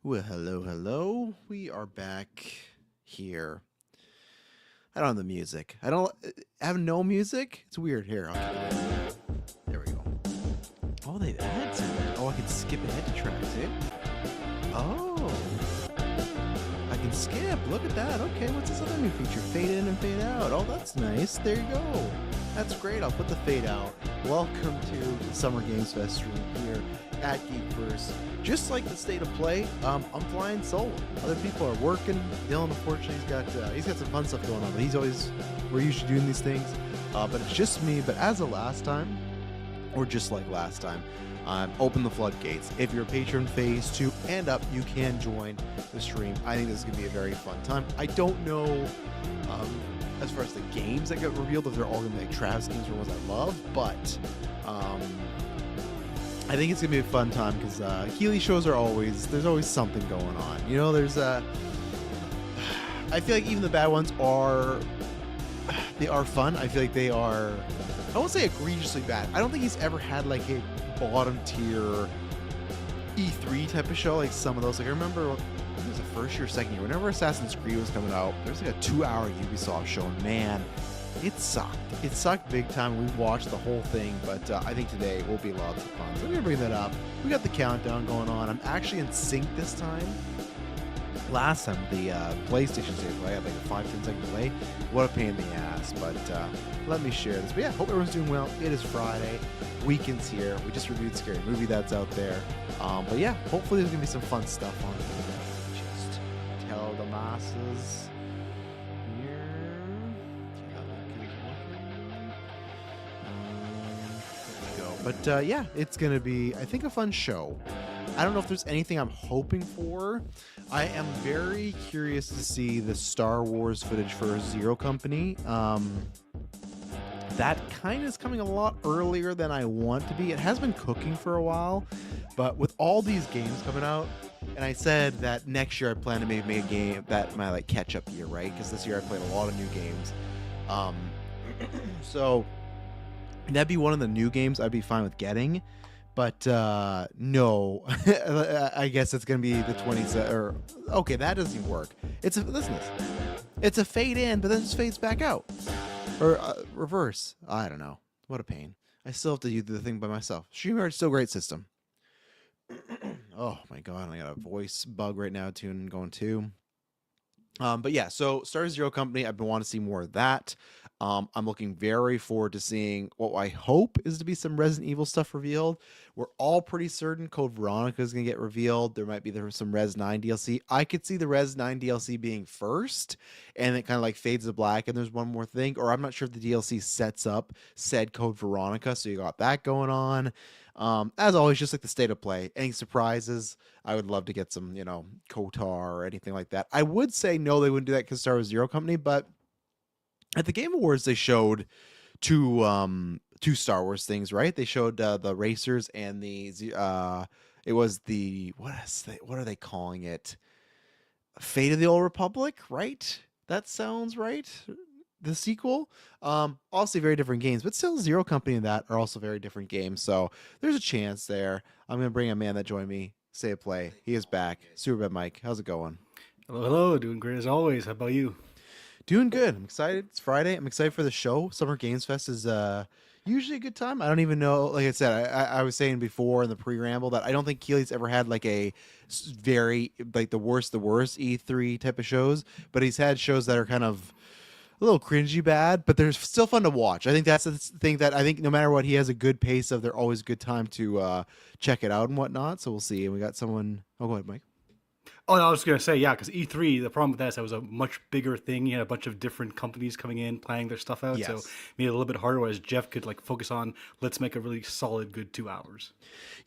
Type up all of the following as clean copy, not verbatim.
Well, hello, hello. We are back here. I don't have the music. I have no music. It's weird. Here, I'll keep it. There we go. Oh, they added something. Oh, I can skip ahead to tracks, eh? Oh, I can skip. Look at that. Okay, what's this other new feature? Fade in and fade out. Oh, that's nice. There you go. That's great. I'll put the fade out. Welcome to the Summer Games Fest stream here at Geekverse. Just like the state of play, I'm flying solo. Other people are working. Dylan, unfortunately, he's got some fun stuff going on. But we're usually doing these things. But it's just me. But as of last time, or just like last time, open the floodgates. If you're a patron phase 2 and up, you can join the stream. I think this is going to be a very fun time. I don't know as far as the games that get revealed, if they're all going to be like Travis games or ones I love, but I think it's going to be a fun time because Keighley shows there's always something going on. You know, I feel like even the bad ones they are fun. I feel like they are, I won't say egregiously bad. I don't think he's ever had like a bottom tier E3 type of show like some of those. Like I remember, I think it was the first year, second year, whenever Assassin's Creed was coming out, there was like a 2-hour Ubisoft show, and man, it sucked. It sucked big time. We watched the whole thing, but I think today will be lots of fun. So I'm gonna bring that up. We got the countdown going on. I'm actually in sync this time. Last time the PlayStation stage I had like a 5-10 second delay. What a pain in the ass, but let me share this. But yeah, hope everyone's doing well. It is Friday, weekend's here. We just reviewed Scary Movie that's out there. But yeah, hopefully there's gonna be some fun stuff on here. Just tell the masses here. There we go. But yeah, it's gonna be, I think, a fun show. I don't know if there's anything I'm hoping for. I am very curious to see the Star Wars footage for Zero Company. That kind of is coming a lot earlier than I want to be. It has been cooking for a while, but with all these games coming out, and I said that next year I plan to maybe make a game that my like catch up year, right? Because this year I played a lot of new games. Um, so that'd be one of the new games I'd be fine with getting. But no, I guess it's gonna be the 20th. Or okay, that doesn't work. Listen to this. It's a fade in, but then it just fades back out, or reverse. I don't know. What a pain. I still have to do the thing by myself. StreamYard's still a great system. Oh my god, I got a voice bug right now. Going too. But yeah, so Star Zero Company, I've been wanting to see more of that. I'm looking very forward to seeing what I hope is to be some Resident Evil stuff revealed. We're all pretty certain Code Veronica is going to get revealed. There might be some Res 9 DLC. I could see the Res 9 DLC being first, and it kind of like fades to black, and there's one more thing. Or I'm not sure if the DLC sets up said Code Veronica, so you got that going on. As always, just like the state of play. Any surprises? I would love to get some, Kotar or anything like that. I would say no, they wouldn't do that because Star Wars Zero Company, but at the Game Awards they showed two Star Wars things, right? They showed the racers and it was the what are they calling it? Fate of the Old Republic, right? That sounds right. The sequel, obviously very different games, but still Zero Company and that are also very different games. So there's a chance there. I'm gonna bring a man that joined me. Say a play. He is back. Superbad Mike, how's it going? Hello, hello. Doing great as always. How about you? Doing good. I'm excited. It's Friday. I'm excited for the show. Summer Games Fest is usually a good time. I don't even know. Like I said, I was saying before in the pre-ramble that I don't think Keeley's ever had like very like the worst E3 type of shows, but he's had shows that are kind of a little cringy bad, but they're still fun to watch. I think that's the thing that I think no matter what, he has a good pace of. They're always a good time to check it out and whatnot. So we'll see. And we got someone. Oh, go ahead, Mike. Oh, no, I was gonna say yeah, because E3. The problem with that is that was a much bigger thing. You had a bunch of different companies coming in, planning their stuff out, so Yes. made it a little bit harder. Whereas Jeff could like focus on let's make a really solid, good 2 hours.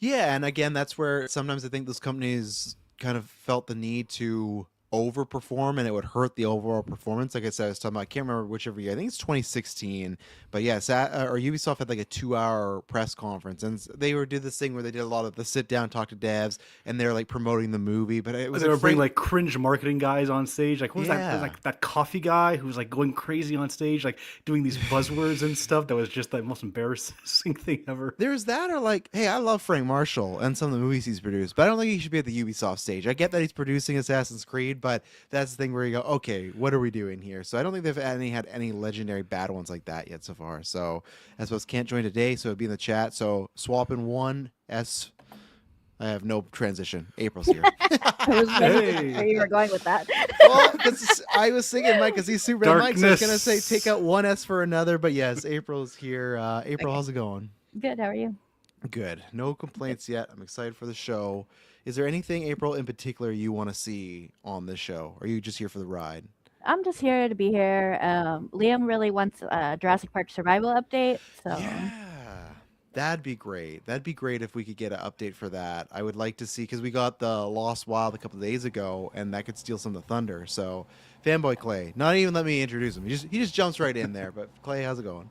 Yeah, and again, that's where sometimes I think those companies kind of felt the need to overperform and it would hurt the overall performance. Like I said, I was talking about, I can't remember whichever year. I think it's 2016. But yeah, or Ubisoft had like a 2-hour press conference, and they did this thing where they did a lot of the sit down, talk to devs, and they're like promoting the movie. But it was they were bringing like cringe marketing guys on stage. Like who was that? Like that coffee guy who was like going crazy on stage, like doing these buzzwords and stuff. That was just the most embarrassing thing ever. There's that, or like, hey, I love Frank Marshall and some of the movies he's produced, but I don't think he should be at the Ubisoft stage. I get that he's producing Assassin's Creed, but that's the thing where you go, okay, what are we doing here? So I don't think they've had any legendary bad ones like that yet so far. So I suppose can't join today, so it'd be in the chat. So swapping 1S. I have no transition. April's here. I was wondering where you were going with that. Well, because I was thinking Mike, because he's Superman Mike, so I was going to say take out 1S for another. But yes, April's here. April, how's it going? Good, how are you? Good. No complaints yet. I'm excited for the show. Is there anything, April, in particular you want to see on this show? Or are you just here for the ride? I'm just here to be here. Liam really wants a Jurassic Park survival update. So yeah, that'd be great. That'd be great if we could get an update for that. I would like to see, because we got the Lost Wild a couple of days ago, and that could steal some of the thunder. So, Fanboy Clay, not even let me introduce him. He just jumps right in there. But Clay, how's it going?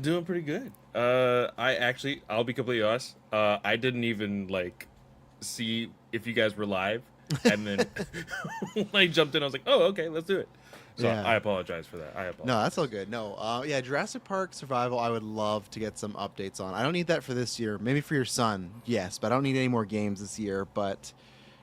Doing pretty good. I'll be completely honest. I didn't even see if you guys were live, and then when I jumped in, I was like, "Oh, okay, let's do it." So yeah. I apologize for that. No, that's all good. No, yeah, Jurassic Park Survival, I would love to get some updates on. I don't need that for this year. Maybe for your son, yes, but I don't need any more games this year. But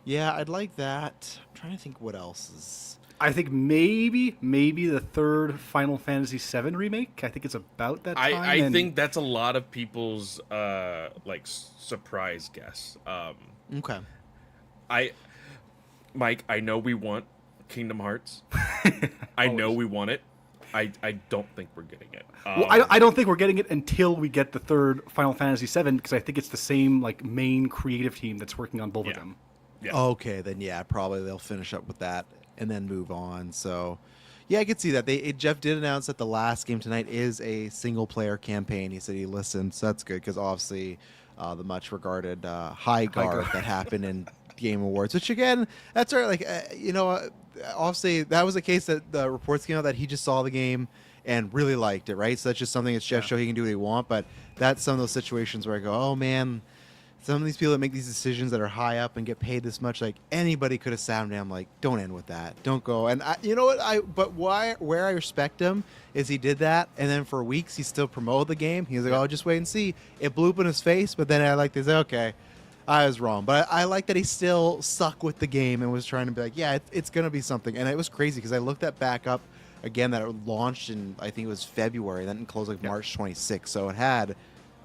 yeah, I'd like that. I'm trying to think what else is. I think maybe the third Final Fantasy VII remake. I think it's about that time. I think that's a lot of people's surprise guess. Okay. Mike, I know we want Kingdom Hearts. I know we want it. I don't think we're getting it. Well, I don't think we're getting it until we get the third Final Fantasy VII, because I think it's the same main creative team that's working on both of them. Yeah. Okay, then yeah, probably they'll finish up with that and then move on. So yeah, I could see that. Jeff did announce that the last game tonight is a single player campaign. He said he listened, so that's good, because obviously the much regarded High Guard that happened in Game Awards, which again, that's right. Obviously that was a case that the reports came out that he just saw the game and really liked it, right? So that's just something it's Jeff's show, he can do what he wants. But that's some of those situations where I go, oh man, some of these people that make these decisions that are high up and get paid this much, like anybody could have sat him down, like, don't end with that, don't go. And you know what? Where I respect him is he did that, and then for weeks he still promoted the game. He was like, oh, just wait and see. It blew up in his face, but then I like to say, okay, I was wrong. But I like that he still stuck with the game and was trying to be like, yeah, it's gonna be something. And it was crazy because I looked that back up again, that it launched in, I think it was February, then it closed March 26th. So it had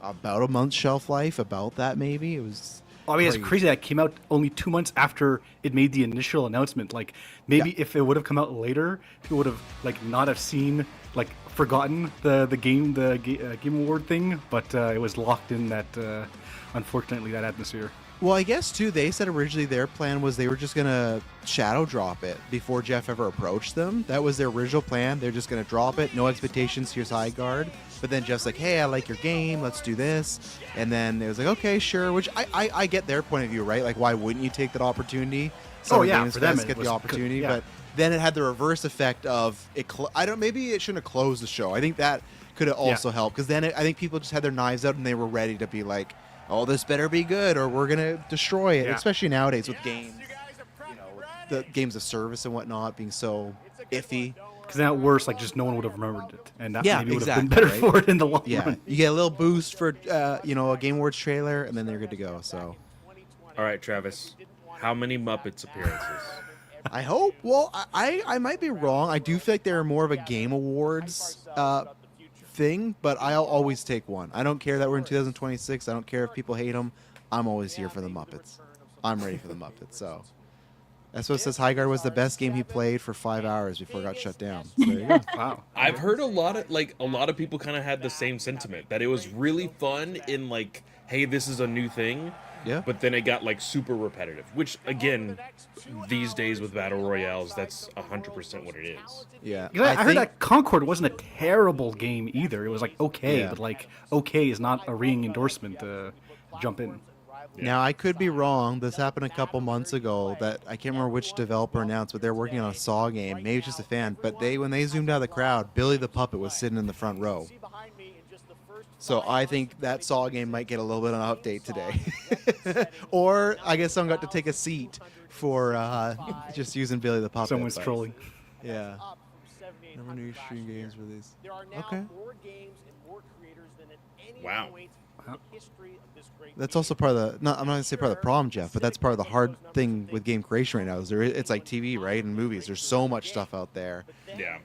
about a month's shelf life, about that maybe. It was. I mean, it's crazy that it came out only 2 months after it made the initial announcement. Like, maybe if it would have come out later, people would have not have seen, forgotten the Game Award thing. But it was locked in that, unfortunately, that atmosphere. Well, I guess too, they said originally their plan was they were just gonna shadow drop it before Jeff ever approached them. That was their original plan. They're just gonna drop it, no expectations. Here's High Guard. But then Jeff's like, hey, I like your game, let's do this. And then it was like, okay, sure. Which I get their point of view, right? Like, why wouldn't you take that opportunity? For them, get the opportunity. But then it had the reverse effect of it. Maybe it shouldn't have closed the show. I think that could have also helped, because then I think people just had their knives out and they were ready to be like, oh, this better be good, or we're gonna destroy it. Especially nowadays with games, with the games of service and whatnot being so iffy. Because now worse, just no one would have remembered it, and that maybe would have been better for it in the long run. You get a little boost for a Game Awards trailer, and then they're good to go. So, all right, Travis, how many Muppets appearances? I hope. Well, I might be wrong. I do feel like they're more of a Game Awards thing, but I'll always take one. I don't care that we're in 2026. I don't care if people hate them. I'm always here for the Muppets. I'm ready for the Muppets. So that's what it says. High Guard was the best game he played for 5 hours before it got shut down. So there you go. Wow. I've heard a lot of people kind of had the same sentiment, that it was really fun in hey, this is a new thing. Yeah. But then it got super repetitive, which again, these days with battle royales, that's 100% what it is. Yeah. I heard that Concord wasn't a terrible game either. It was okay, but okay is not a ringing endorsement to jump in. Now I could be wrong. This happened a couple months ago. That I can't remember which developer announced, but they're working on a Saw game. Maybe it's just a fan. But when they zoomed out of the crowd, Billy the Puppet was sitting in the front row. So I think that Saw game might get a little bit of an update today. Or I guess someone got to take a seat for just using Billy the Puppet. Someone's but- trolling. Yeah. Never new stream games released. Okay. Wow. That's also part of the. No, I'm not gonna say part of the problem, Jeff, but that's part of the hard thing with game creation right now. Is it's like TV, right, and movies. There's so much stuff out there. Yeah.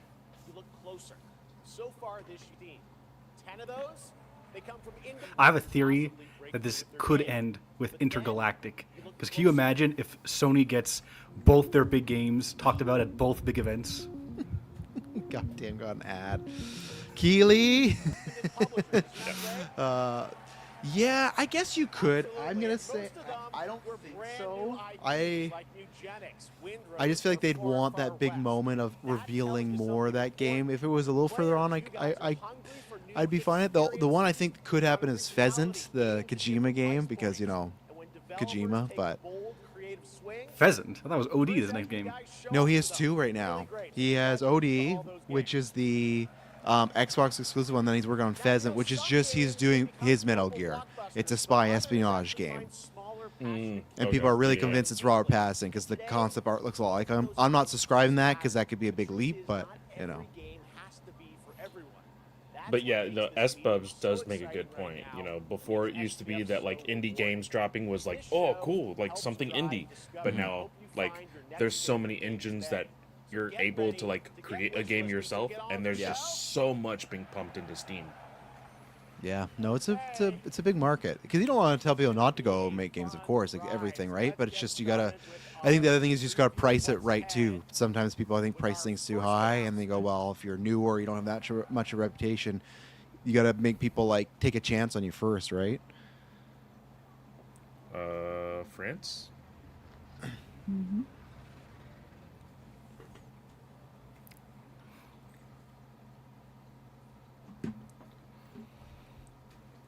I have a theory that this could end with Intergalactic. Because can you imagine if Sony gets both their big games talked about at both big events? Goddamn, got an ad. Keely. Yeah, I guess you could. I'm gonna say I don't think so. I just feel like they'd want that big moment of revealing more of that game. If it was a little further on, I'd be fine. The one I think could happen is Pheasant, the Kojima game, because Kojima. But Pheasant? I thought it was OD, his next game. no, he has two right now. He has OD, which is the Xbox exclusive one. Then he's working on Pheasant, which is just he's doing his Metal Gear. It's a spy espionage game. And people are really convinced it's Robert Pattinson because the concept art looks a lot like him. I'm not subscribing that because that could be a big leap, but But yeah, the S-Bubs does make a good point. Before it used to be that like indie games dropping was like, oh, cool, like something indie. But now, like, there's so many engines that you're able to like create a game yourself, and there's just so much being pumped into Steam. yeah, no, it's a big market because you don't want to tell people not to go make games, of course, like everything, right? But it's just you gotta. I think the other thing is you just gotta price it right too. Sometimes people I think price things too high, and they go, well, if you're new or you don't have that much of a reputation, you gotta make people like take a chance on you first, right? France? Mm-hmm.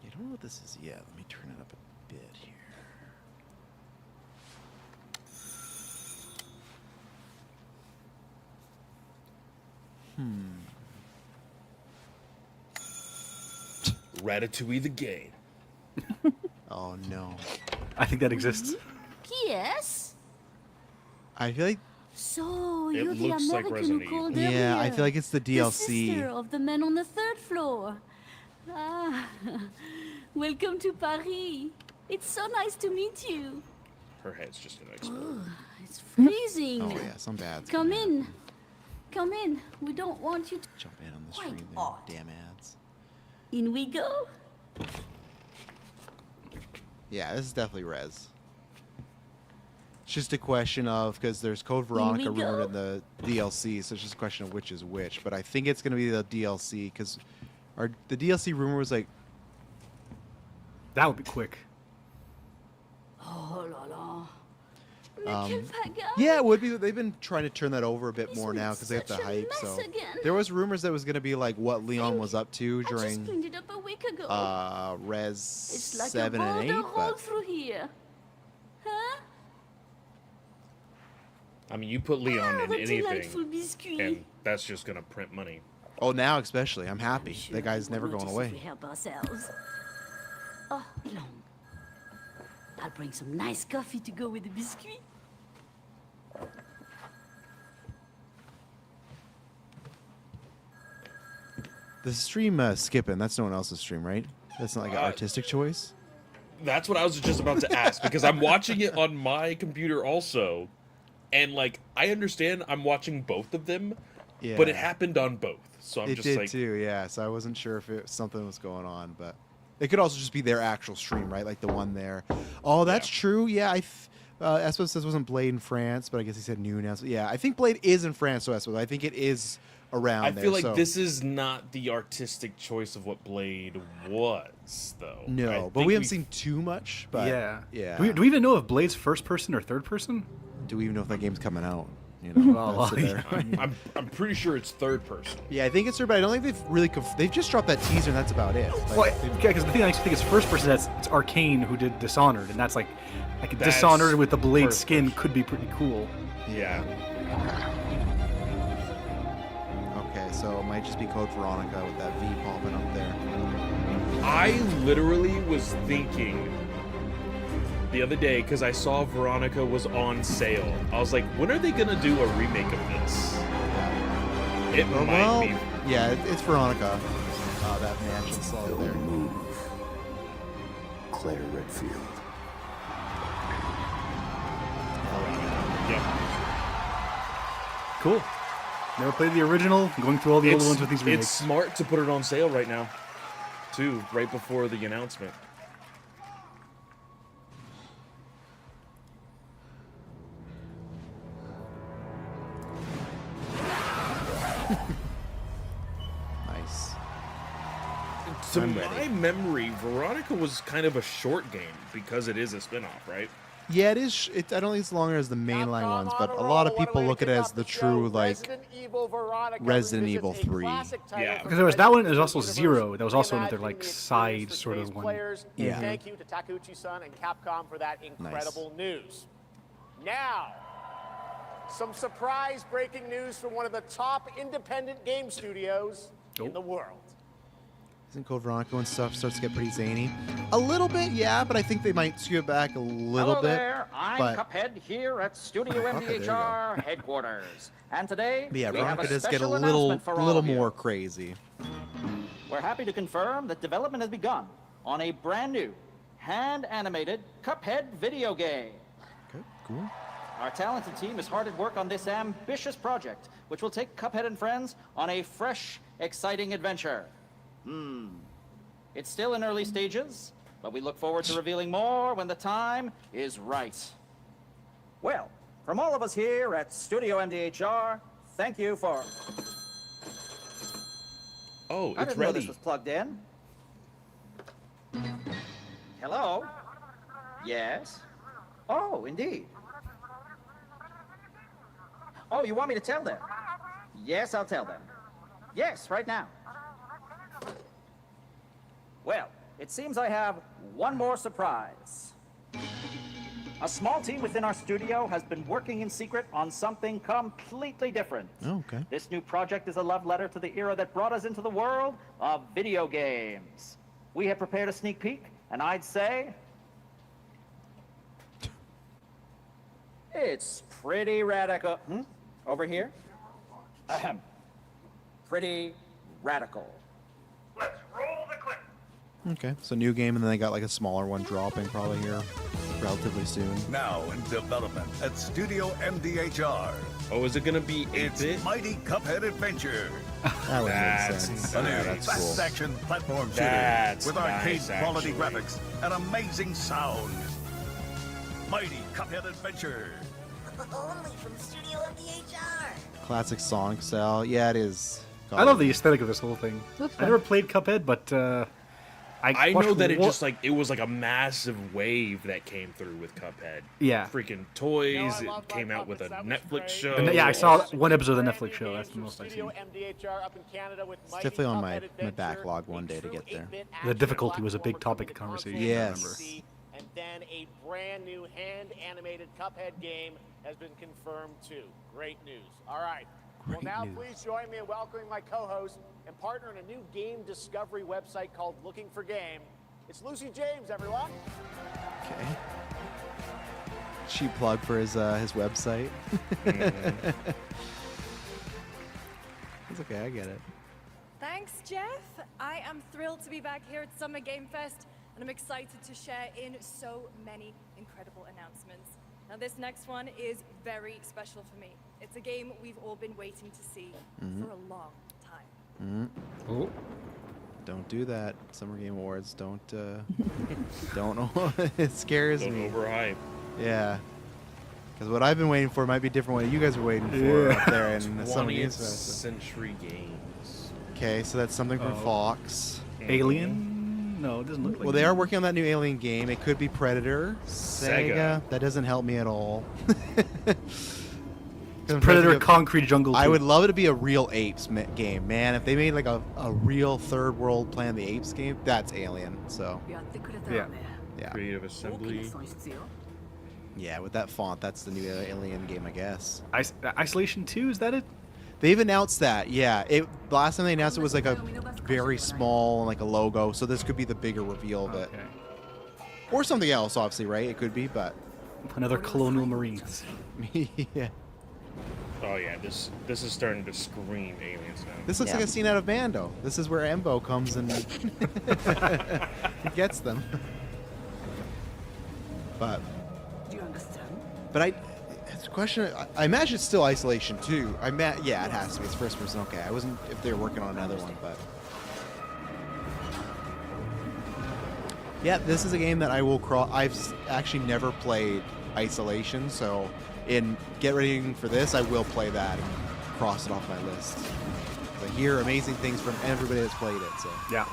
You don't know what this is yet. Let me turn it up a bit here. Ratatouille the game. Oh no. I think that exists. Yes. I feel like So It you're the looks like American Resident who called Evil. yeah, I earlier. feel like it's the The DLC. sister of the man on the third floor. Ah, welcome to Paris. It's so nice to meet you. Her head's just gonna explode. It's freezing. Oh yeah, some bads. Come coming in. Come in. We don't want you to. Jump in on the Quite stream there. odd. Damn ads. In we go. Yeah, this is definitely Res. It's just a question of because there's Code Veronica we rumored go. in the DLC, so it's just a question of which is which. But I think it's gonna be the DLC because the DLC rumor was like That would be quick. Oh la la. Mais quelle pagaille. yeah, it would be. They've been trying to turn that over a bit more Isn't now it because they have the such a hype. mess So again? there was rumors that it was gonna be like what Leon was up to I just during cleaned it up a week ago. Res It's like 7 a and 8. boulder rolled But through here. Huh? I mean, you put Leon in the delightful anything, biscuit. and that's just gonna print money. oh, now especially, I'm happy. Sure, That guy's never we'll going notice if we away. help ourselves. Oh, long. I'll bring some nice coffee to go with the biscuit. The stream skipping. That's no one else's stream, right? That's not like an artistic choice. That's what I was just about to ask because I'm watching it on my computer also, and like I understand I'm watching both of them, Yeah. but it happened on both, so I'm It just did like, too, yeah. So I wasn't sure if something was going on, but it could also just be their actual stream, right? Like the one there. Oh, that's Yeah. true. Yeah, Espos says wasn't Blade in France, but I guess he said new announcement. Yeah, I think Blade is in France, so Espos. I think it is around I there. feel like so. this is not the artistic choice of what Blade was, though. No, I but think we haven't seen too much. But yeah. yeah. Do we even know if Blade's first person or third person? Do we even know if that game's coming out? You know, Well, that's their- I'm pretty sure it's third person. yeah, I think it's third, but I don't think they've really they've just dropped that teaser and that's about it. Like, Well, they've- because the thing I think is first person. It's Arcane who did Dishonored, and that's like That's Dishonored with the blade perfect. skin could be pretty cool. Yeah. Okay, so it might just be Code Veronica with that V popping up there. I literally was thinking the other day because I saw Veronica was on sale. I was like, when are they gonna do a remake of this? It Well, might be. yeah, it's Veronica. That mansion slot there. Move. Claire Redfield. Yep. Cool. Never played the original. Going through all the old ones with these remakes. It's smart to put it on sale right now, too, right before the announcement. Nice. To I'm my ready. memory, Veronica was kind of a short game because it is a spin-off, right? Yeah, it is. I don't think it's longer as the mainline ones, but a lot of people look at it as the true like Resident Evil 3. Yeah. Because there was that one, and there's also Zero. That was also another like side sort of one. Yeah. Thank you to Takeuchi-san and Capcom for that incredible news. Now, some surprise breaking news from one of the top independent game studios in the world. Isn't Code Veronica when stuff starts to get pretty zany? A little bit, yeah, but I think they might skew it back a little Hello bit. there, I'm but Cuphead here at Studio Okay, there you go. MDHR headquarters. And today, But yeah, we have Veronica a does get a special little announcement for all of you. more crazy. We're happy to confirm that development has begun on a brand new, hand-animated Cuphead video game. Okay, cool. Our talented team is hard at work on this ambitious project, which will take Cuphead and friends on a fresh, exciting adventure. It's still in early stages, but we look forward to revealing more when the time is right. Well, from all of us here at Studio MDHR, thank you for... Oh, I it's didn't know ready. this was plugged in. Hello? Yes? Oh, indeed. Oh, you want me to tell them? Yes, I'll tell them. Yes, right now. Well, it seems I have one more surprise. A small team within our studio has been working in secret on something completely different. Oh, okay. This new project is a love letter to the era that brought us into the world of video games. We have prepared a sneak peek, and I'd say... it's pretty radical. Over here? Ahem. Pretty radical. Okay, so new game, and then they got like a smaller one dropping probably here relatively soon. Now in development at Studio MDHR. Oh, is it gonna be It's 8-bit? Mighty Cuphead Adventure, That would make That's sense. a new Yeah, that's cool. fast-action platform shooter That's with arcade nice, quality actually. graphics and amazing sound. Mighty Cuphead Adventure. Only from Studio MDHR. Classic Sonic style. Yeah, it is. I love the aesthetic of this whole thing. Looks I fun. never played Cuphead, but I watched know that it one- just like it was like a massive wave that came through with Cuphead. Yeah. Freaking toys. No, I love It my came out with a Puppets. That was Netflix great. show. And yeah, I saw one episode of the Brand Netflix new show. games That's the from most I've Studio seen. MDHR up in Canada with It's Mighty definitely on my Cuphead Adventure, backlog one day to a get there. true 8-bit The action difficulty was a big platformer topic of coming to conversation, I consoles remember. and PC, and then a brand new hand-animated Cuphead game has been confirmed too. Great news. All right. Well, Great now news. please join me in welcoming my co-host and partner in a new game discovery website called Looking for Game. It's Lucy James, everyone. Okay. Cheap plug for his website. It's okay, I get it. Thanks, Jeff. I am thrilled to be back here at Summer Game Fest, and I'm excited to share in so many incredible announcements. Now, this next one is very special for me. It's a game we've all been waiting to see for a long time. Oh. Don't do that. Summer Game Awards. Don't. Don't. It scares Don't me. overhype. Yeah. Because what I've been waiting for might be different what you guys are waiting for up there in the Summer 20th Games Fest. century games. Okay, so that's something from Oh. Fox. Alien? No, it doesn't look like. Well, they are working on that new Alien game. It could be Predator. Sega. That doesn't help me at all. 'Cause I'm trying to Predator think of- Concrete Jungle 2. I would love it to be a real apes game, man. If they made like a real third world Planet of the Apes game, that's Alien. So Yeah. yeah, Creative Assembly. yeah. With that font, that's the new Alien game, I guess. Isolation 2, is that it? They've announced that. Yeah, the last time they announced it was like a very small, like a logo. So this could be the bigger reveal of it, Okay. or something else. Obviously, right? It could be, but Another Colonial Marines. yeah. Oh yeah, this is starting to scream aliens now. This looks Yeah. like a scene out of Mando. This is where Embo comes and gets them. But it's a question. I imagine it's still Isolation 2. Yeah, it has to be. It's first person. Okay, I wasn't if they're working on another one, but yeah, this is a game that I will cross. Actually never played Isolation, so get ready for this. I will play that and cross it off my list. I hear amazing things from everybody that's played it. So Yeah.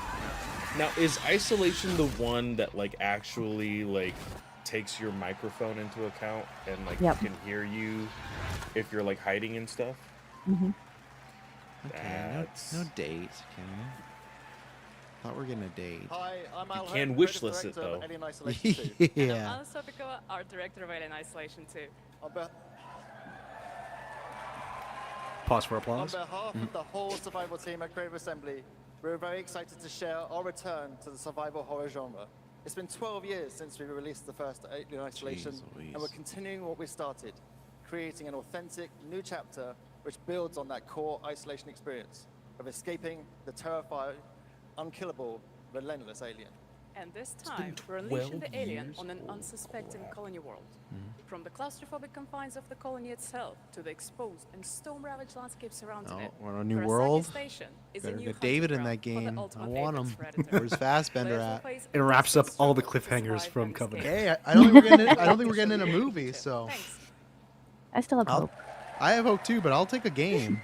Now, is Isolation the one that like actually like takes your microphone into account and like Yep. can hear you if you're like hiding and stuff? Hmm. okay, no date. Okay. Thought we were getting a date. Hi, I'm Al can Hope, wish creative list it, director of though. Alien Isolation 2. Yeah. Alice Sopikoa, art director of Alien Isolation 2. On, be- Pause for on applause. behalf of the whole survival team at Creative Assembly, we're very excited to share our return to the survival horror genre. It's been 12 years since we released the first Alien Isolation, Jeez Louise. and we're continuing what we started, creating an authentic new chapter which builds on that core Isolation experience of escaping the terrifying, unkillable, relentless alien. And this time, we're 12 unleashing the alien years? on an unsuspecting colony world. From the claustrophobic confines of the colony itself to the exposed and storm-ravaged landscape surrounding Oh, it. we're on a new Kurosaki world. Station is a Better new get hunting David in ground that for the game. I ultimate want apex him. predator. Where's Fassbender Players will at? face It wraps up intense all the struggle to cliffhangers survive from and Covenant. escape. Hey, I don't think we're getting. I don't think we're getting in a movie. So Thanks. I still have I'll, hope. I have hope too, but I'll take a game.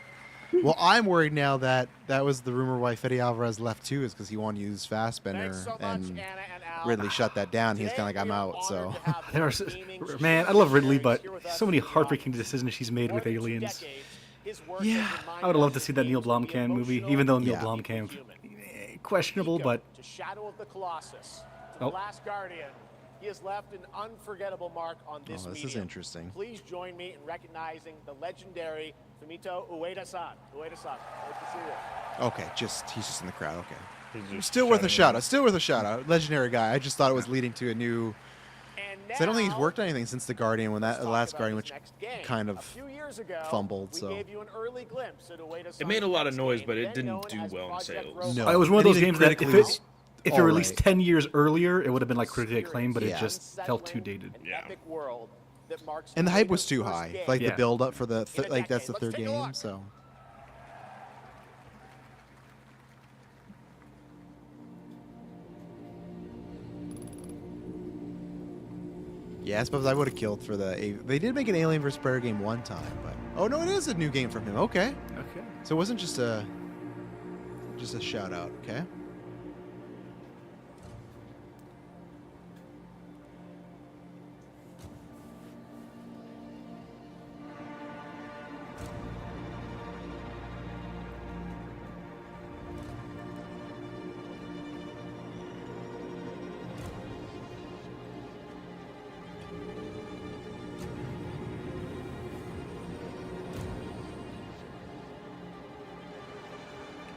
Well, I'm worried now that was the rumor why Fede Alvarez left too, is because he wanted to use Fassbender, Thanks so much, and Anna and Al. Ridley shut that down. He's kind of like, I'm Today, we are out. So honored to have There's, the gaming man, I love Ridley, but here with us so many in the heartbreaking audience. decisions she's made More with than 2 Aliens. decades, his work Yeah. has reminded I would have loved us to see that that Neil games can be Blomkamp movie, emotional even though Neil Yeah. Blomkamp, human. questionable, Nico, but to Shadow of the Colossus, to Oh. The Last Guardian, he has left an unforgettable mark on this this is medium. interesting. Please join me in recognizing the legendary Fumito Ueda-san. Ueda-san, great to see you. okay, he's just in the crowd. Okay, He's just still worth a shouting shout out. Still worth a shout out. Legendary guy. I just thought it was leading to a new. And 'Cause I don't think he's now, worked on anything since the Guardian. When let's the talk Last about Guardian, his which next game. kind A of few years ago, fumbled, we so. gave you an early glimpse into Ueda-san's It made a lot of next noise, game, but it then didn't known do as well in Project sales. Robot. No. it was one of And those even games that if critically was it all released right. 10 years earlier, it would have been like critically acclaimed, but Yeah. it just felt too Unsettling dated. and Yeah. epic world that marks And the hype was Ueda's too first high. game. Like Yeah. the build up for the In a like that's the decade. third Let's take a game. look. So yeah, I suppose I would have killed for the. They did make an Alien vs Predator game one time, but oh no, it is a new game from him. Okay, Okay. so it wasn't just a shout out. Okay.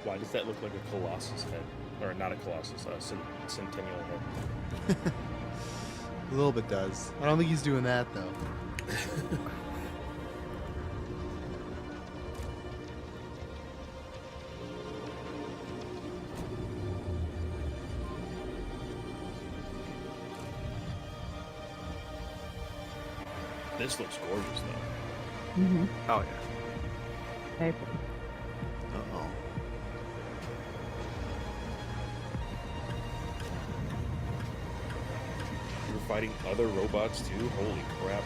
Why does that look like a Colossus head? Or not a Colossus, a Centennial head. A little bit does. I don't think he's doing that though. This looks gorgeous, though. Mm-hmm. Oh, yeah. Very pretty. Uh-oh. You're fighting other robots, too? Holy crap.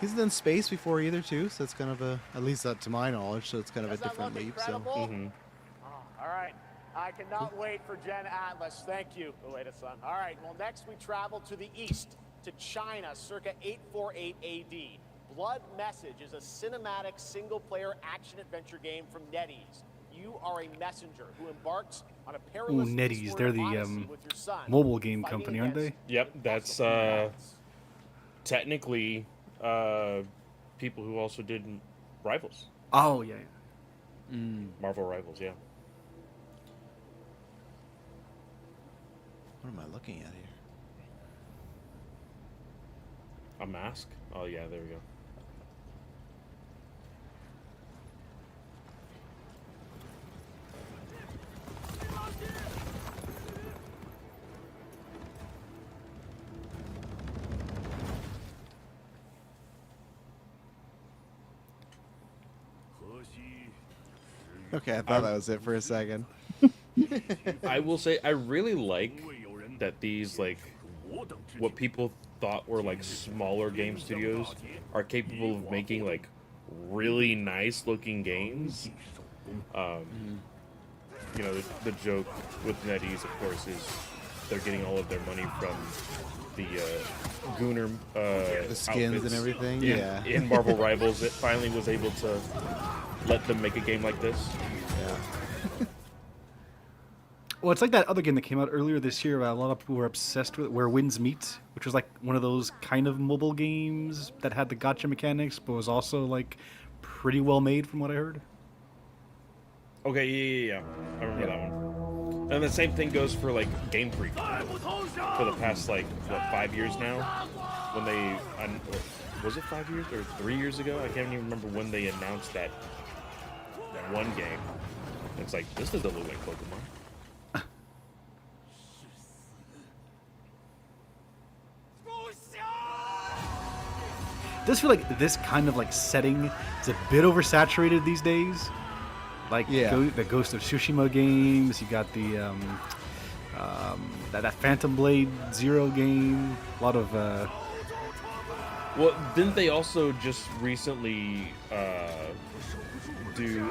He's done space before either too, so it's kind of a, at least to my knowledge, so it's kind of a Does that different look leap. So incredible? All right. I cannot wait for Gen Atlas. Thank you, Ueda-san. All right, well, next we travel to the east, to China, circa 848 AD. Blood Message is a cinematic single-player action-adventure game from NetEase. You are a messenger who embarks on a perilous NetEase, eastward they're the odyssey with your son, mobile game fighting company, aren't against they? Yep, that's technically people who also did Rivals, Oh yeah. Marvel Rivals. Yeah. what am I looking at here? A mask? Oh yeah, there we go. Okay, I thought that was it for a second. I will say I really like that these like what people thought were like smaller game studios are capable of making like really nice looking games. You know, the joke with NetEase, of course, is they're getting all of their money from the Gooner The skins outfits and everything. in, Yeah. in Marvel Rivals. It finally was able to let them make a game like this. Yeah. Well, it's like that other game that came out earlier this year. A lot of people were obsessed with, Where Winds Meet, which was like one of those kind of mobile games that had the gotcha mechanics, but was also like pretty well made, from what I heard. Okay, yeah. I remember that one. And the same thing goes for like Game Freak for the past like what 5 years now. When they was it 5 years or 3 years ago? I can't even remember when they announced that one game. It's like this doesn't look like Pokemon. It does feel like this kind of like setting is a bit oversaturated these days. Like Yeah. the Ghost of Tsushima games, you got the that Phantom Blade Zero game. A lot of Well, didn't they also just recently do?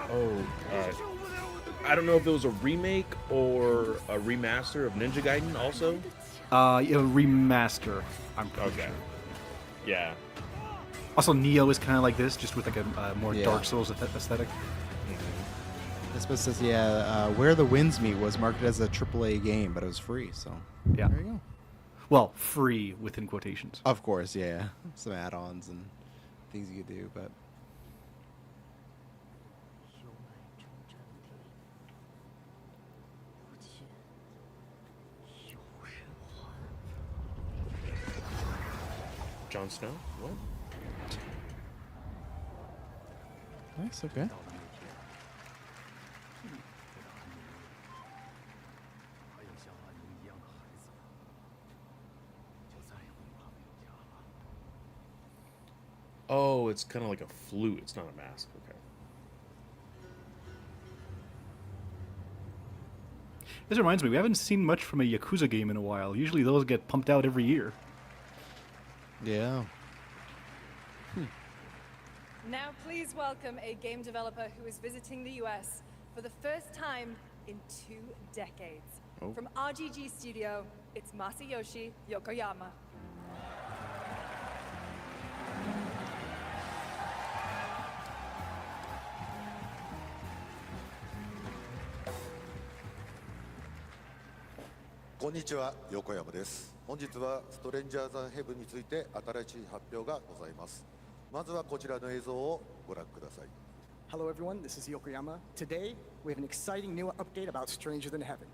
I don't know if it was a remake or a remaster of Ninja Gaiden. Also, remaster. I'm pretty okay. sure. Yeah. Also, Neo is kind of like this, just with like a more Yeah. Dark Souls aesthetic. This one says, Where the Winds Meet was marketed as a AAA game, but it was free. So Yeah. there you go. Well, free within quotations. Of course, yeah. Some add-ons and things you could do, but Jon Snow. What? nice. Okay. Oh, it's kind of like a flute. It's not a mask. Okay. This reminds me, we haven't seen much from a Yakuza game in a while. Usually those get pumped out every year. Yeah. Now, please welcome a game developer who is visiting the US for the first time in 2 decades. Oh. From RGG Studio, it's Masayoshi Yokoyama. Konnichiwa, Yokoyama です。本日はストレンジャーズ・ヘブンについて新しい発表がございます。まずはこちらの映像をご覧ください。 Hello everyone, this is Yokoyama. Today, we have an exciting new update about Stranger Than Heaven.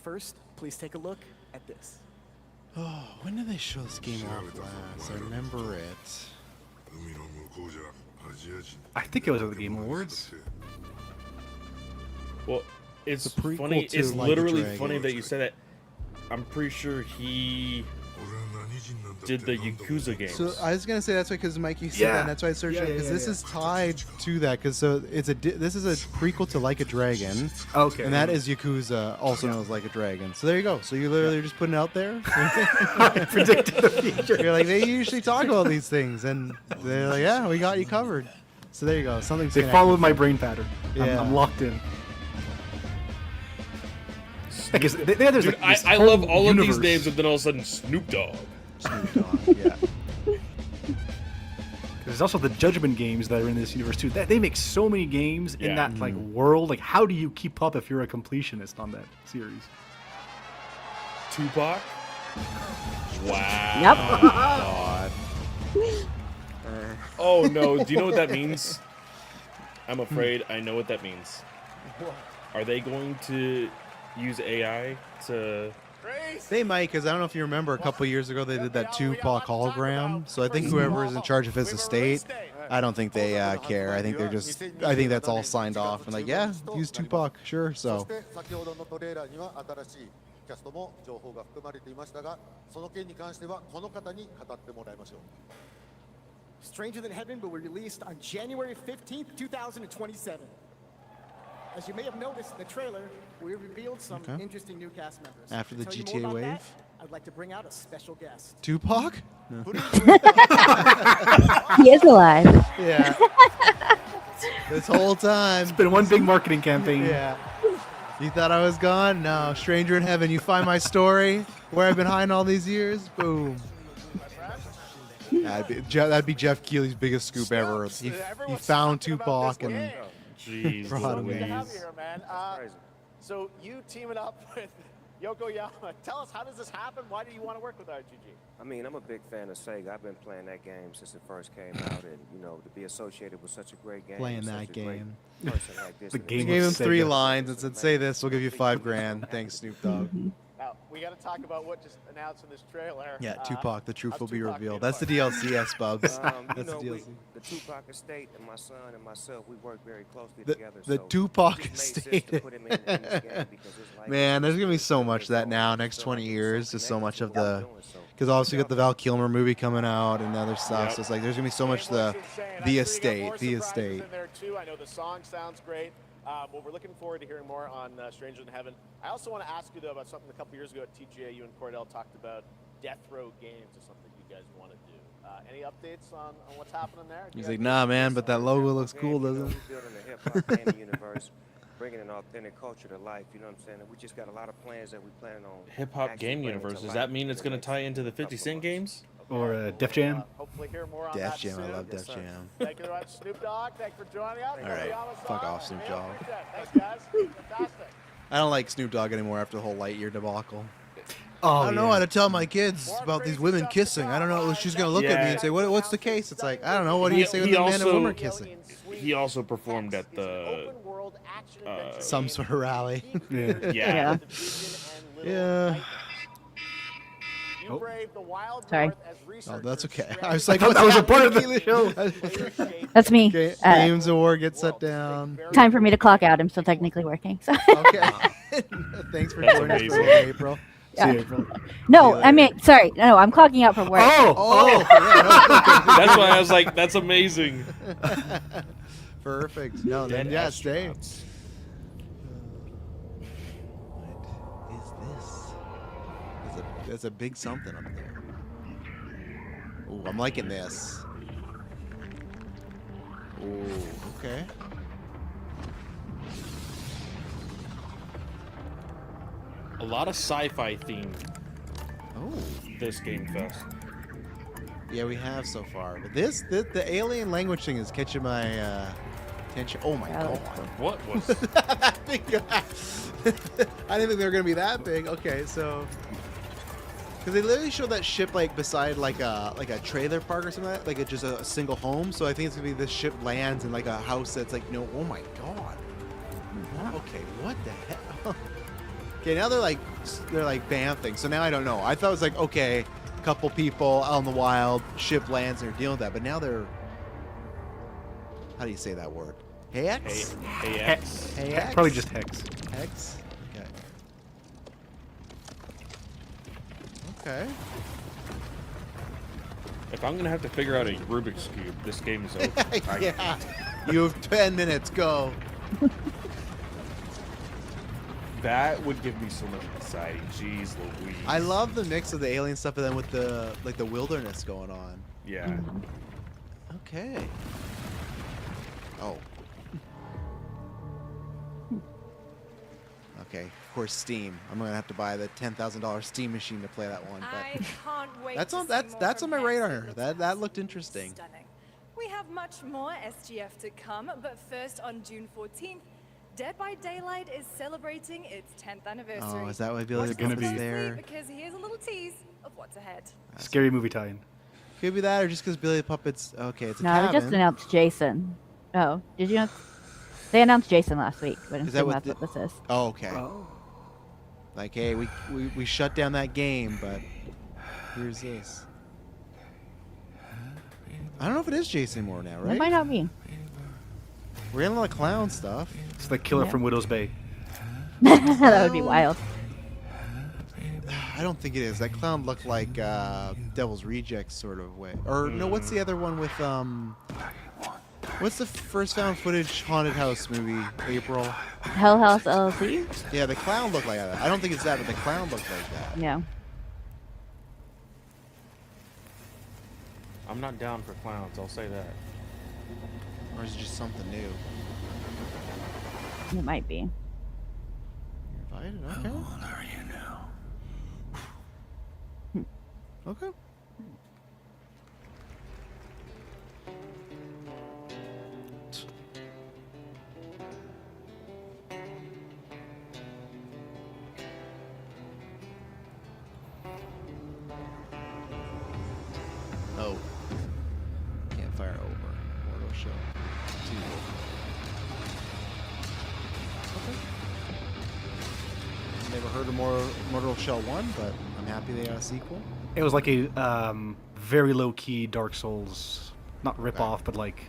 First, please take a look at this. Oh, when did they show this game off last? I remember it. I think it was at the Game Awards. Well, it's The prequel funny. to It's Like a literally Dragon. funny that you said that. I'm pretty sure he did the Yakuza games. So I was gonna say that's why, because Mike, you said that, and that's why I searched it, because this is tied to that, because so it's this is a prequel to Like a Dragon. Okay. And that is Yakuza, also known as Like a Dragon. So there you go. So you literally just putting it out there. Predicted the future. You're like, they usually talk about these things, and they're like, yeah, we got you covered. So there you go. Something's They connected. followed my brain pattern. Yeah. I'm locked in. I guess there's Dude, like this I whole love all of these universe. names, and then all of a sudden Snoop Dogg. Snoop Dogg, yeah. There's also the Judgment games that are in this universe too. They make so many games in Yeah. that like world. Like, how do you keep up if you're a completionist on that series? Tupac. Wow. Yep. God. Oh no! Do you know what that means? I'm afraid I know what that means. Are they going to use AI to? They might, because I don't know if you remember a couple years ago they did that Tupac hologram. So I think whoever is in charge of his estate, I don't think they care. I think they're just, I think that's all signed off and like, yeah, use Tupac, sure. そ So して先ほどのトレーラーには新しいキャストも情報が含まれていましたが、その件に関してはこの方に語ってもらいましょう。 Stranger Than Heaven will be released on January 15th, 2027. As you may have noticed in the trailer, we revealed some Okay. interesting new cast members. After the To tell you GTA more about wave? that, I'd like to bring out a special guest. Tupac? No. He is alive. Yeah. This whole time. It's been one big marketing campaign. Yeah. You thought I was gone? No. Stranger in Heaven. You find my story where I've been hiding all these years? Boom. That'd be Jeff Keighley's biggest scoop ever. He found Tupac and Jeez brought him Good to in. have you here, man. So you teaming up with Yokoyama. Tell us, how does this happen? Why do you want to work with RGG? I mean, I'm a big fan of Sega. I've been playing that game since it first came out, and you know, to be associated with such a great game, Playing such that a great game. person like this, The and game He gave him of 3 Sega. lines and said, say this, we'll give you $5,000. Thanks, Snoop Dogg. Now, we got to talk about what just announced in this trailer. Yeah, Tupac, the truth how's will be Tupac revealed. being That's the part? DLC, yes, Bubs. you That's know, the DLC. the Tupac estate and my son and myself, we work very closely The together. the so Tupac it just made sense estate. to put him in this game because it's like Man, there's gonna be so much of that now. Next 20 years, just so much of the, because obviously we got the Val Kilmer movie coming out and other stuff. Yep. So it's like there's gonna be so much And what the you're saying, I'm the sure you got estate, more the surprises estate. in there too. I know the song sounds great. Well, we're looking forward to hearing more on Stranger Than Heaven. I also want to ask you though about something a couple years ago at TGA. You and Cordell talked about Death Row Games or something you guys want to do. Any updates on what's happening there? Do you He's have like, nah, man, but that logo looks cool, doesn't it? We're building a hip-hop gaming universe, bringing an authentic culture to life. You know what I'm saying? And we just got a lot of plans that we plan on. Hip hop actually game bringing to universe. Does life that mean in it's the going to next tie into the 50 couple Cent months. games? Or Def Jam. Hopefully hear more on Def that Jam, I soon. love Yes, Def sir. Jam. Thank you very much, Snoop Dogg. Thanks for joining us. All right, fuck off, Snoop Dogg. Thanks, guys. Fantastic. I don't like Snoop Dogg anymore after the whole Lightyear debacle. Oh, I don't know yeah. how to tell my kids about these women kissing. I don't know. She's gonna look at me and say, "What's the case?" It's like, I don't know. What do you say when the man and woman are kissing? He also performed at the Some sort of rally. Yeah. yeah. Yeah. You braved the wild Sorry. north as Oh, researchers that's okay. stranded I was like, I thought what's that was a part of happening, the Keely? show. That's me. Games Award gets set down. Time for me to clock out. I'm still technically working. So. Okay. Thanks for That's joining us, amazing. April. See you, April. No, I mean, sorry. No, I'm clocking out for work. Oh, yeah, That's why I was like, that's amazing. no, perfect. No, then Dead yeah, stay. astronauts. What is this? There's a big something up there. Ooh, I'm liking this. Ooh, okay. A lot of sci-fi theme Oh, this Game Fest. yeah, we have so far. But the alien language thing is catching my attention. Oh my god. What was? That big. I didn't think they were gonna be that big. Okay, so because they literally showed that ship like beside like a trailer park or something like that, like it's just a single home. So I think it's gonna be this ship lands in like a house that's like no. Oh my god. Okay, what the hell? Okay, now they're like bamfing. So now I don't know. I thought it was like okay, a couple people out in the wild, ship lands, and they're dealing with that. But now they're. How do you say that word? Hex? Hex. Hex? Probably just Hex. Hex? Okay. Okay. If I'm gonna have to figure out a Rubik's Cube, this game is over. Yeah. You have 10 minutes. Go. That would give me so much anxiety. Jeez Louise. I love the mix of the alien stuff, and then with the the wilderness going on. Yeah. Okay. Oh. Okay. Of course, Steam. I'm gonna have to buy the $10,000 Steam machine to play that one. I But can't wait that's to on see that's more on my from radar. Hexagon. That looked interesting. Stunning. We have much more SGF to come, but first on June 14th, Dead by Daylight is celebrating its 10th anniversary. Oh, is that why Billy Watch the Puppet's closely there? Because here's a little tease of what's ahead. Scary movie tie-in. Could be that, or just because Billy the Puppet's okay. It's a No, cabin. they just announced Jason. Oh, did you know? They announced Jason last week, but Is that what that's what this is. Oh, okay. Like, hey, we shut down that game, but here's this. I don't know if it is Jason Moore now, right? It might not be. We're in a lot of clown stuff. It's the killer Yeah. from Widow's Bay. That would be wild. I don't think it is. That clown looked like Devil's Rejects sort of way. Or no, what's the other one with what's the first found footage haunted house movie? April. Hell House LLC. Yeah, the clown looked like that. I don't think it's that, but the clown looked like that. Yeah. I'm not down for clowns. I'll say that. Or is it just something new? It might be. Invited? Okay. What are you now? Okay. Oh. Campfire over. Mortal Shell 2. Okay. Never heard of Mortal Shell 1, but I'm happy they got a sequel. It was like a very low-key Dark Souls, not rip-off, but like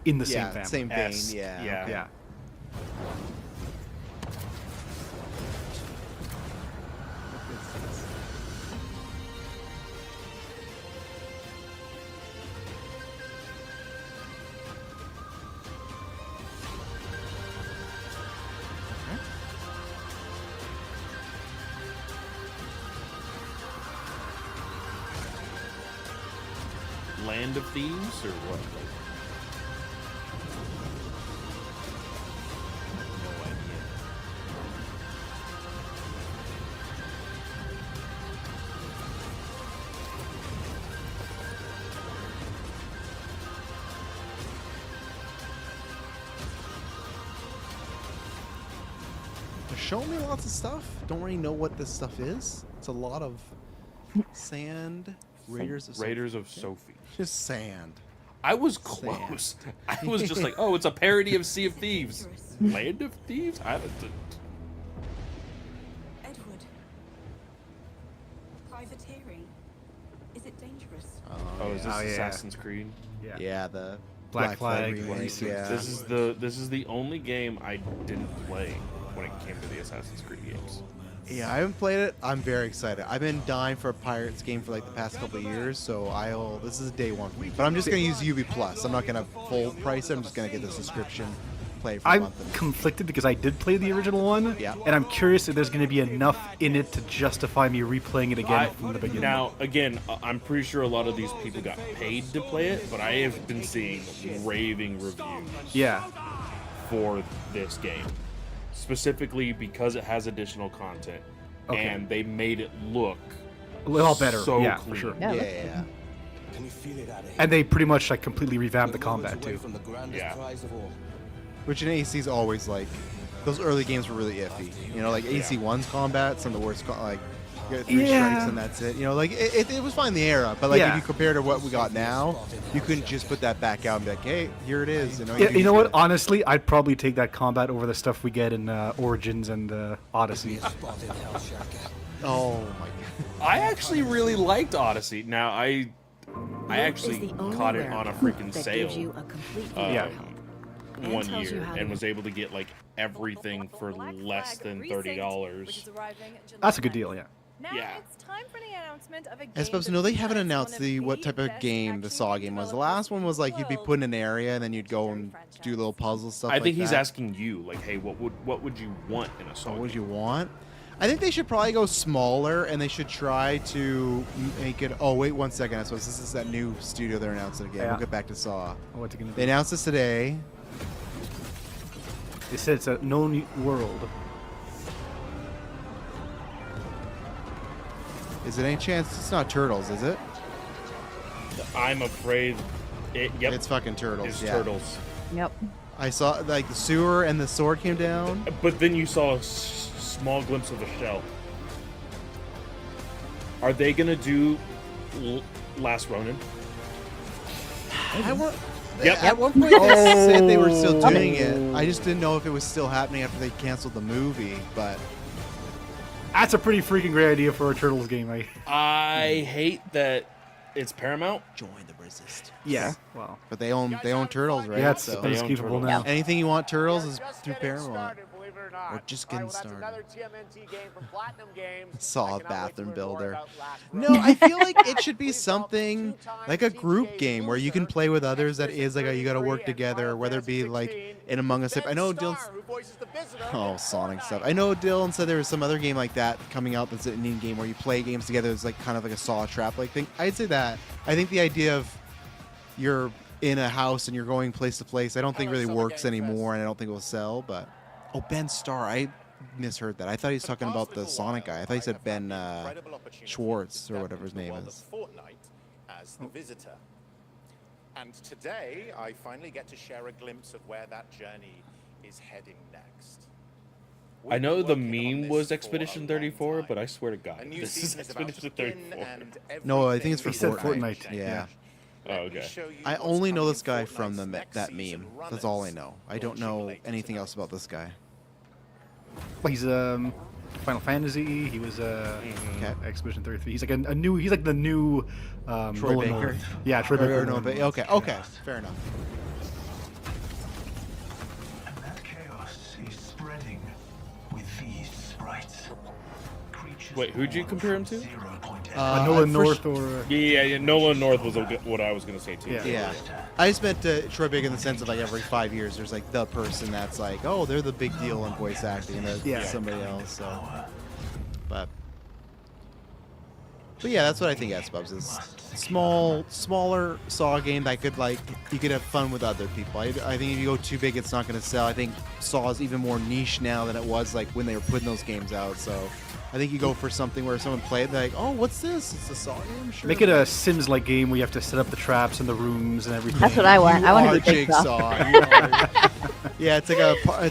in the same family. Same vein, yeah. Yeah. okay. Yeah. Land of Thieves or what? No idea. They're showing me lots of stuff. Don't really know what this stuff is. It's a lot of sand. Raiders of Sophie. Just sand. I was close. I was just like, oh, it's a parody of Sea of Thieves. Land of Thieves? Edward. Privateering. Is it dangerous? Oh, is this Assassin's Creed? Yeah, the Black Flag remake, remake. yeah. This is the only game I didn't play when it came to the Assassin's Creed games. Yeah, I haven't played it. I'm very excited. I've been dying for a Pirates game for like the past couple of years, so this is day one for me. But I'm just gonna use UB Plus. I'm not gonna full price it. I'm just gonna get the subscription, play it for a I'm month. conflicted because I did play the original one, Yeah. and I'm curious if there's going to be enough in it to justify me replaying it again from the beginning. Now, again, I'm pretty sure a lot of these people got paid to play it, but I have been seeing raving reviews Yeah. for this game. Specifically because it has additional content, Okay. and they made it look A little better, so yeah, clean. for sure. Yeah. Can you feel it out ahead? And they pretty much like completely revamped the combat Away too. from the grandest Yeah. prize of all. Which in AC is always like, those early games were really iffy. You know, like AC1's combat, some of the worst, like, you get 3 Yeah. strikes and that's it. You know, like, it was fine in the era, but like, Yeah. if you compare to what we got now, you couldn't just put that back out and be like, hey, here it is. You know, Yeah, you know what? just Honestly, I'd probably take that combat over the stuff we get in Origins and Odyssey. Spotted Hell Shaker. Oh my god. I actually really liked Odyssey. Now, I actually the only caught it on a weapon freaking that sale gives you a complete Yeah. and one tells you year how to and was able to get like everything for Black less Flag than Precinct, which $30. is arriving July That's a good 9th. deal, yeah. Now Yeah. it's time for the announcement of a game. I suppose that no, they haven't features announced one of the what type of best game the action Saw game game was. The developers last one was in the like you'd be world. put in an area and then you'd go and do little puzzle stuff. I think like he's that. asking you, like, hey, what would you want in a Saw? What would game? you want? I think they should probably go smaller and they should try to make it. Oh wait, 1 second. I suppose this is that new studio they're announcing again. Yeah. We'll get back to Saw. What's it gonna They be? announced this today. They said it's a known world. Is it any chance it's not Turtles? Is it? I'm afraid. Yep. It's fucking Turtles. It's yeah. Turtles. Yep. I saw like the sewer and the sword came down. But then you saw a small glimpse of the shell. Are they gonna do Last Ronin? I wa- Yep. At one point they said they were still Oh. doing it. I just didn't know if it was still happening after they canceled the movie. But That's a pretty freaking great idea for a Turtles game. I hate that it's Paramount. Join the resist. Yeah. Wow. But they own Turtles, right? Yeah, it's So- inescapable now. Anything you want Turtles is Just through getting Paramount. started, believe it or not. Or just All right, getting well, that's started. another TMNT game from Platinum Games. Saw I cannot wait to Bathroom learn more Builder. about Last No, Ronin. I feel like it should be something like a group game where you can play with others. That is like you got to work together, whether it be like in Among Us. I know Dylan. Oh, Sonic stuff. I know Dylan said there was some other game like that coming out that's an Indian game where you play games together. It's like kind of like a Saw Trap like thing. I'd say that. I think the idea of you're in a house and you're going place to place, I don't think really works anymore, and I don't think it will sell. But Ben Starr, I misheard that. I thought he was talking about the Sonic guy. I thought he said Ben Schwartz or whatever his name is. Fortnite as the visitor. And today, I finally get to share a glimpse of where that journey is heading next. I know the meme was Expedition 34, but I swear to God, A new this is season is about to Expedition begin 34. and No, I think it's for He said Fortnite. Fortnite. Yeah. Oh, okay. I only know this guy from that meme. That's all I know. I don't know anything else about this guy. Well, he's Final Fantasy. He was Expedition 33. He's like a new. He's like the new Troy Nolan Baker. North. Yeah, Troy Baker. Or no, but okay, fair enough. And that chaos is spreading with these sprites. Creatures Wait, who'd you compare him to? Nolan North or Yeah, Nolan North was what I was gonna say too. Yeah. I just meant Troy Baker in the sense of like every 5 years there's like the person that's like, oh, they're the big deal in voice acting, and that's somebody else. So, but yeah, that's what I think S-Bubs is. Smaller Saw game that could like you could have fun with other people. I think if you go too big, it's not going to sell. I think Saw is even more niche now than it was like when they were putting those games out. So I think you go for something where someone played like, oh, what's this? It's a Saw game. Sure. make it a Sims-like game where you have to set up the traps and the rooms and everything. That's what I want. I want to be Jigsaw. Yeah, it's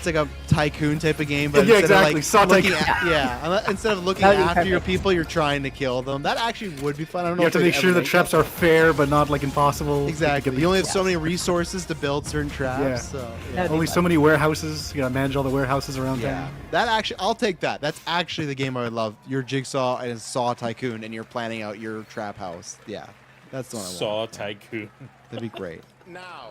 like a tycoon type of game, but Yeah, instead exactly. Saw of like looking Tycoon. instead of looking That would be after your perfect. people, you're trying to kill them. That actually would be fun. I don't know. You have to if make they'd sure ever the traps are fair but not like impossible. Exactly. You only have so many resources to build certain traps. Yeah. So Only so many warehouses. You gotta manage all the warehouses around Yeah, town. that actually, I'll take that. That's actually the game I would love. Your Jigsaw and Saw Tycoon, and you're planning out your trap house. Yeah, that's the one I want. Saw Tycoon. That'd be great. Now,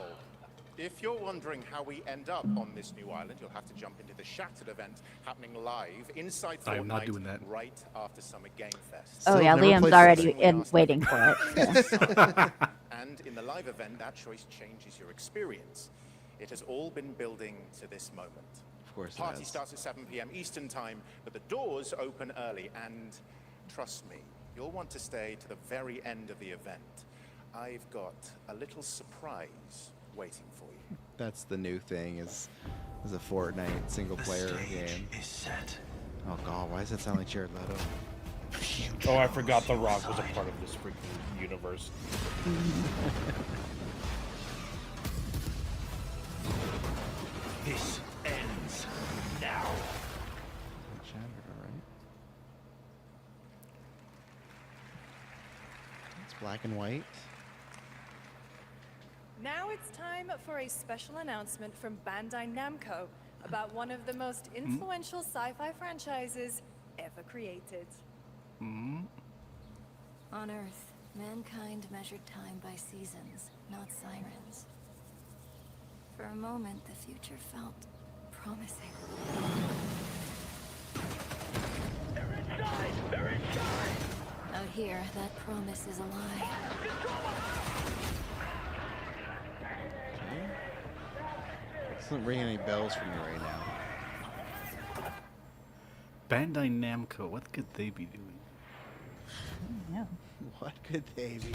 if you're wondering how we end up on this new island, you'll have to jump into the Shattered event happening live inside I am not Fortnite doing that. right after Summer Game Fest. Oh yeah, never Liam's played already Fortnite. waiting for it. And in the live event, that choice changes your experience. It has all been building to this moment. Of course it Party has. starts at 7 p.m. Eastern Time, but the doors open early, and trust me, you'll want to stay to the very end of the event. I've got a little surprise waiting for you. That's the new thing. Is a Fortnite single player game. Is set. Oh god, why does it sound like Jared Leto? Oh, I forgot The Rock was a part of this freaking universe. This ends now. It's black and white. Now it's time for a special announcement from Bandai Namco about one of the most influential sci-fi franchises ever created. On Earth, mankind measured time by seasons, not sirens. For a moment, the future felt promising. Out here, that promise is a lie. It's not ringing any bells for me right now. Bandai Namco, what could they be doing? Yeah. What could they be?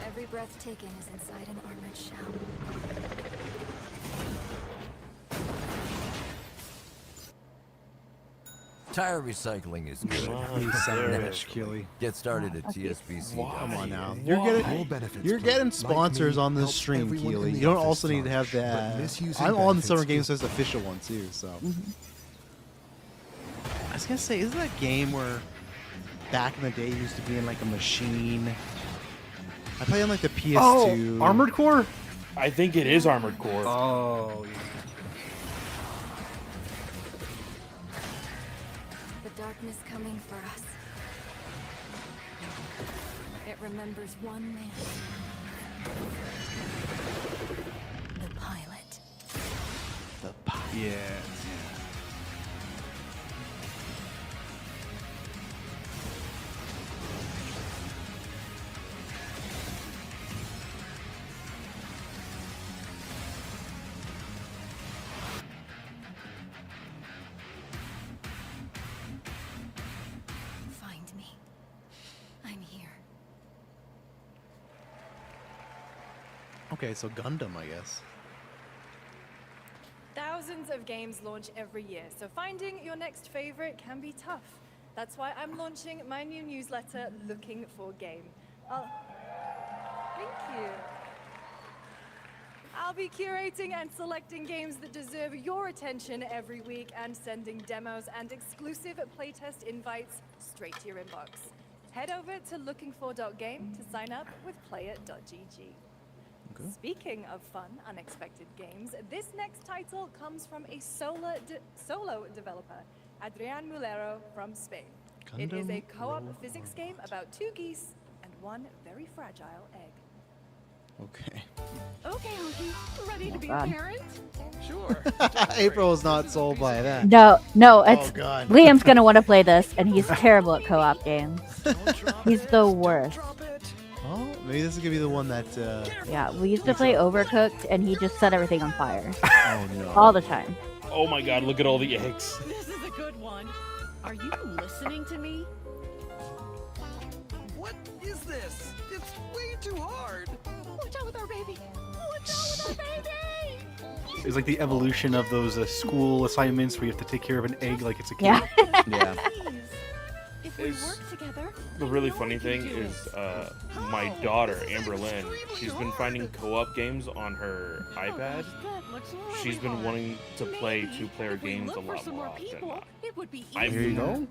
Every breath taken is inside an armored shell. Tire recycling is good. Please sandwich, Keely. Get started at TSBC. Come on now. You're getting sponsors on this stream, Keely. You don't also need to have that. I'm on the Summer Games Fest official one too, so. I was gonna say, isn't that game where back in the day used to be in like a machine? I played on like the PS2. Oh, Armored Core? I think it is Armored Core. Oh, yeah. The darkness coming for us. It remembers one man. The pilot. The pilot. Yeah. Find me. I'm here. Okay, so Gundam, I guess. Thousands of games launch every year, so finding your next favorite can be tough. That's why I'm launching my new newsletter, Looking for Game. Thank you. I'll be curating and selecting games that deserve your attention every week and sending demos and exclusive playtest invites straight to your inbox. Head over to lookingfor.game to sign up with player.gg. Okay. Speaking of fun, unexpected games, this next title comes from a solo developer, Adrian Mulero from Spain. It is a co-op physics game about two geese and one very fragile egg. Okay. Okay, Honky, ready to be a God. parent? Sure. April is not sold by that. No, it's God. Liam's gonna want to play this, and he's terrible at co-op games. He's the worst. Oh, maybe this is gonna be the one that. Yeah, we used to play Overcooked, and he just set everything on fire Oh no. all the time. Oh my god, look at all the eggs. This is a good one. Are you listening to me? What is this? It's way too hard. Watch out with our baby. Watch out with our baby. It's like the evolution of those school assignments where you have to take care of an egg like it's a kid. Yeah. Yeah. Please. If we Is- work together, The really funny thing is, my daughter, Amber Lynn, she's been finding co-op games on her iPad. that looks really She's been hard. wanting to play Maybe two-player if we games a look for lot some more more often. people, it would be I- Here you go.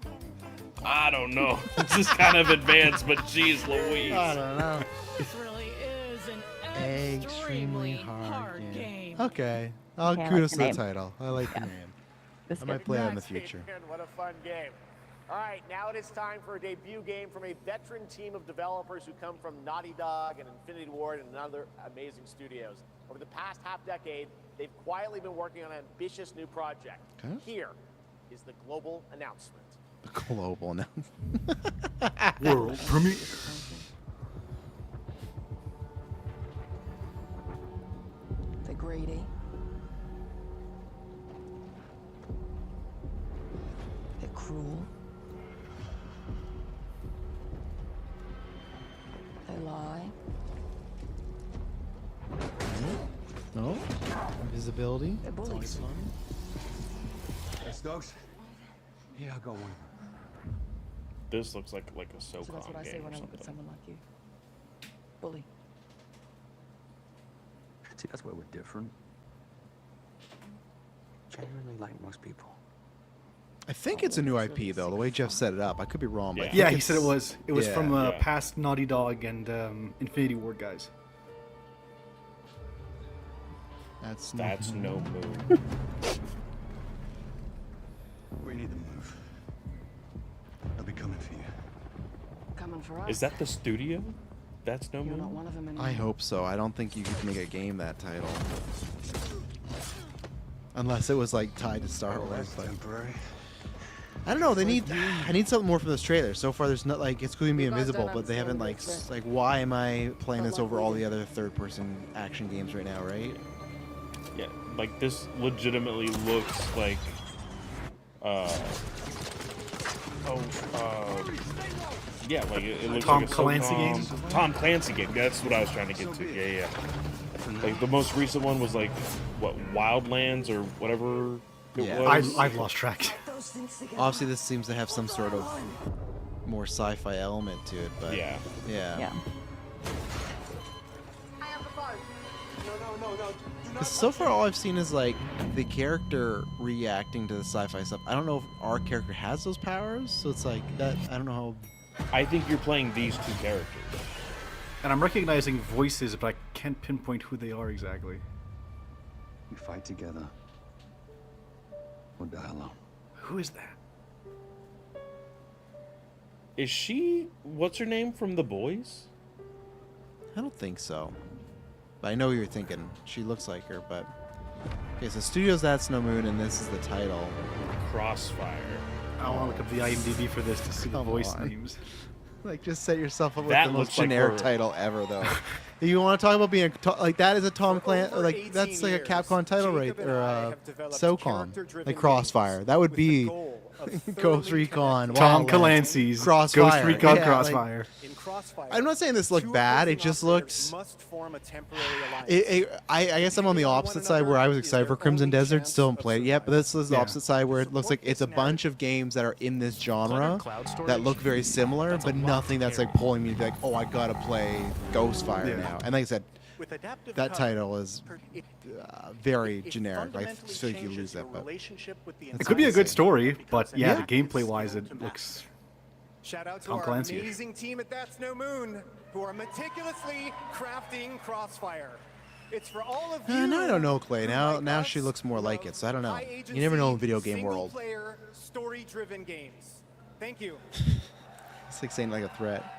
I don't know. This is kind of advanced, but geez Louise. I don't know. This really is an Extremely hard game. Okay. Yeah, I like Kudos the to the name. title. I like the name. This I is might good. play it in the Congrats, future. Adrian, what a fun game. All right, now it is time for a debut game from a veteran team of developers who come from Naughty Dog and Infinity Ward and other amazing studios. Over the past half-decade, they've quietly been working on an ambitious new project. Okay. Here is the global announcement. The global now. World premiere. The greedy. They're cruel. They lie. No. Invisibility. They're That's always bullies. fun. Hey, Stokes. Yeah, I'll go one. This looks like a So that's what SOCOM I say game or when I look at something. someone like you. Bully. See, that's where we're different. Genuinely like most people. I think it's a new IP though. The way Jeff set it up, I could be wrong. But I think Yeah, he said it it's- was. It was yeah. from Yeah. past Naughty Dog and Infinity Ward guys. That's no move. We need to move. There'll be coming for you. Coming for us. Is that the studio? That's No You're Moon? not one of them anymore. I hope so. I don't think you could make a game that title. Unless it was like tied to Star Wars. But Temporary. I don't know. They need. I need something more from this trailer. So far, there's not like it's going to be invisible, but they haven't like like. Why am I playing this over all the other third-person action games right now? Right? Yeah, like this legitimately looks like yeah, like it looks Tom like a Clancy game? Tom Clancy game. That's what I was trying to get to. Yeah. Like the most recent one was like what, Wildlands or whatever it was. I've lost track. Obviously, this seems to have some sort of more sci-fi element to it, but Yeah. Yeah. Because so far, all I've seen is like the character reacting to the sci-fi stuff. I don't know if our character has those powers, so it's like that. I don't know how. I think you're playing these two characters. And I'm recognizing voices, but I can't pinpoint who they are exactly. We fight together. Or die alone. Who is that? Is she what's her name from The Boys? I don't think so. But I know what you're thinking. She looks like her, but okay. So Studios That's No Moon, and this is the title. Crossfire. I want to look up the IMDb for this to see the voice names. Like, just set yourself up with That the most looks like generic her. title ever, though. You want to talk about being like that is a Tom Clancy, like that's like a Capcom title, right? Or SOCOM, like Crossfire. That would be Ghost Recon. Tom Wildlands, Clancy's Crossfire. Ghost Recon Yeah, Crossfire. I'm not saying this looked bad. It just looked. I guess I'm on the opposite side where I was excited for Crimson Desert. Still haven't played it yet, but this is the opposite side where it looks like it's a bunch of games that are in this genre that look very similar, but nothing that's like pulling me to be like, oh, I gotta play Ghostfire now. And like I said, that title is very generic. I feel like you lose that, but It could be a good story, but yeah, the gameplay-wise, it looks. Shout out to Tom our Clancy. amazing team at That's No Moon, who are meticulously crafting Crossfire. It's for all of you. now I don't know, Clay. Now she looks more like it, so I don't know. You never know in video game world. Single-player, story-driven games. Thank you. It's like saying like a threat.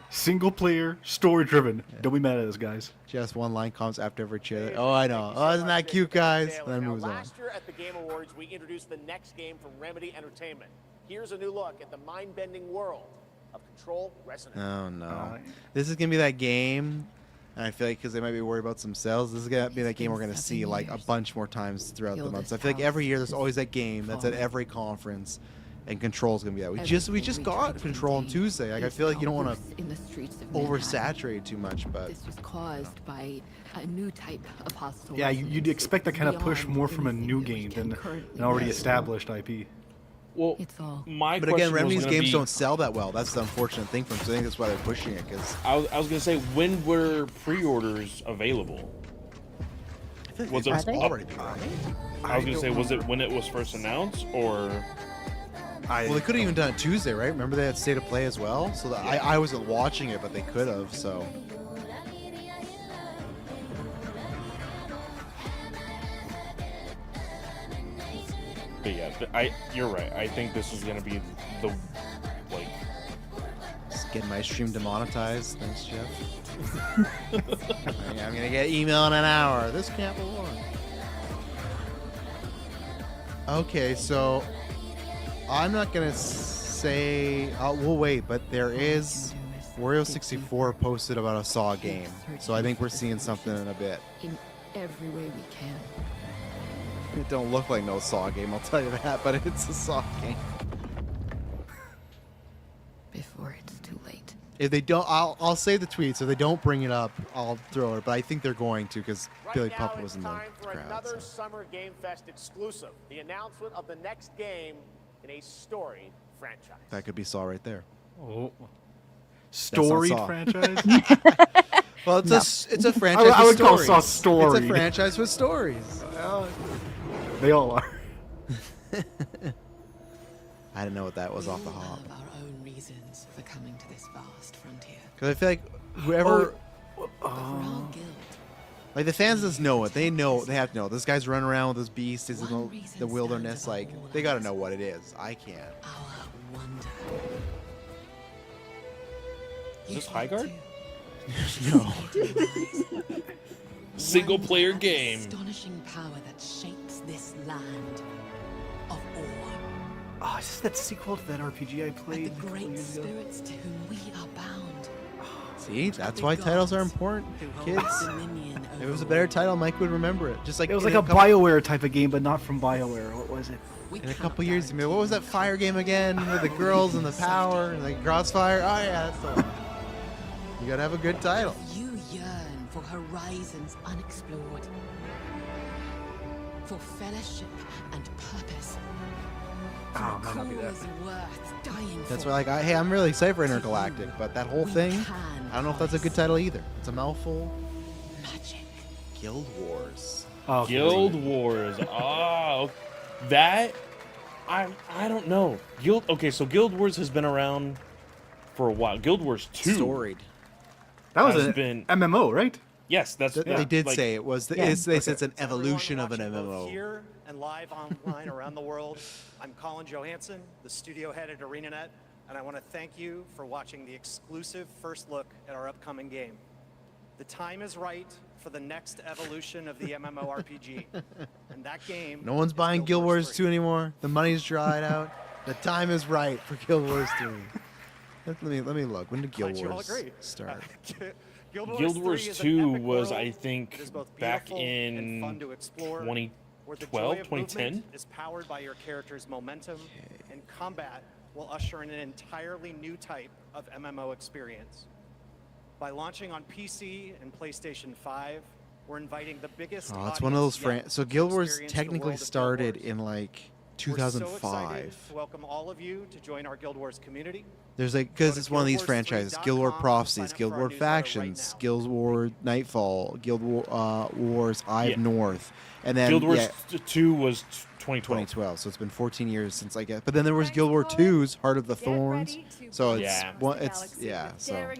Single player, story driven. Don't be mad at us, guys. Just one line comes after every cheer. Oh, I know. Oh, isn't that cute, guys? And then moves on. Last year at the Game Awards, we introduced the next game from Remedy Entertainment. Here's a new look at the mind-bending world of Control Resonance. Oh no. This is gonna be that game. And I feel like because they might be worried about some sales, this is gonna be that game we're gonna see like a bunch more times throughout the months. I feel like every year there's always that game that's at every conference, and Control's gonna be that. We just got Control on Tuesday. Like I feel like you don't want to oversaturate too much, but This was caused by a new type of hostile. Yeah, you'd expect that kind of push more from a new game than an already established IP. Well, my but again, question was Remedy's gonna games be- don't sell that well. That's the unfortunate thing for them. So I think that's why they're pushing it. Because I was gonna say, when were pre-orders available? Was it already? I was gonna say, was it when it was first announced, or? Well, they could have even done it Tuesday, right? Remember they had State of Play as well. So that I wasn't watching it, but they could have. So. But yeah, you're right. I think this is gonna be the like. Just getting my stream demonetized. Thanks, Jeff. I'm gonna get email in an hour. This can't belong. Okay, so I'm not gonna say. We'll wait, but there is Wario64 posted about a Saw game, so I think we're seeing something in a bit. In every way we can. It don't look like no Saw game, I'll tell you that, but it's a Saw game. Before it's too late. If they don't, I'll save the tweet. So if they don't bring it up, I'll throw it. But I think they're going to because Billy Right Pup now, was it's in the time for crowd. another so. Summer Game Fest exclusive. The announcement of the next game in a storied franchise. That could be Saw right there. Oh. That's not Storied Saw. franchise? Well, it's a franchise. I would with call stories. Saw storied. It's a franchise with stories. They all are. I didn't know what that was off the hop. Our own reasons for coming to this vast frontier. Because I feel like whoever, But for our guild, like the fans just know it. They know. They have to know. This guy's running around with his beast. He's in the wilderness. Like they got to know what it is. I can't. our wonder. Is this High Guard? No. Single player game. Astonishing power that shapes this land of awe. Oh, is this that sequel to that RPG I played? The a couple great years ago? spirits to whom we are bound. See, that's why titles are important, kids. If it was a better title, Mike would remember it. Just like It was in like a couple- BioWare type of game, but not from BioWare. What was it? In a couple years, what was that fire game again with the girls and the power and like Crossfire? Oh yeah, that's the one. You gotta have a good title. You yearn for horizons unexplored, for fellowship and purpose. Oh, might not be that. Cause worth dying That's for. why, like, hey, I'm really excited for Intergalactic, but that whole thing, I don't know if that's a good title either. It's a mouthful. Magic. Guild Wars. Oh, Guild Wars. Oh, that I don't know. So Guild Wars has been around for a while. Guild Wars 2 Storied. That was has an been MMO, right? Yes, that's They did like- say it was. Yeah. They said it's an To everyone evolution of an watching both MMO. Here and live online around the world, I'm Colin Johansson, the studio head at ArenaNet, and I want to thank you for watching the exclusive first look at our upcoming game. The time is right for the next evolution of the MMORPG, and that game. No one's buying Guild Wars 2 anymore. The money's dried out. The time is right for Guild Wars 3. Let me look. When did Guild Glad you all Wars agree. start? Guild Wars 3 is an 2 epic was, world I think, that is both back beautiful and in fun to explore, 2012, where the joy of 2010. movement is powered by your character's momentum, and combat will usher in an entirely new type of MMO experience. By launching on PC and PlayStation 5, we're inviting the biggest. Oh, it's one of those. audience yet So to Guild Wars experience the technically world of Guild started Wars. in like We're so excited 2005. to welcome all of you to join our Guild Wars community. There's like because it's one of these franchises: Guild War Prophecies, Guild War Factions, Guild War Nightfall, Guild War, Wars Eye Yeah. of North, and then Guild Wars yeah, 2 was 2012. 2012. So it's been 14 years since I guess. But then there was Guild War 2's Heart of the Thorns. So it's Yeah. it's yeah. So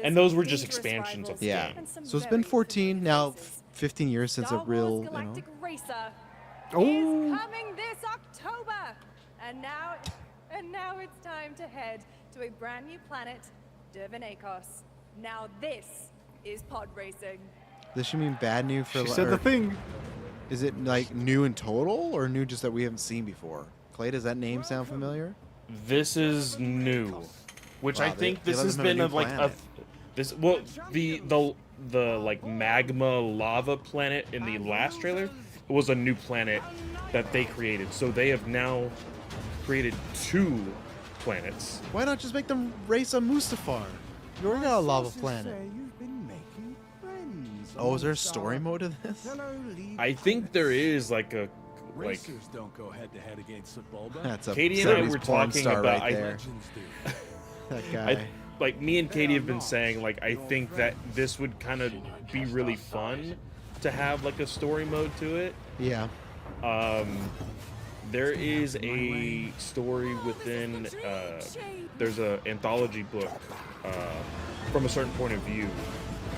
And those were just expansions of the yeah. game. So it's been 14 now, 15 years since a real Galactic Racer Oh. is coming this October. And now it's time to head to a brand new planet, Dervanakos. Now this is pod racing. This should mean bad news for. She said the thing. Is it like new in total or new just that we haven't seen before? Clay, does that name sound familiar? This is new, which Wow, I they- think they this let has them have a been new like a planet. this well the like magma lava planet in the last trailer was a new planet that they created. So they have now created 2 planets. Why not just make them race on Mustafar? You already got a lava planet. Oh, is there a story mode to this? I think there is like a like Racers don't go head to head against Bulba. That's a Katie and I 70s were porn talking star about right there. That guy. like me and Katie have been saying like I think that this would kind of be really fun to have like a story mode to it. Yeah. There is a story within there's a anthology book from a certain point of view.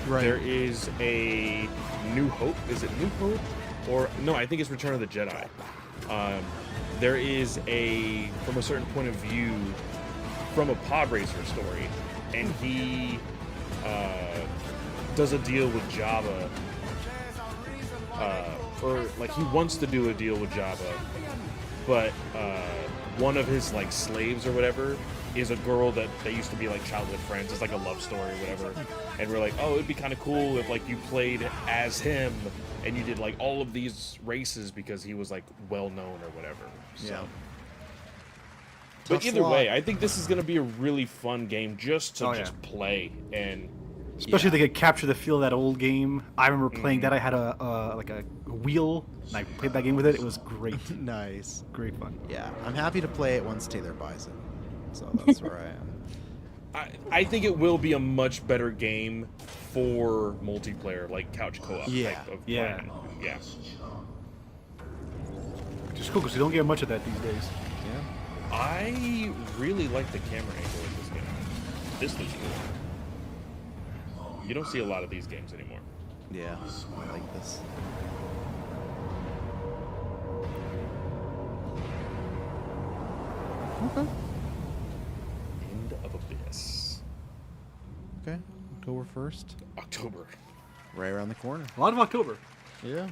Right. There is a New Hope. Is it New Hope? Or no, I think it's Return of the Jedi. There is a from a certain point of view from a pod racer story, and he does a deal with Jabba, or like he wants to do a deal with Jabba, but one of his like slaves or whatever is a girl that they used to be like childhood friends. It's like a love story or whatever. And we're like, oh, it'd be kind of cool if like you played as him and you did like all of these races because he was like well known or whatever. So. Yeah. But Tough either slot. way, I think this is going to be a really fun game just to Oh, yeah. just play and. Especially if they could capture the feel of that old game. I remember playing that. I had a like a wheel, and I played that game with it. It was great. Nice. Great fun. Yeah, I'm happy to play it once Taylor buys it. So that's where I am. I think it will be a much better game for multiplayer, like couch co-op Yeah. type of Yeah. playing. Yeah. Which is cool because you don't get much of that these days. Yeah. I really like the camera angle in this game. This looks cool. You don't see a lot of these games anymore. Yeah, I like this. End of Abyss. Okay, October 1st. October. Right around the corner. A lot of October. Yeah.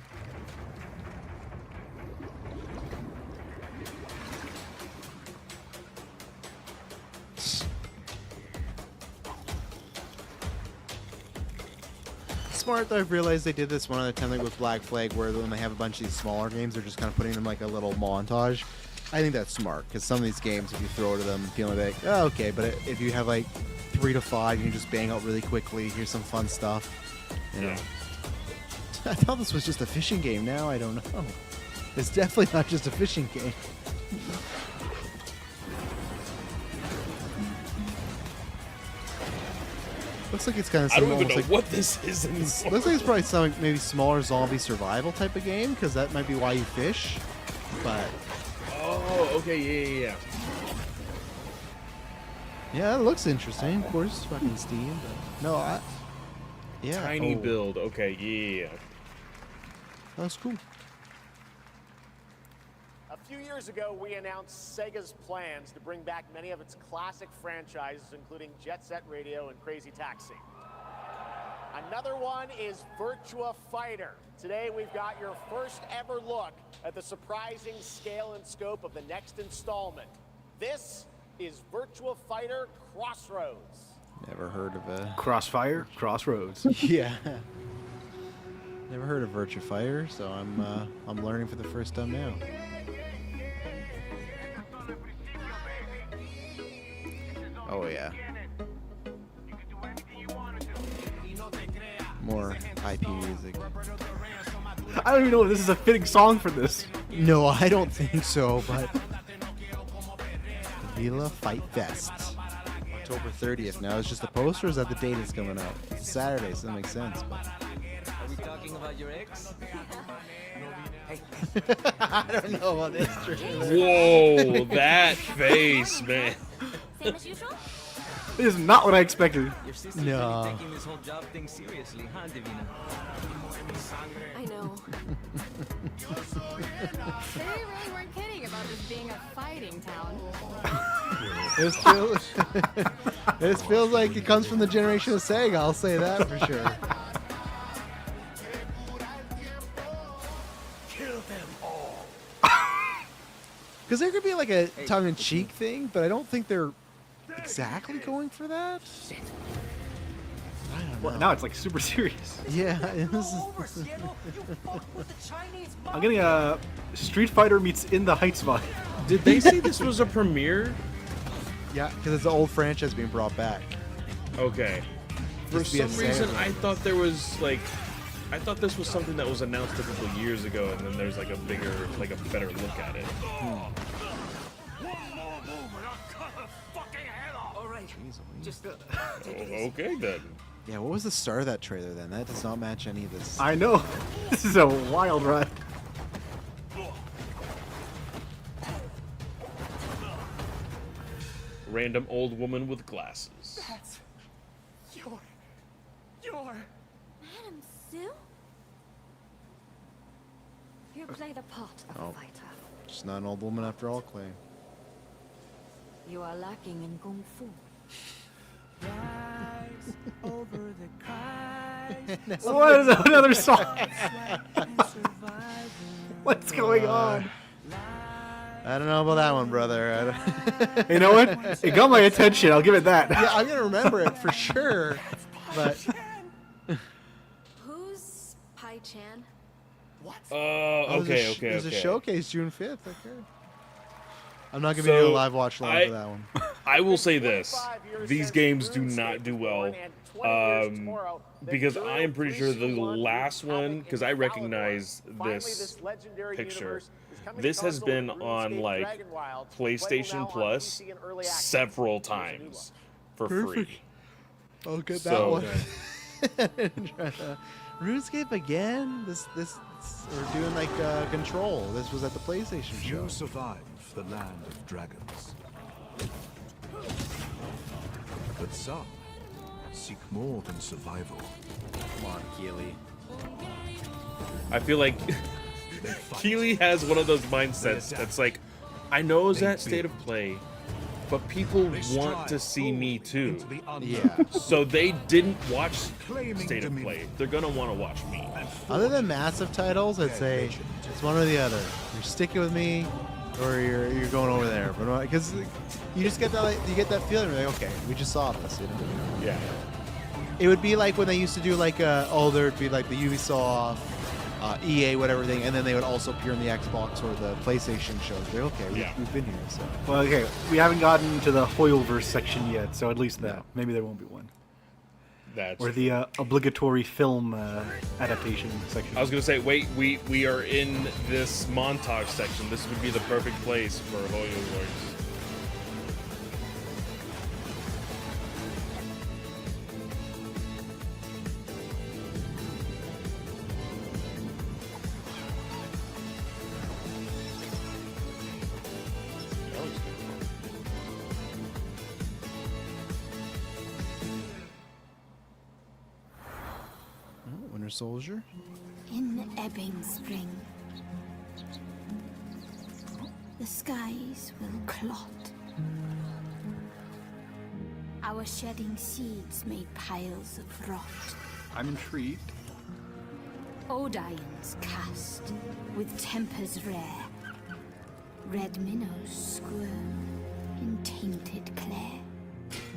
Smart though. I've realized they did this one other time, like with Black Flag, where when they have a bunch of these smaller games, they're just kind of putting them like a little montage. I think that's smart because some of these games, if you throw to them, feeling like, oh, okay, but if you have like 3 to 5, you can just bang out really quickly. Here's some fun stuff. You know. I thought this was just a fishing game. Now I don't know. It's definitely not just a fishing game. Looks like it's kind of. I don't even know like, what this is anymore. Looks like it's probably some maybe smaller zombie survival type of game because that might be why you fish. But oh, okay, yeah. Yeah, it looks interesting. Of course, fucking Steam. But no, yeah. Tiny build. Okay, yeah. That's cool. A few years ago, we announced Sega's plans to bring back many of its classic franchises, including Jet Set Radio and Crazy Taxi. Another one is Virtua Fighter. Today, we've got your first ever look at the surprising scale and scope of the next installment. This is Virtua Fighter Crossroads. Never heard of a Crossfire, Crossroads. Yeah. Never heard of Virtua Fighter, so I'm learning for the first time now. Oh yeah. More IP music. I don't even know if this is a fitting song for this. No, I don't think so, but Vila Fight Fest. October 30th. Now it's just a poster, or is that the date it's coming out? It's Saturday, so that makes sense. But Are we talking about your ex? I don't know about this trailer. Whoa, that face, man. Same as usual? This is not what I expected. Your sister's No. really taking this whole job thing seriously, huh, Divina? I know. They really weren't kidding about this being a fighting town. This feels like it comes from the generation of Sega, I'll say that for sure. Kill them all. Because there could be like a tongue-in-cheek thing, but I don't think they're exactly going for that. I don't know. Well, now it's like super serious. Yeah. This is... I'm getting a Street Fighter meets In the Heights vibe. Did they say this was a premiere? Yeah, because it's an old franchise being brought back. Okay. For Used to be a some reason, Sega. I thought there was like, I thought this was something that was announced a couple of years ago, and then there's like a bigger, like a better look at it. All right. Just take it easy. Okay then. Yeah, what was the start of that trailer then? That does not match any of this. I know. This is a wild ride. Random old woman with glasses. That's your. Madam Sue? You play the part of a fighter. Just not an old woman after all, Clay. You are lacking in kung fu. What is another song? What's going on? I don't know about that one, brother. You know what? It got my attention. I'll give it that. Yeah, I'm gonna remember it for sure. But Who's Pai Chan? What? Okay. There's a showcase June 5th. Okay. I'm not gonna be doing a live watch long for that one. I will say this: these games do not do well, because I am pretty sure the last one, because I recognize this picture. This has been on like PlayStation Plus several times for free. I'll get So- that one. RuneScape again? This we're doing like Control. This was at the PlayStation show. You survive the land of dragons. But some seek more than survival. Come on, Keely. I feel like Keely has one of those mindsets that's like, I know it's at State of Play, but people want to see me too. Yeah. So they didn't watch State of Play. They're gonna want to watch me. Other than massive titles, I'd say it's one or the other. You're sticking with me, or you're going over there. But because you just get that feeling, you're like, okay, we just saw this. You know? Yeah. It would be like when they used to do like there'd be like the Ubisoft, EA, whatever thing, and then they would also appear in the Xbox or the PlayStation shows. Like, okay, we've been here. So Well, okay, we haven't gotten to the Hoyleverse section yet, so at least that. Maybe there won't be one. That's or the obligatory film adaptation section. I was gonna say, wait, we are in this montage section. This would be the perfect place for Hoyleverse. Winter Soldier. In ebbing spring, the skies will clot. Our shedding seeds made piles of rot. I'm intrigued. Odions cast with tempers rare. Red minnows squirm in tainted clay.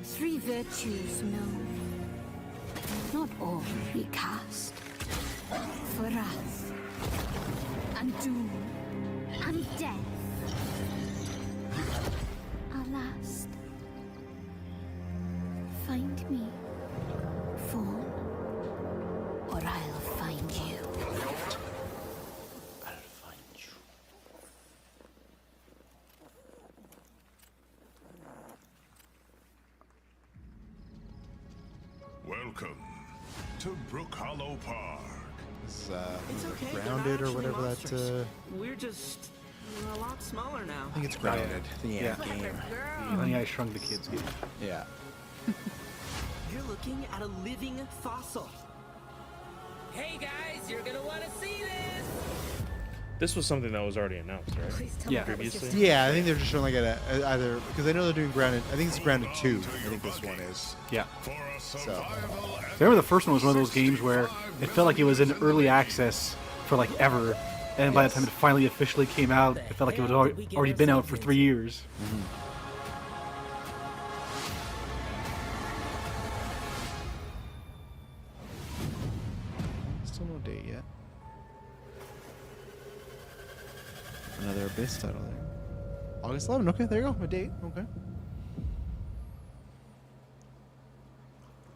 Three virtues known, not all recast. For wrath, and doom, and death. Our last. Find me, Fawn, or I'll find you. Welcome to Brook Hollow Park. This is It's okay, they're Grounded not or whatever that. monsters. We're just a lot smaller now. I think it's Grounded. The Yeah. game. Honey, I Shrunk the Kids game. Yeah. You're looking at a living fossil. Hey guys, you're gonna want to see this. This was something that was already announced, right? Yeah. Previously. Yeah, I think they're just showing like either because I know they're doing Grounded. I think it's Grounded 2. I think this one is. Yeah. So. Remember the first one was one of those games where it felt like it was in early access for like ever, and by the time it finally officially came out, it felt like it had already been out for 3 years. Still no date yet. Another Abyss title there. August 11. Okay, there you go. A date. Okay.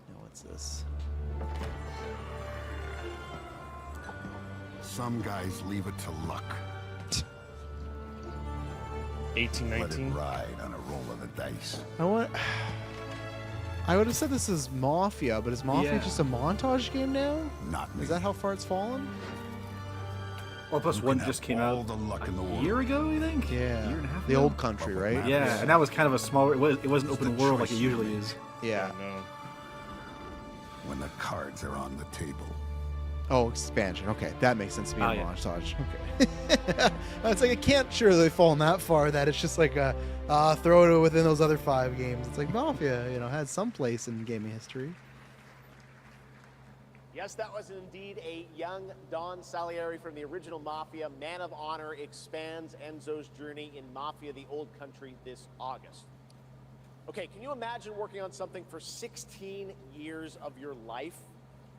Now what's this? Some guys leave it to luck. 1819. Let it ride on a roll of the dice. I would have said this is Mafia, but is Mafia Yeah. just a montage game now? Not me. Is that how far it's fallen? Well, plus You one can just have came all out the luck in the a world. year ago, I think. Yeah. Year and a half The ago? old country, right? Yeah, and that was kind of a smaller. It wasn't open world like it usually is. Yeah. No. When the cards are on the table. Oh, expansion. Okay, that makes sense to be a yeah. montage. Okay. It's like it can't surely fallen that far that it's just like throw it within those other 5 games. It's like Mafia, had some place in gaming history. Yes, that was indeed a young Don Salieri from the original Mafia. Man of Honor expands Enzo's journey in Mafia: The Old Country this August. Okay, can you imagine working on something for 16 years of your life?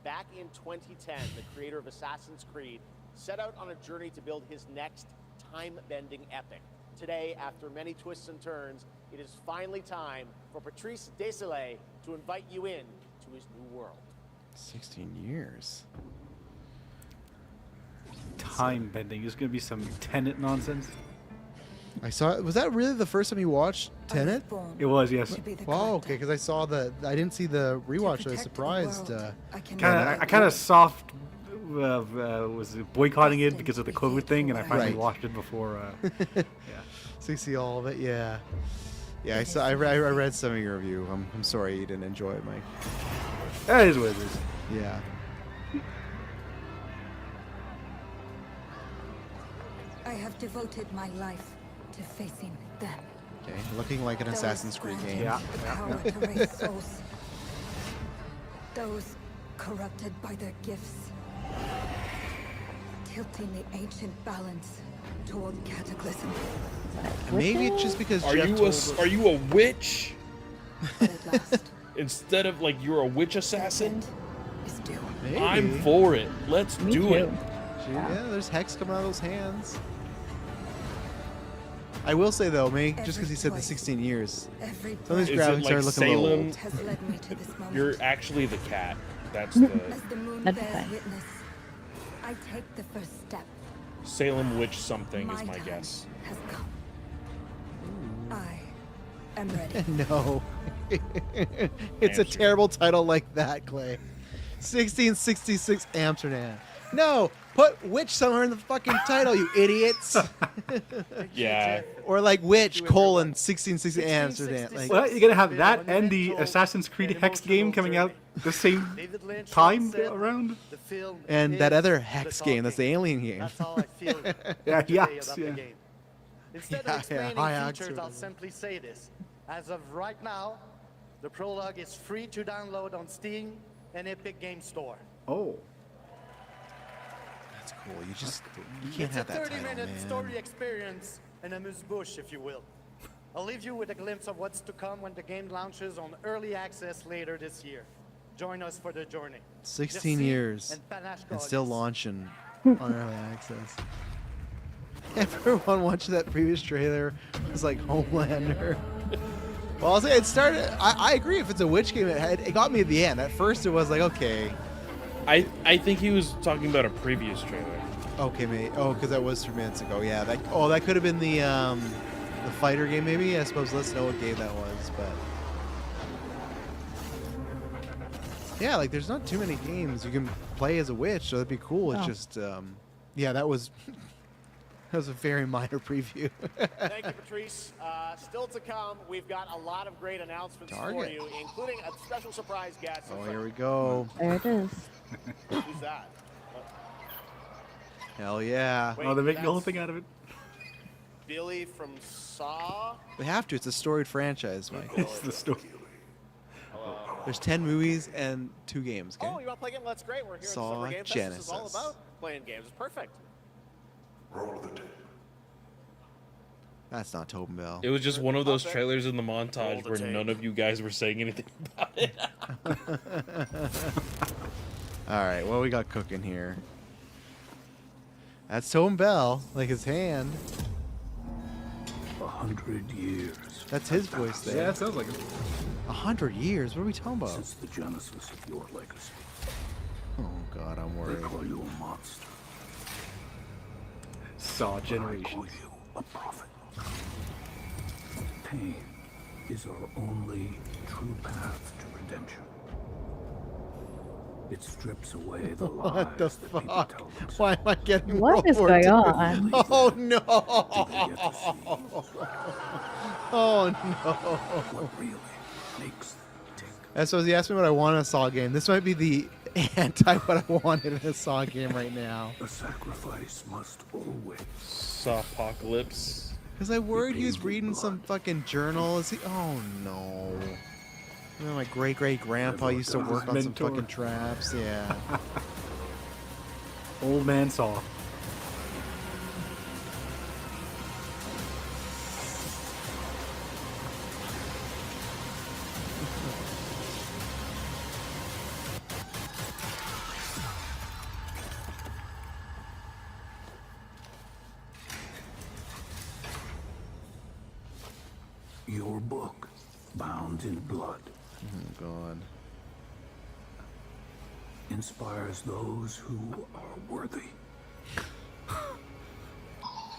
Back in 2010, the creator of Assassin's Creed set out on a journey to build his next time-bending epic. Today, after many twists and turns, it is finally time for Patrice Désilets to invite you in to his new world. 16 years. Time bending. There's gonna be some Tenet nonsense. I saw. Was that really the first time you watched Tenet? It was, yes. Wow. Okay, because I saw I didn't see the rewatch. I was surprised. I kind of soft was boycotting it because of the COVID thing, and I finally Right. watched it before. Yeah. So you see all of it. Yeah. Yeah. I saw. I read some of your review. I'm sorry you didn't enjoy it, Mike. That is what it is. Yeah. I have devoted my life to facing them. Okay, looking like an Assassin's Creed game. Yeah. The power to raise souls. Those corrupted by their gifts. Tilting the ancient balance toward cataclysm. Maybe it's just because Are Jeff you told a us- are you a witch? But at last, Instead of like you're a witch assassin? is due. Maybe. I'm for it. Let's Me do too. it. Yeah, there's hex coming out of those hands. I will say though, May, just because he said the 16 years, Every some of these Is it graphics like are looking a little Salem? old. has led me to this moment. You're actually the cat. That's the As the moon That's bears fine. witness, I take the first step. Salem witch something is my time guess. has come. I am ready. No. It's a Amsterdam. terrible title like that, Clay. 1666 Amsterdam. No, put witch somewhere in the fucking title, you idiots. Yeah. Or like witch colon 1660 Amsterdam. Like, Well, you're gonna have that and the Assassin's Creed Hex game coming out the same time around. The film and that is other the hex talking. game, that's the alien game. That's how I feel Yeah, today yeah, about yeah. the game. Instead Yeah, of explaining high features, octane. I'll simply say this. As of right now, the prologue is free to download on Steam and Epic Game Store. Oh. That's cool. You can't It's have a that title, 30-minute man. story experience and amuse-bouche, if you will. I'll leave you with a glimpse of what's to come when the game launches on early access later this year. Join us for the journey. 16 Merci years and panache and still goddess. launching on early access. Everyone watching that previous trailer was like Homelander. Well, I'll say it started. I agree. If it's a witch game, it got me at the end. At first, it was like, okay, I think he was talking about a previous trailer. okay, mate. Oh, because that was 3 minutes ago. Yeah. That could have been the fighter game, maybe. I suppose. Let's know what game that was, but yeah, like there's not too many games you can play as a witch, so that'd be cool. It's Oh. just, yeah, that was that was a very minor preview. Thank you, Patrice. Still to come, we've got a lot of great announcements for Target. you, including a special surprise guest. Oh, here we go. There it is. Who's that? Hell yeah. Wait, Oh, they're making a whole that's thing out of it. Billy from Saw. They have to. It's a storied franchise, Mike. It's the story. There's 10 movies and 2 games. Okay. Oh, you want to play a game? That's great. We're here Saw at Summer Game Fest. This is all Genesis. about playing games. It's perfect. That's not Tobin Bell. It was just one of those Okay. trailers in the montage the where tape. none of you guys were saying anything about it. All right, what we got cooking here? That's Tobin Bell, like his hand. 100 years That's his voice Yeah, there. it sounds like it. 100 years? What are we talking about? since the genesis of your legacy. Oh God, I'm They worried. call you a monster. Saw I Generations. call you a prophet. Pain is our only true path to redemption. It strips away the lies What the that people fuck? tell themselves. Why am I getting What World is War going II? on? Oh no! They get to see Oh no! what really makes them tick. And so he asked me what I want in a Saw game. This might be the anti what I wanted in a Saw game right now. A sacrifice must always. Saw Apocalypse. Because I worried he was reading some fucking journal. Is he? Oh no! You know, my great grandpa used to work on some Mentor. fucking traps. Yeah. Old man Saw. Your book, bound in blood, Oh God. inspires those who are worthy.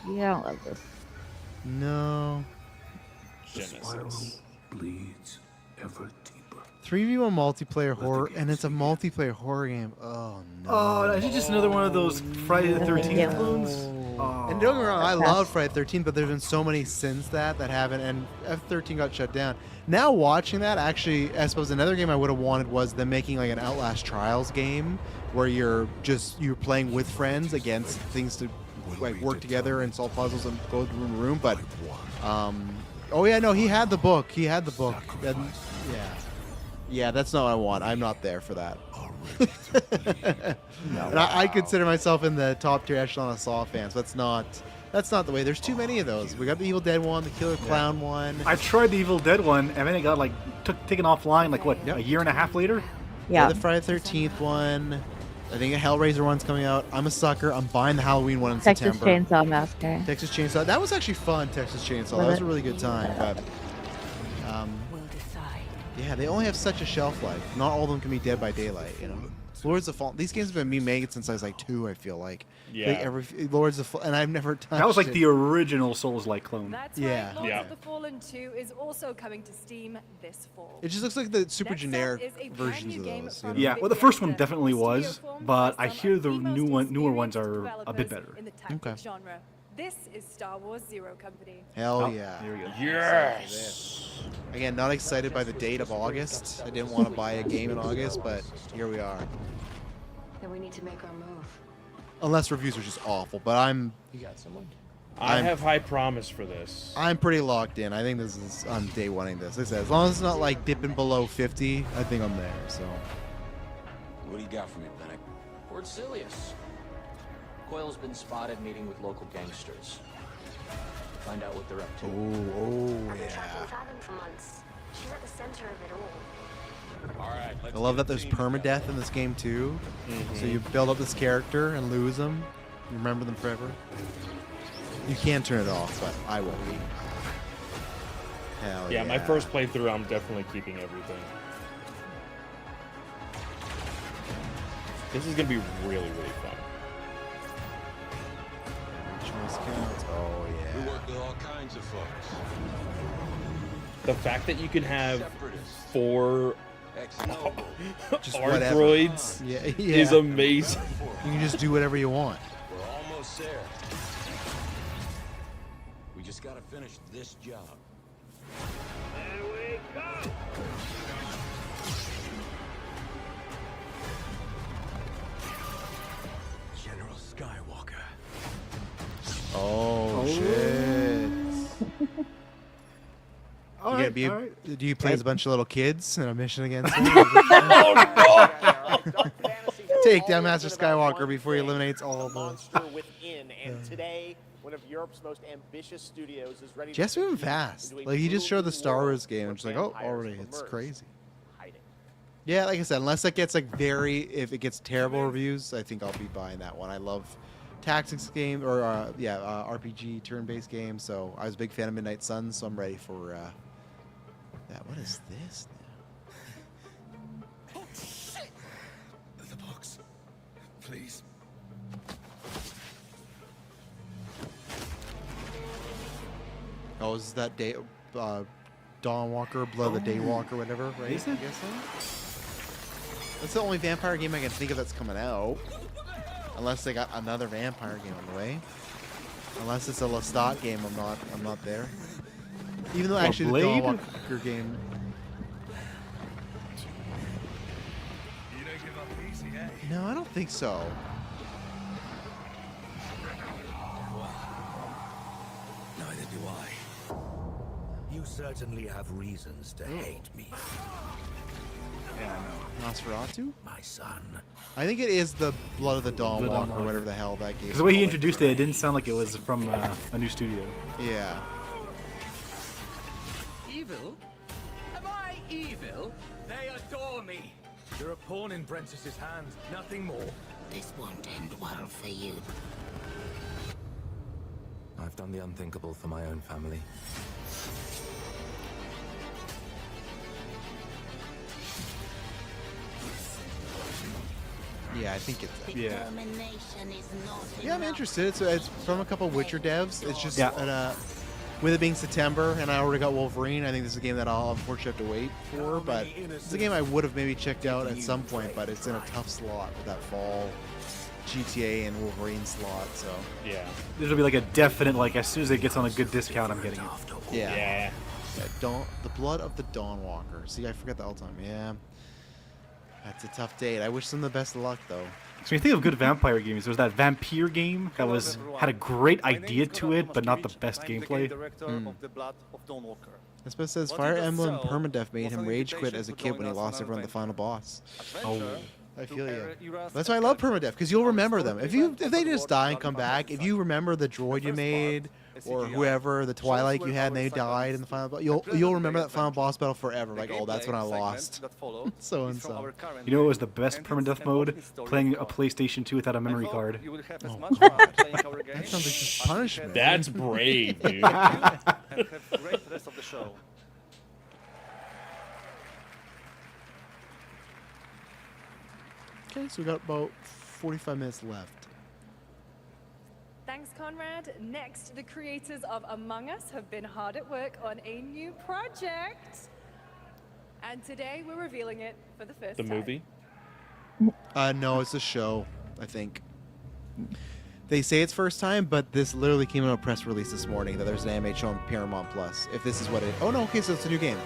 Yeah, I love this. No. The spiral Genesis. bleeds ever deeper. 3v1 multiplayer horror, and it's a multiplayer horror game. Oh no. Oh, is it just another one of those Friday the 13th Yeah. clones? And don't get me wrong, I That's- love Friday the 13th, but there's been so many since that haven't, and F13 got shut down. Now watching that, actually, I suppose another game I would have wanted was them making like an Outlast Trials game where you're playing with friends against things to like work together and solve puzzles and go from room to room. But Oh yeah, no, he had the book. He had the book. And, yeah, that's not what I want. I'm not there for that. And I consider myself in the top tier echelon of Saw fans. That's not the way. There's too many of those. We got the Evil Dead one, the Killer Clown one. I tried the Evil Dead one, and then it got like taken offline like what, a year and a half later? Yeah, the Friday the 13th one. I think a Hellraiser one's coming out. I'm a sucker. I'm buying the Halloween one in Texas September. Chainsaw Massacre. Texas Chainsaw. That was actually fun, Texas Chainsaw. That was a really good time. But, yeah, they only have such a shelf life. Not all of them can be Dead by Daylight, you know. Lords of Fallen. These games have been me making since I was like 2, I feel like. Yeah. Lords of Fallen, and I've never touched That was like it. the original Souls-like clone. That's Yeah. right. Lords Yeah. of the Fallen 2 is also coming to Steam this fall. It just looks like the super Next up generic is a brand versions new of game those. from Yeah, well, the first one definitely Studio was, formed but by I some hear of the most newer ones are experienced a bit developers better. in the tactics genre. This is Star Wars Zero Company. Hell Oh, yeah. there we go. Yes. Again, not excited by the date of August. I didn't want to buy a game in August, but here we are. Then we need to make our move. Unless reviews are just awful, but I'm I have high promise for this. I'm pretty locked in. I think this is I'm day oneing this. Like I said, as long as it's not like dipping below 50, I think I'm there. So What do you got for me, Fennec? Port Silius. Coil's been spotted meeting with local gangsters. Find out what they're up to. oh Tracking yeah. Fathom for months. She's at the center of it all. All right, let's I love get that there's the team permadeath in this game too. So you build up this character and lose them. You remember them forever. You can turn it off, but I won't be. Hell Yeah, yeah. my first playthrough, I'm definitely keeping everything. This is gonna be really, really fun. Choice counts. Oh We yeah. work with all kinds of folks. The fact that you can have 4 Ex-noble. Just whatever. Ardroids Yeah, is yeah. amazing. You can just do whatever you want. We're almost there. We just gotta finish this job. There we go. General Skywalker. Oh, shit. All You right, gotta all right. Do you play as a bunch of little kids in a mission against them? Take down Master Skywalker before he eliminates all of them. Monster within, and today, one of Europe's most ambitious studios is ready. Just to moving compete fast. into a Like he just showed the true Star world Wars game. where I'm just like, oh, vampires already, will it's emerge. crazy. Hiding. Yeah, like I said, unless it gets like if it gets terrible reviews, I think I'll be buying that one. I love tactics game or RPG turn-based games. So I was a big fan of Midnight Suns, so I'm ready for that. What is this now? The box. Please. Oh, is that Dawn Walker, Blood of the Daywalker, whatever, right? Is it? I guess so. That's the only vampire game I can think of that's coming out. Unless they got another vampire game on the way. Unless it's a Lestat game, I'm not there. Even though actually the Dawn Blade? Walker game. You don't give up easy, eh? No, I don't think so. Neither do I. You certainly have reasons to hate me. Yeah, I know. Nosferatu? My son. I think it is the Blood of the Dawn Blood of Walker, Dawn Walker. whatever the hell that game. Because the way he introduced it, it didn't sound like it was from a new studio. Yeah. Evil? Am I evil? They adore me. You're a pawn in Brentus's hand, nothing more. This won't end well for you. I've done the unthinkable for my own family. Yeah, I think it's that. Yeah. Determination is not Yeah, I'm enough. interested. It's from a couple Witcher devs. It's just Yeah. with it being September and I already got Wolverine, I think this is a game that I'll unfortunately have to wait for. But it's a game I would have maybe checked out at some point, but it's in a tough slot with that fall GTA and Wolverine slot. So Yeah. This will be like a definite, like, as soon as it gets on a good discount, I'm getting it. yeah, the Blood of the Dawn Walker. See, I forget that all the time. Yeah. That's a tough date. I wish them the best of luck, though. So when you think of good vampire games, there's that Vampire game that had a great idea to it, but not the best gameplay. This bit says Fire Emblem Permadeath made him rage quit as a kid when he lost everyone at the final boss. Oh. I feel you. That's why I love permadeath, because you'll remember them. If they just die and come back, if you remember the droid you made or whoever, the Twilight you had, and they died in the final boss, you'll remember that final boss battle forever. Like, oh, that's when I lost. So and so. You know what was the best permadeath mode? Playing a PlayStation 2 without a memory card. Oh, God. That sounds like just punishment. That's brave, dude. Okay, so we got about 45 minutes left. Thanks, Conrad. Next, the creators of Among Us have been hard at work on a new project. And today we're revealing it for the first time. The movie? No, it's a show, I think. They say it's first time, but this literally came in a press release this morning that there's an anime show on Paramount Plus. If this is what it... Oh, no, okay, so it's a new game.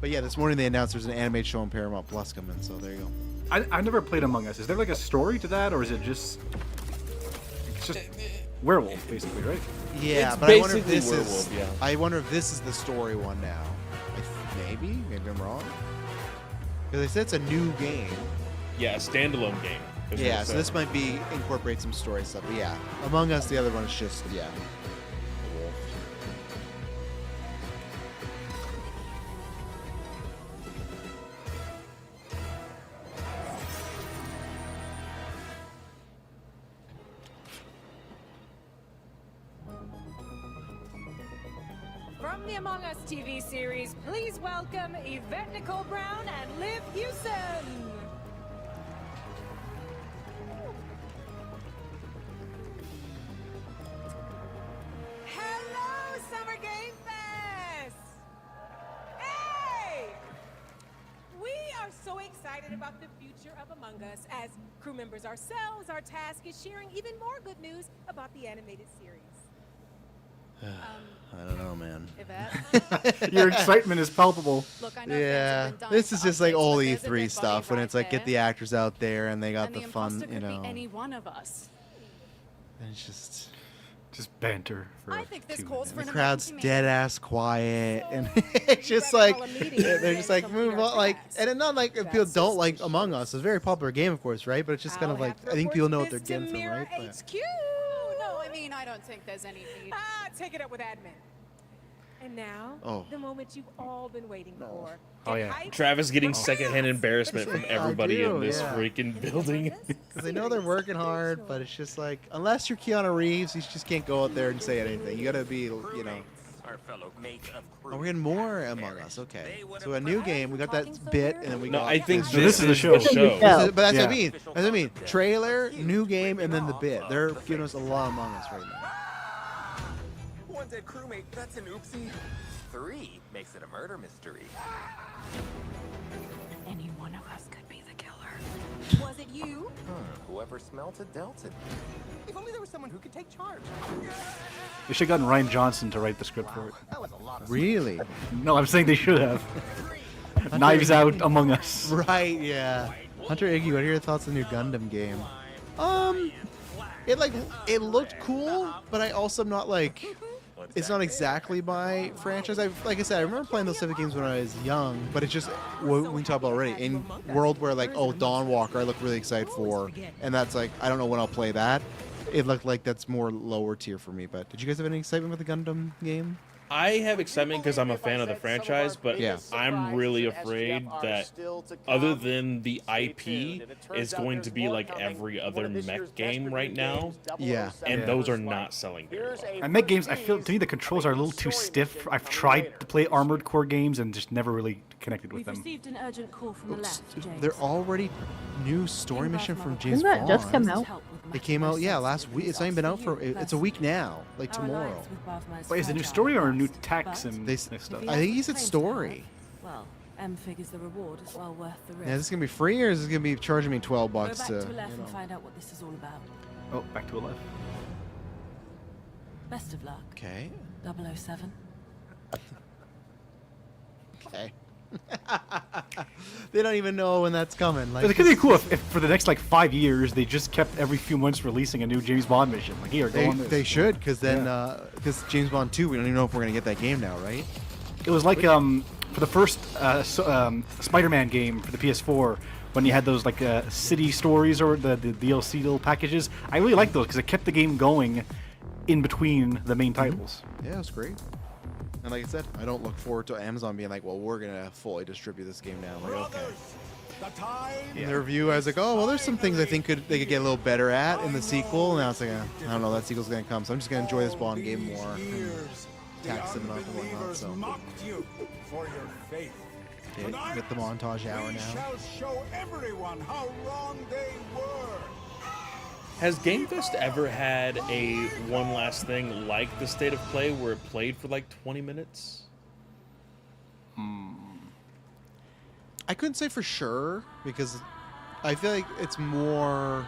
But yeah, this morning they announced there's an anime show on Paramount Plus coming, so there you go. I never played Among Us. Is there like a story to that, or is it just... It's just werewolf, basically, right? Yeah, It's but I wonder if basically this werewolf, is... yeah. I wonder if this is the story one now. Maybe I'm wrong. Because they said it's a new game. Yeah, a standalone game. is what Yeah, it so said. this might be incorporate some story stuff. But yeah, Among Us, the other one is just yeah. From the Among Us TV series, please welcome Yvette Nicole Brown and Liv Hewson. Hello, Summer Game Fest! Hey! We are so excited about the future of Among Us. As crew members ourselves, our task is sharing even more good news about the animated series. I don't know, man. Yvette? Your excitement is palpable. Look, I know Yeah, this is just like all E3 stuff when it's like get the actors out there and they got the fun, you know. Any one of us. And it's just banter for I think this 2 calls minutes. the crowd's dead ass quiet, and it's just like they're just like move on, like, and it's not like if people don't like Among Us. It's a very popular game, of course, right? But it's just kind of like I think people know what they're getting from, right? But, HQ. Oh, no, I mean, I don't think there's any need. Take it up with admin. And now, Oh. the moment you've all been waiting for. Oh yeah, Travis getting secondhand embarrassment from everybody in this freaking building. Because they know they're working hard, but it's just like unless you're Keanu Reeves, you just can't go out there and say anything. You gotta be, you know. Our fellow mate of Oh, we're getting more Among Us. Okay, so a new game. We got that bit, and then we No, got. I think So this is the show. This is- but that's what I mean. That's what I mean. Trailer, new game, and then the bit. They're giving us a lot of Among Us right now. One dead crewmate, that's an oopsie. 3 makes it a murder mystery. Any one of us could be the killer. Was it you? Whoever smelt it dealt it. If only there was someone who could take charge. They should have gotten Ryan Johnson to write the script for it. Really? No, I'm saying they should have. Knives Out, Among Us. Right? Yeah. Hunter Iggy, what are your thoughts on the new Gundam game? It looked cool, but I also am not like. It's not exactly my franchise. Like I said, I remember playing those Civic games when I was young, but it's just what we talked about already. In world where like, oh, Dawn Walker, I look really excited for, and that's like, I don't know when I'll play that. It looked like that's more lower tier for me. But did you guys have any excitement with the Gundam game? I have excitement because I'm a fan of the franchise, but Yeah. I'm really afraid that other than the IP is going to be like every other mech game right now. Yeah. And Yeah. those are not selling very well. And mech games, I feel to me the controls are a little too stiff. I've tried to play Armored Core games and just never really connected with them. Received an urgent call from the left, James. They're already new story mission from James Didn't that just Bond. come out? It came out, yeah, last week. It's not even been out for. It's a week now, like tomorrow. Wait, is it a new story or a new tax and They, stuff? I think he said story. Well, M figures the reward is well worth the risk. Yeah, is this gonna be free or is this gonna be charging me $12 Go back to? to You left and know. find out what this is all about. Oh, back to 11. Best of luck. Okay. 007. Okay. They don't even know when that's coming. Like, It could be cool if for the next like 5 years they just kept every few months releasing a new James Bond mission. Like here, go on this. They should, because then because James Bond 2, we don't even know if we're gonna get that game now, right? It was like for the first Spider-Man game for the PS4 when you had those like city stories or the DLC little packages. I really liked those because it kept the game going in between the main titles. Yeah, it was great. And like I said, I don't look forward to Amazon being like, well, we're gonna fully distribute this game now. I'm like, okay. In the review, I was like, oh, well, there's some things I think they could get a little better at in the sequel. And I was like, I don't know, that sequel's gonna come, so I'm just gonna enjoy this Bond game more. And tax them up and whatnot. So yeah, get the montage hour now. Shall show everyone how wrong they were. Has Game Fest ever had a one last thing like the State of Play where it played for like 20 minutes? I couldn't say for sure because I feel like it's more.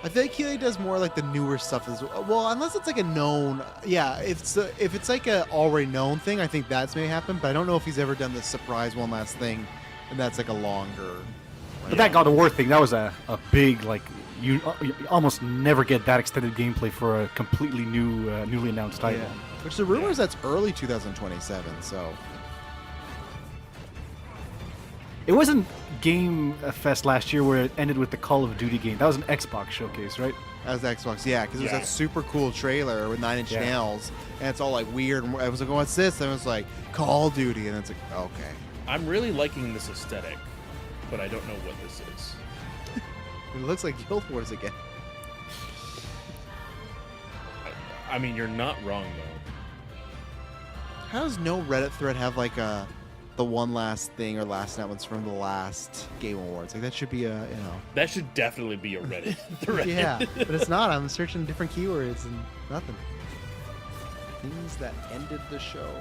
I feel like he does more like the newer stuff as well, unless it's like a known. Yeah, if it's like a already known thing, I think that's may happen. But I don't know if he's ever done this surprise one last thing, and that's like a longer. But that God of War thing, that was a big like. You almost never get that extended gameplay for a completely new, newly announced title. Yeah. Which the rumor is that's early 2027. So it wasn't Game Fest last year where it ended with the Call of Duty game. That was an Xbox showcase, right? That was the Xbox, yeah, because it was that super cool trailer with 9 Inch Nails, and it's all like weird. And I was like, "What's this?" And it was like Call of Duty, and it's like, okay. I'm really liking this aesthetic, but I don't know what this is. It looks like Guild Wars again. I mean, you're not wrong though. How does no Reddit thread have like the one last thing or last announcements from the last Game Awards? Like that should be a That should definitely be a Reddit thread. Yeah, but it's not. I'm searching different keywords and nothing. Things that ended the show.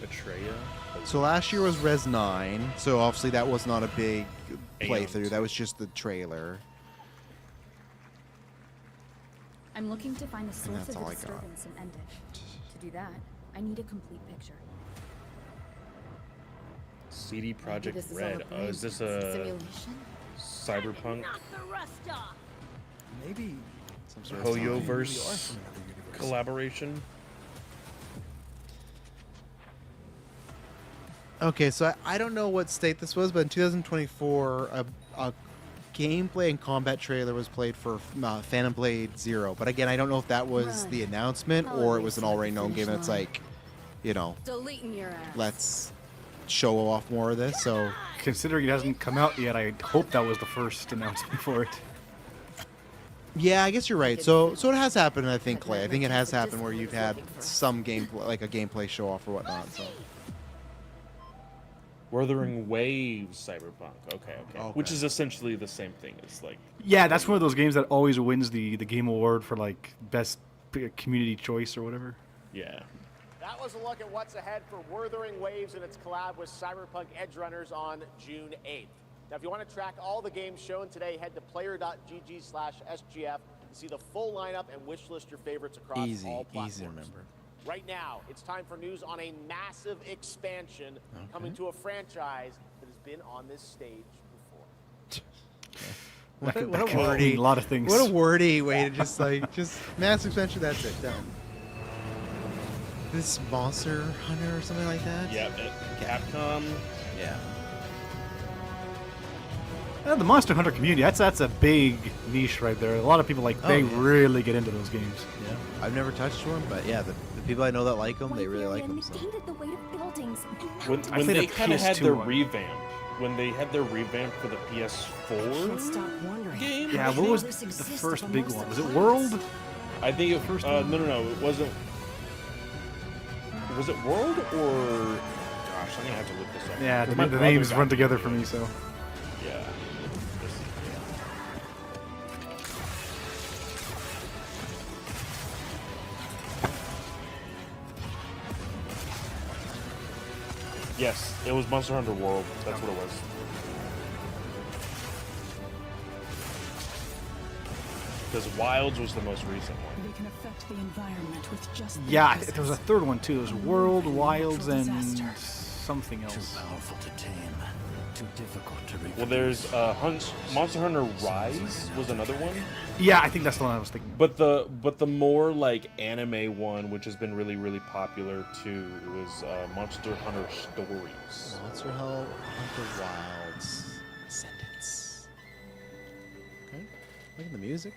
Atreya. So last year was Res 9, so obviously that was not a big playthrough. That was just the trailer. I'm looking to find the source that's of the all I got. disturbance in Endich. To do that, I need a complete picture. CD Maybe this Projekt is all Red. a Oh, is this brain a simulation? Cyberpunk Maybe some sort of Hoyoverse collaboration? Okay, so I don't know what state this was, but in 2024, a gameplay and combat trailer was played for Phantom Blade Zero. But again, I don't know if that was the announcement or it was an already known game. And it's like, Deleting your ass. let's show off more of this. So considering it hasn't come out yet, I hope that was the first announcement for it. yeah, I guess you're right. So it has happened. I think, Clay. I think it has happened where you've had some gameplay, like a gameplay show off or whatnot. So. Wuthering Waves Cyberpunk. Okay. Which is essentially the same thing. It's like Yeah, that's one of those games that always wins the Game Award for like best community choice or whatever. Yeah. That was a look at what's ahead for Wuthering Waves and its collab with Cyberpunk Edgerunners on June 8th. Now, if you want to track all the games shown today, head to player.gg/SGF to see the full lineup and wish list your favorites across all platforms. Easy to remember. Right now, it's time for news on a massive expansion coming to a franchise that has been on this stage before. What a wordy, a lot of things. What a wordy way to just mass expansion. That's it, done. This Monster Hunter or something like that. Yeah, Capcom. Yeah. The Monster Hunter community, that's a big niche right there. A lot of people they really get into those games. Yeah. I've never touched one, but yeah, the people I know that like them, they really like them. So. The weight of buildings. When they kind of had their revamp, when they had their revamp for the PS4 game. Yeah, what was the first big one? Was it World? I think it first. No, it wasn't. Was it World or? Gosh, I'm gonna have to look this up. Yeah, the names run together for me, so. Yeah. Yes, it was Monster Hunter World. That's what it was. Because Wilds was the most recent one. They can affect the environment with just Yeah, there was a third one too. There was World, Wilds, and something else. Too powerful to tame. Too difficult to reproduce. Well, there's Monster Hunter Rise was another one. Yeah, I think that's the one I was thinking. But the more like anime one, which has been really popular too, was Monster Hunter Stories. Monster Hunter Wilds. Descendants. Okay. Look at the music.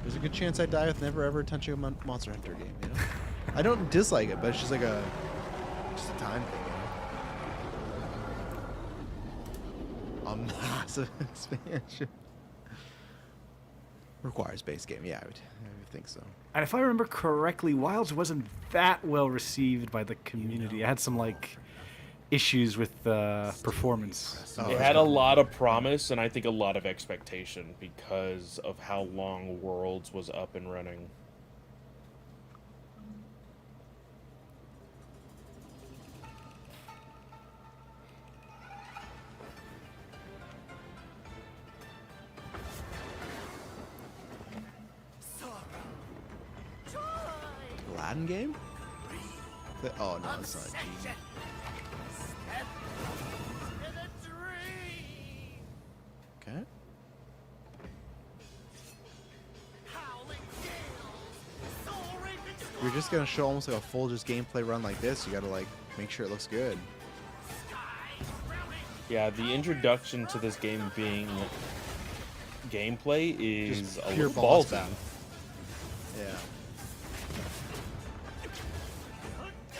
There's a good chance I die with never ever touching a Monster Hunter game, you know? I don't dislike it, but it's just like just a time thing, you know? A massive expansion. Requires base game, yeah, I would think so. And if I remember correctly, Wilds wasn't that well received by the community. It had some like issues with performance. It had a lot of promise and I think a lot of expectation because of how long Worlds was up and running. Aladdin game? Oh no, it's not. Okay. You're just gonna show almost like a full just gameplay run like this. You gotta like make sure it looks good. Yeah, the introduction to this game being gameplay is Just a pure little balls ballsy. down. Yeah.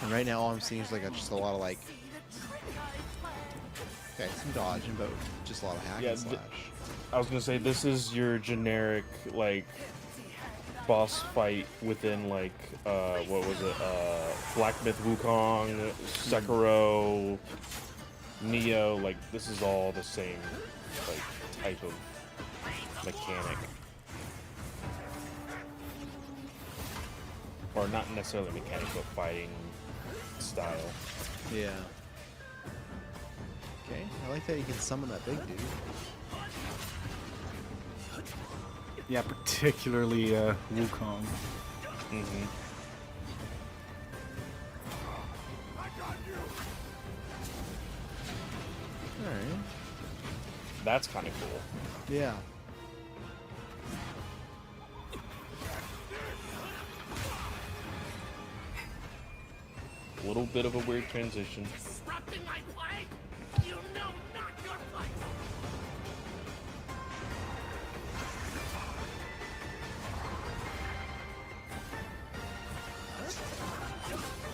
And right now all I'm seeing is like just a lot of like, okay, some dodging, but just a lot of hack and slash. I was gonna say this is your generic like boss fight within like what was it? Black Myth Wukong, Sekiro, Neo. Like this is all the same like type of mechanic, or not necessarily mechanic, but fighting style. Yeah. Okay, I like that you can summon that big dude. Yeah, particularly Wukong. Mm-hmm. Alright. That's kind of cool. Yeah. A little bit of a weird transition.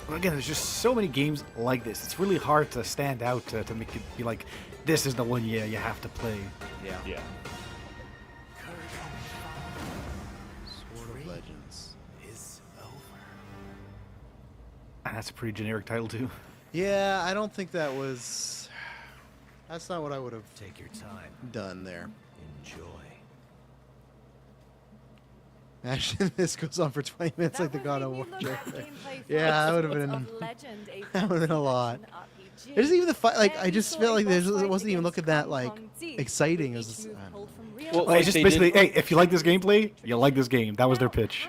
Again, there's just so many games like this. It's really hard to stand out to make it be like, this is the one you have to play. Yeah. Yeah. Sword of Legends is over. And that's a pretty generic title too. Yeah, I don't think that was. That's not what I would have Take your time. done there. Enjoy. Imagine this goes on for 20 minutes like the God of War joke. gameplay Yeah, that would have for been. Swords of Legend, a That would have been a lot. RPG. It isn't even the fight. Like I There just you felt saw like a this boss fight wasn't even against looking that Kong like Kong Zi, exciting. It with was each just, move pulled from real Well, Like, like it's just they basically, did- hey, if you like this gameplay, you like this game. That was their pitch.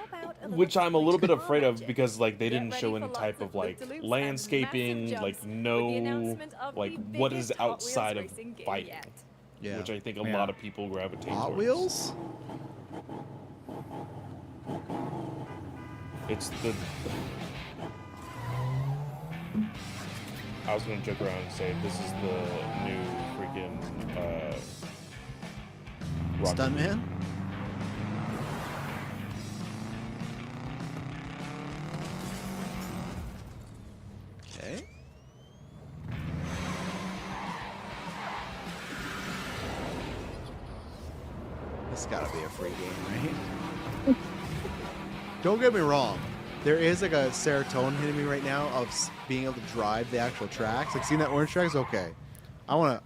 Which I'm a little bit afraid of because like they didn't show any type of like landscaping, like no like what is outside of fighting, yeah. which I think a Yeah. lot of people gravitate Hot towards. Wheels. It's the. I was gonna joke around and say this is the new freaking Rocket Stuntman. League. Okay. This has gotta be a free game, right? Don't get me wrong. There is like a serotonin hitting me right now of being able to drive the actual tracks. Like seeing that orange track is okay. I wanna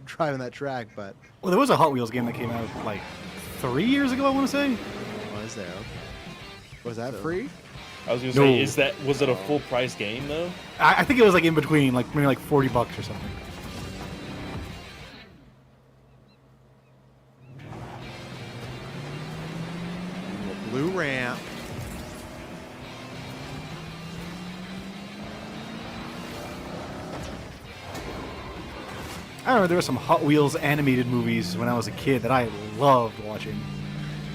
drive on that track, but Well, there was a Hot Wheels game that came out like 3 years ago, I want to say. was there? Was that free? I was gonna No. say, was it a full price game though? I think it was like in between, like maybe like $40 or something. Blue ramp. I remember there were some Hot Wheels animated movies when I was a kid that I loved watching.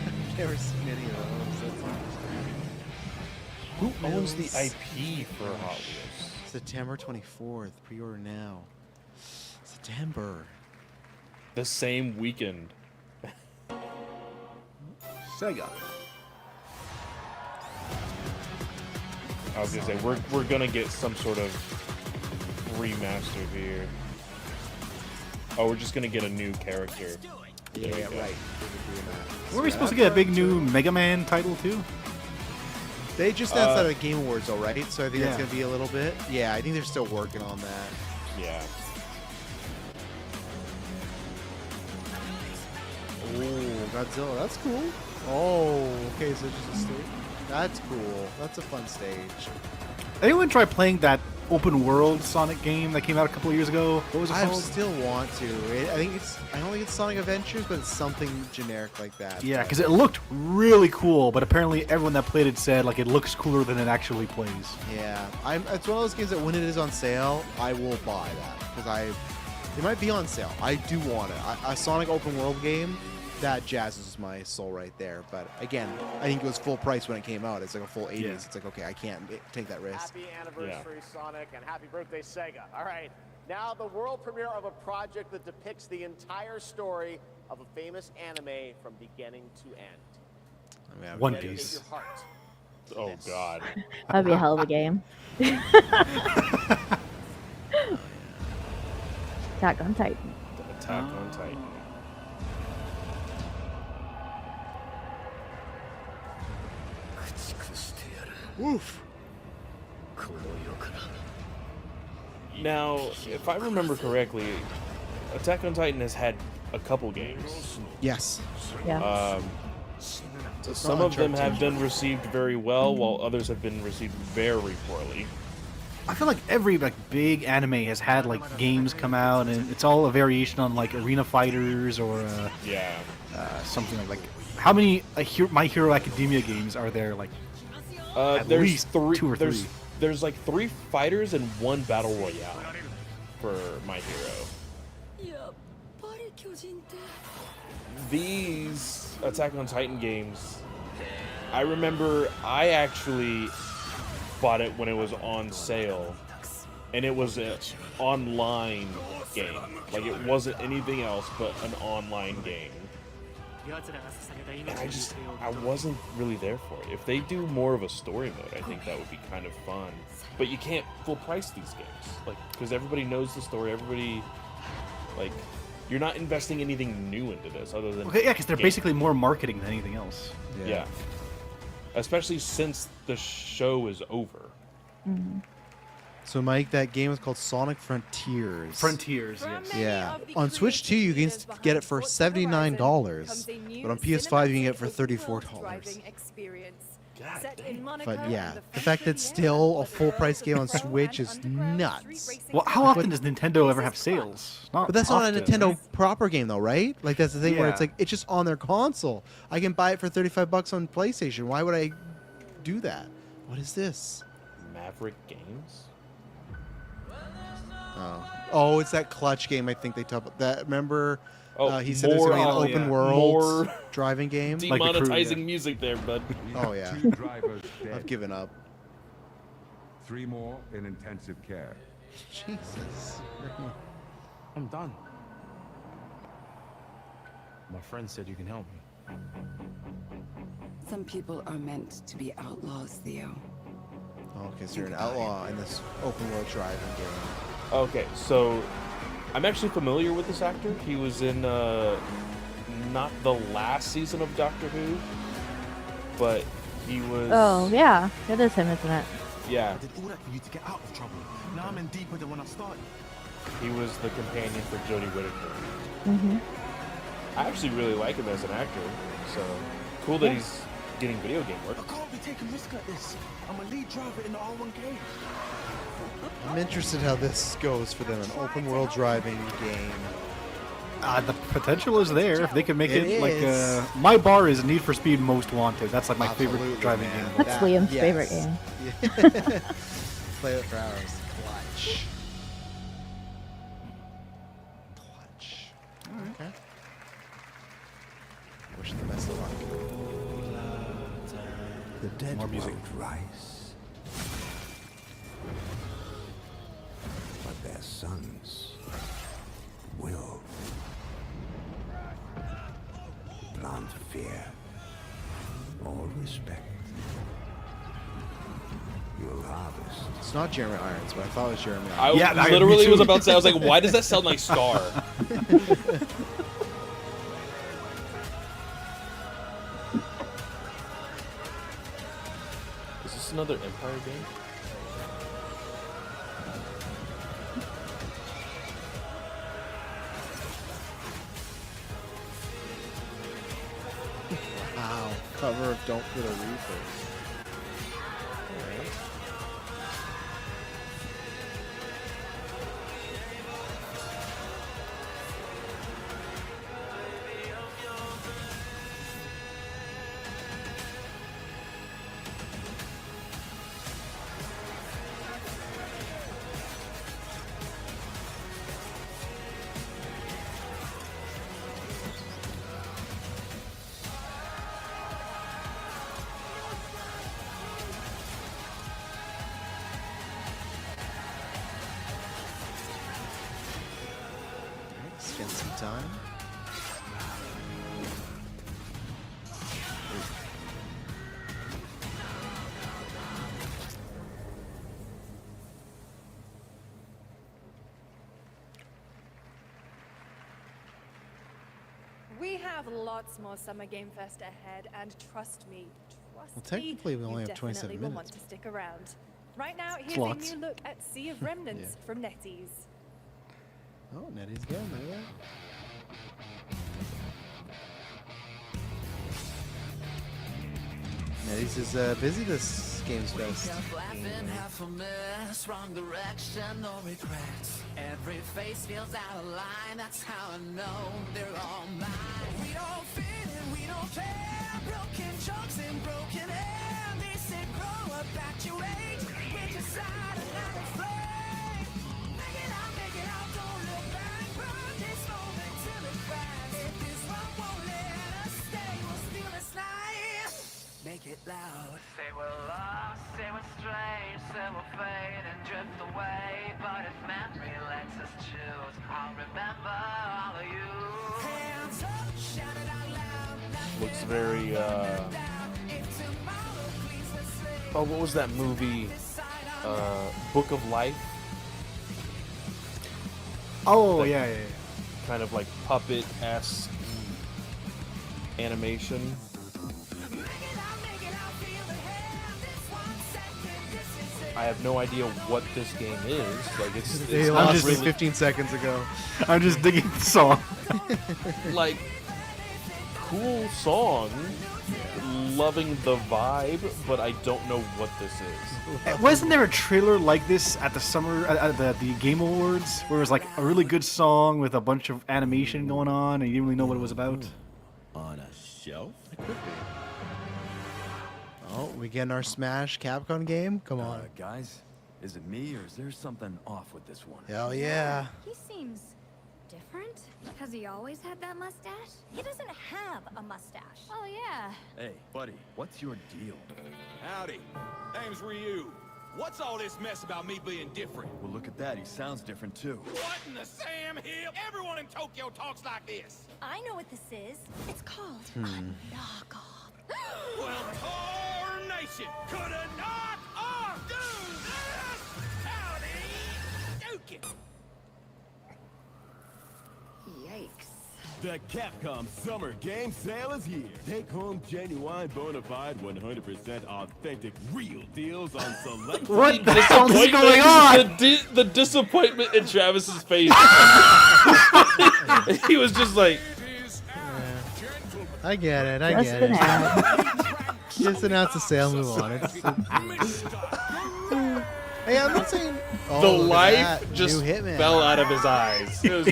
I've never seen any of those. Who owns the IP for Hot Wheels? September 24th. Pre-order now. September. The same weekend. Sega. I was gonna say we're gonna get some sort of remaster here. Oh, we're just gonna get a new character. Yeah, right. Were we supposed to get a big new Mega Man title too? They just announced that at Game Awards, though, right? So I think that's Yeah. going to be a little bit. Yeah, I think they're still working on that. Yeah. Oh, Godzilla. That's cool. Oh, okay, so just a stage. That's cool. That's a fun stage. Anyone try playing that open world Sonic game that came out a couple of years ago? What was it I called? still want to. I think it's. I don't think it's Sonic Adventures, but it's something generic like that. Yeah, because it looked really cool, but apparently everyone that played it said like it looks cooler than it actually plays. Yeah, it's one of those games that when it is on sale, I will buy that because it might be on sale. I do want it. A Sonic open world game that jazzes my soul right there. But again, I think it was full price when it came out. It's like a full 80s. Yeah. It's like, okay, I can't take that risk. Happy anniversary, Sonic, and happy birthday, Sega. All right, now the world premiere of a project that depicts the entire story of a famous anime from beginning to end. One Dedicate Piece. your heart to Oh this. God. That'd be a hell of a game. Attack on Titan. Attack on Titan. Woof. Now, if I remember correctly, Attack on Titan has had a couple games. Yes. Yeah. Some of them have been received very well, while others have been received very poorly. I feel like every like big anime has had like games come out, and it's all a variation on like Arena Fighters or Yeah. something like. How many My Hero Academia games are there? Like at There's least three. two or there's, three. There's like 3 fighters and 1 battle royale for My Hero. These Attack on Titan games, I remember I actually bought it when it was on sale, and it was an online game. Like, it wasn't anything else but an online game. And I wasn't really there for it. If they do more of a story mode, I think that would be kind of fun. But you can't full price these games, like, because everybody knows the story. Everybody, like, you're not investing anything new into this other than Okay, yeah, because they're game. basically more marketing than anything else. Yeah. Especially since the show is over. So, Mike, that game is called Sonic Frontiers. Frontiers, yes. Yeah. On Switch 2, you can get it for $79, but on PS5, you can get it for $34. But yeah, the fact that it's still a full price game on Switch is nuts. Well, how often does Nintendo ever have sales? Not But that's not a often, Nintendo right? proper game, though, right? Like, that's the thing where it's Yeah. like, it's just on their console. I can buy it for $35 on PlayStation. Why would I do that? What is this? Maverick Games? Oh, it's that Clutch game. I think they talked about that. Remember, Oh, he said it was going to be an more- open yeah. world More driving game. Demonetizing music there, bud. Oh yeah, Two drivers I've dead. given up. 3 more in intensive care. Jesus. I'm done. My friend said you can help me. Some people are meant to be outlaws, Theo. Okay, so you're an outlaw in this open world driving game. Okay, so I'm actually familiar with this actor. He was in not the last season of Doctor Who, but he was. Oh, yeah. It is him, isn't it? Yeah, I did all that for you to get out of trouble. Now I'm in deeper than when I started. he was the companion for Jodie Whittaker. Mm-hmm. I actually really like him as an actor, so cool that Yeah. he's getting video game work. I can't be taking risks like this. I'm a lead driver in the R1K. I'm interested how this goes for them, an open world driving game. The potential is there if they can make it, like is. my bar is Need for Speed Most Wanted. That's like my favorite Absolutely, driving man. game. That's Liam's favorite game. Play it for hours. Clutch. Okay. Wish the best of luck. The dead More music. won't rise. But their sons will. Plant fear or respect. You'll harvest. It's not Jeremy Irons, but I thought it was Jeremy I Irons. literally was about to say, I was like, why does that sound like Scar? Is this another Empire game? Wow. Cover of Don't Feel the Reapers. Alright. Spend some time. We have lots more Summer Game Fest ahead, and trust me, Well, technically, we you only have definitely 27 will want minutes. to stick around. Right now, It's here's a lots. new look at Sea of Remnants from NetEase. Oh, Nettie's going there. Nettie's is busy this Games Fest. Laughing, half a mess, wrong direction, no regrets. Every face feels out of line, that's how I know they're all mine. We don't fit and we don't care, broken jokes and broken air. They say grow up at your age, we're just side and not afraid. Make it out, don't look back, run this moment till it cracks. If this one won't let us stay, we'll steal this night. Make it loud. Say we're lost, say we're strange, say we'll fade and drift away. But if memory lets us choose, I'll remember all of you. Hands up, shout it out loud. Looks very, oh, what was that movie? Book of Life? Oh, That yeah. Kind of like puppet-esque animation. I have no idea what this game is. Like it's They not lost me really 15 seconds ago. I'm just digging the song. like cool song, loving the vibe, but I don't know what this is. Wasn't there a trailer like this at the the Game Awards where it was like a really good song with a bunch of animation going on and you didn't really know what it was about? On a shelf? It could be. Oh, we getting our Smash Capcom game? Come on. Guys, is it me or is there something off with this one? Hell yeah. He seems different. Has he always had that mustache? He doesn't have a mustache. Oh, yeah. Hey, buddy, what's your deal? Howdy. Name's Ryu. What's all this mess about me being different? Well, look at that. He sounds different too. What in the Sam Hill? Everyone in Tokyo talks like this. I know what this is. It's called a knockoff. Well, Tarnation could a knock off do this? Howdy, Duke it. Yikes. The Capcom Summer Game Sale is here. Take home genuine, bona fide, 100% authentic, real deals on select. What the hell is going on? The disappointment in Travis's face. He was just like, I get it. I Just get an it. ad. Just announce the sale, move on. Hey, I'm not saying the look at life that. just New Hitman. fell out of his eyes. It was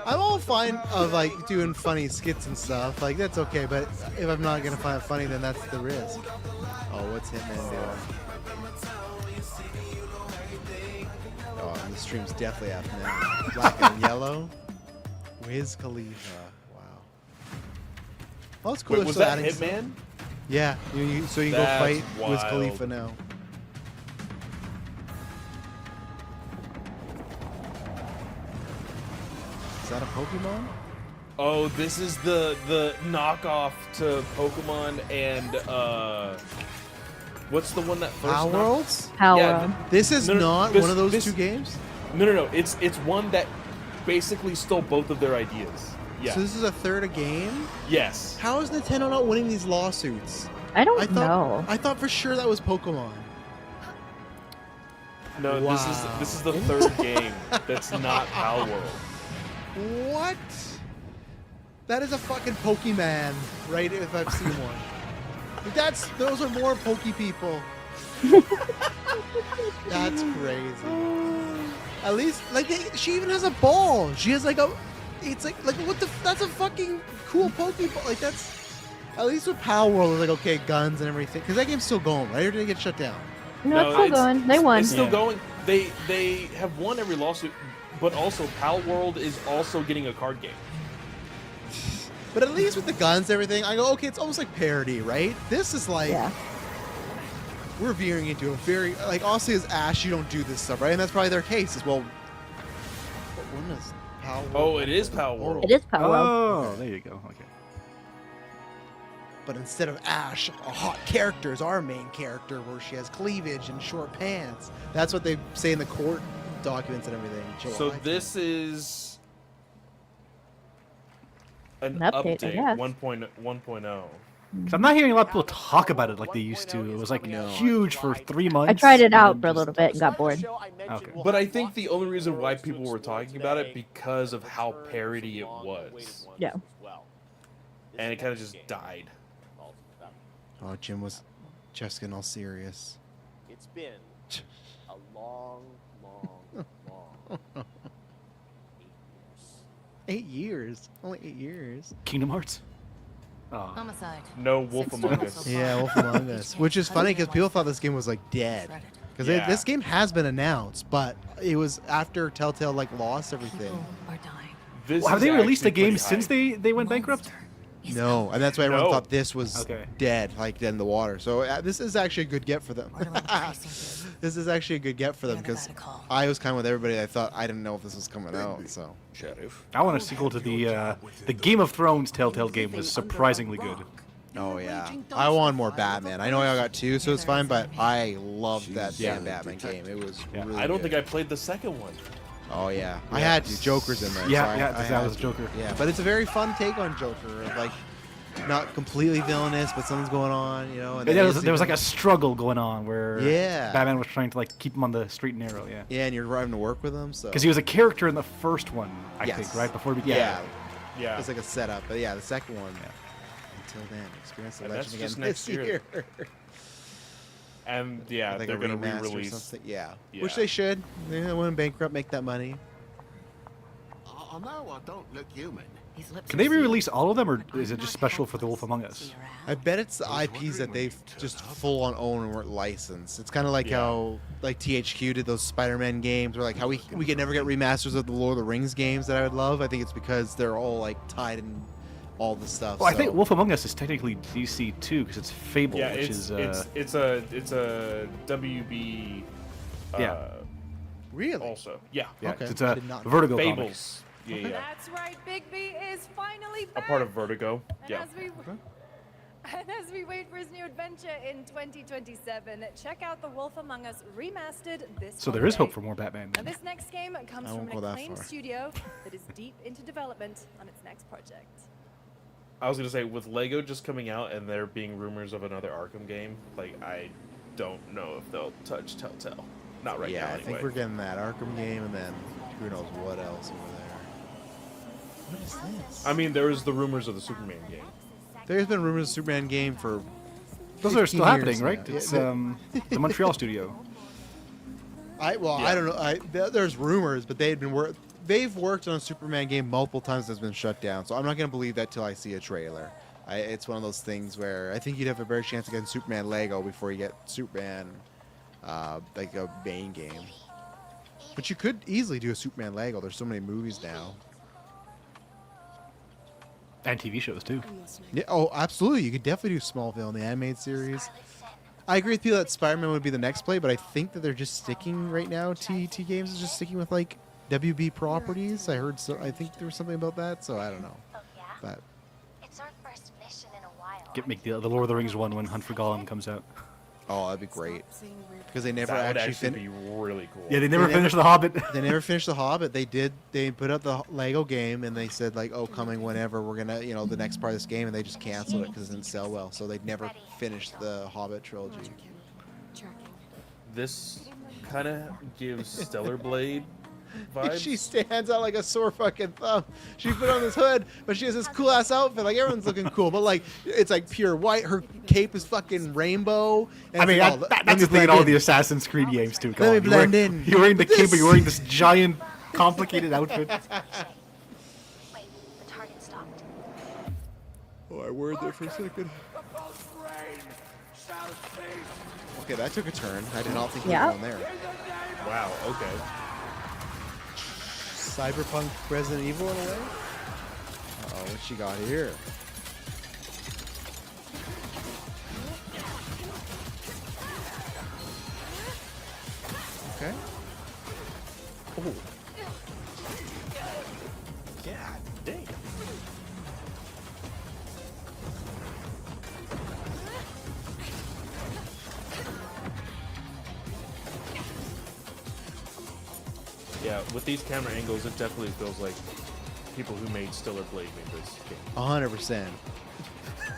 I'm all fine of like doing funny skits and stuff. Like that's okay, but if I'm not gonna find it funny, then that's the risk. Oh, what's Hitman doing? Oh, and the stream's definitely happening. Black and yellow. Wiz Khalifa. Wow. Well, it's cool. Wait, they're was still that adding Hitman? Yeah, so you go That's fight Wiz wild. Khalifa now. Is that a Pokemon? Oh, this is the knockoff to Pokemon and what's the one that first? Power Worlds? Power Yeah, World. This is not this- one of those this- two games? No. It's one that basically stole both of their ideas. Yeah. So this is a third a game? Yes. How is Nintendo not winning these lawsuits? I don't thought, know. I thought for sure that was Pokemon. No, this is the third game that's not Power World. What? That is a fucking Pokemon, right? If I've seen one. Those are more Poke people. That's crazy. At least, like, she even has a ball. She has like a. It's like what the? That's a fucking cool Pokeball. Like that's. At least with Power World, it's like okay, guns and everything. Because that game's still going, right? Or did it get shut down? No, it's still going. They won. It's still going. They have won every lawsuit, but also Power World is also getting a card game. But at least with the guns and everything, I go, okay, it's almost like parody, right? This is like, we're veering into a very, like, obviously as Ash, you don't do this stuff, right? And that's probably their case as well. When is Power World? Oh, it is Power World. It is Power World. Oh, there you go. Okay. But instead of Ash, a hot character is our main character where she has cleavage and short pants. That's what they say in the court documents and everything. So this is an update, I update guess. 1.0. Because I'm not hearing a lot of people talk about it like they used to. It was like huge for 3 months. I tried it and out then for a just- little bit and got bored. Okay. But I think the only reason why people were talking about it because of how parody it was. Yeah. And it kind of just died. Oh, Jim was just getting all serious. It's been a long, long, long 8 years. Only 8 years. Kingdom Hearts. Oh. Homicide. No Wolf Among Us. Yeah, Wolf Among Us. Which is funny because people thought this game was like dead. Because Yeah. this game has been announced, but it was after Telltale like lost everything. This Well, have is they released a actually game pretty since hype. they went bankrupt? No, and that's why everyone No. thought this was Okay. dead, like dead in the water. So this is actually a good get for them. This is actually a good get for them because I was kind of with everybody. I thought I didn't know if this was coming out. So Sheriff. I want a sequel to the Game of Thrones Telltale game was surprisingly good. oh yeah, I want more Batman. I know I got 2, so it's fine. But I loved that damn Batman game. It was really I don't good. think I played the second one. Oh yeah, I had to. Joker's in there. Yeah, so I that had was to. Joker. Yeah, but it's a very fun take on Joker. Like, not completely villainous, but something's going on, you know. And Yeah, then there was like a struggle going on where Yeah. Batman was trying to like keep him on the straight and narrow. Yeah. yeah, and you're having to work with him. So Because he was a character in the first one, I Yes. think, right before he yeah, Yeah. it's like a setup. But yeah, the second one. Until then, experience the And that's legend again just this next year. year. And yeah, Like they're a gonna remaster or re-release. something. Yeah. Yeah. Which they should. They went bankrupt, make that money. I know I don't look human. Can they re-release all of them, or is it just special for The Wolf Among Us? I bet it's the IPs that they've just full on own and weren't licensed. It's kind of like Yeah. how like THQ did those Spider-Man games, or like how we can never get remasters of the Lord of the Rings games that I would love. I think it's because they're all like tied in all the stuff. Well, I so- think Wolf Among Us is technically DC too, because it's Fable, Yeah, which it's is it's a WB. Yeah. Really? Also, yeah. yeah, Okay. it's I a did not know. Vertigo comic. Fables. Yeah, yeah. That's right, Bigby is finally A back. part of Vertigo. And Yeah. as we wait for his new adventure in 2027, check out The Wolf Among Us remastered this So there is holiday. hope for more Batman. Now, this next game comes I from won't an go that acclaimed far. studio that is deep into development on its next project. I was gonna say with Lego just coming out and there being rumors of another Arkham game, like I don't know if they'll touch Telltale. Not right yeah, now. I Anyway. think we're getting that Arkham game, and then who knows what else over there. What is this? I mean, there was the rumors of the Superman game. There's been rumors of Superman game for. Those are 15 still happening, years right? now. It's Yeah, the Montreal studio. I don't know. There's rumors, but they had been they've worked on a Superman game multiple times that's been shut down, so I'm not gonna believe that till I see a trailer. It's one of those things where I think you'd have a better chance of getting Superman Lego before you get Superman, like a main game. But you could easily do a Superman Lego. There's so many movies now. And TV shows too. Yeah, oh, absolutely. You could definitely do Smallville in the animated series. I agree with you that Spider-Man would be the next play, but I think that they're just sticking right now. TET Games is just sticking with like WB properties. I heard so. I think there was something about that, so I don't know. But It's our first mission in a while. Make the Lord of the Rings one when Hunt for Gollum comes out. oh, that'd be great because they never That would actually actually be really cool. Yeah, they never finished The Hobbit. They never finished The Hobbit. They put out the Lego game and they said like, oh, coming whenever we're gonna, the next part of this game, and they just canceled it because it didn't sell well. So they never finished the Hobbit trilogy. This kind of gives Stellar Blade vibes. She stands out like a sore fucking thumb. She put on this hood, but she has this cool ass outfit. Like everyone's looking cool, but like it's like pure white. Her cape is fucking rainbow. And I mean, it's like, that's the thing in all the Assassin's Creed games too. Come Let me on, blend in. You're wearing the cape, but you're wearing this giant, complicated outfit. Wait, the target stopped. Oh, I worried there for a second. Okay, that took a turn. I did not think we were going there. Wow. Okay. Cyberpunk Resident Evil in a way? Uh-oh, what she got here? Okay. Oh. God dang. Yeah, with these camera angles, it definitely feels like people who made Stellar Blade made this game. 100%.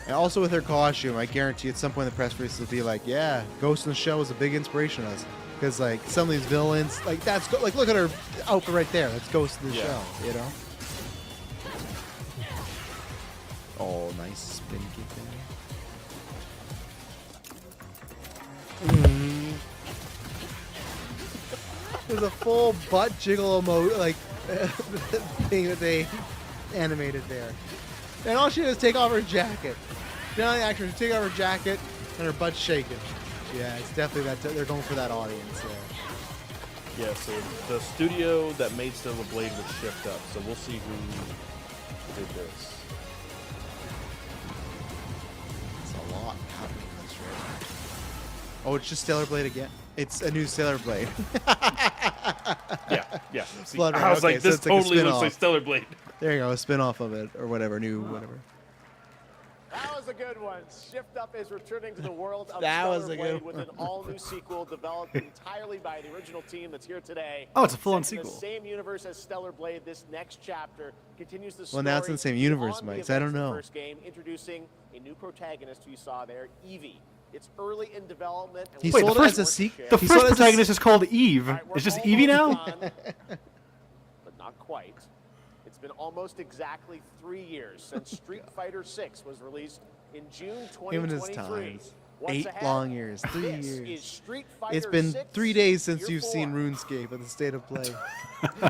And also with her costume, I guarantee at some point in the press release will be like, yeah, Ghost in the Shell was a big inspiration on us. Because like some of these villains, like that's like look at her outfit right there. That's Ghost in the Shell, you know. Oh, nice spin kick there. There's a full butt jiggle like thing that they animated there. And all she did is take off her jacket. Now the actress take off her jacket and her butt's shaking. Yeah, it's definitely that. They're going for that audience there. Yeah, so the studio that made Stellar Blade would shift up. So we'll see who did this. It's a lot happening in this right now. Oh, it's just Stellar Blade again. It's a new Stellar Blade. Yeah. See, Blood I was Run. like, Okay, so this it's like a totally looks spin-off. like Stellar Blade. There you go, a spin-off of it or whatever, new whatever. That was a good one. Shift Up is returning to the world of That Stellar was a Blade good with an all-new sequel developed entirely by the original team that's here today. Oh, it's a full-on Set in sequel. the same universe as Stellar Blade, this next chapter continues the Well, story. now it's in the same universe, beyond the Mike, so I don't events of the know. First game, introducing a new protagonist who you saw there, Evie. It's early in development. And He we sold look it as a forward to sequel. sharing The He first sold it as a protagonist is called Eve. All right, we're It's just almost Evie now? done, but not quite. It's been almost exactly 3 years since Street Fighter 6 was released in June 2023. Given his time. What's 8 ahead? long years, 3 This years. is Street Fighter It's been 6 3 days since Year you've 4. seen RuneScape at the State of Play.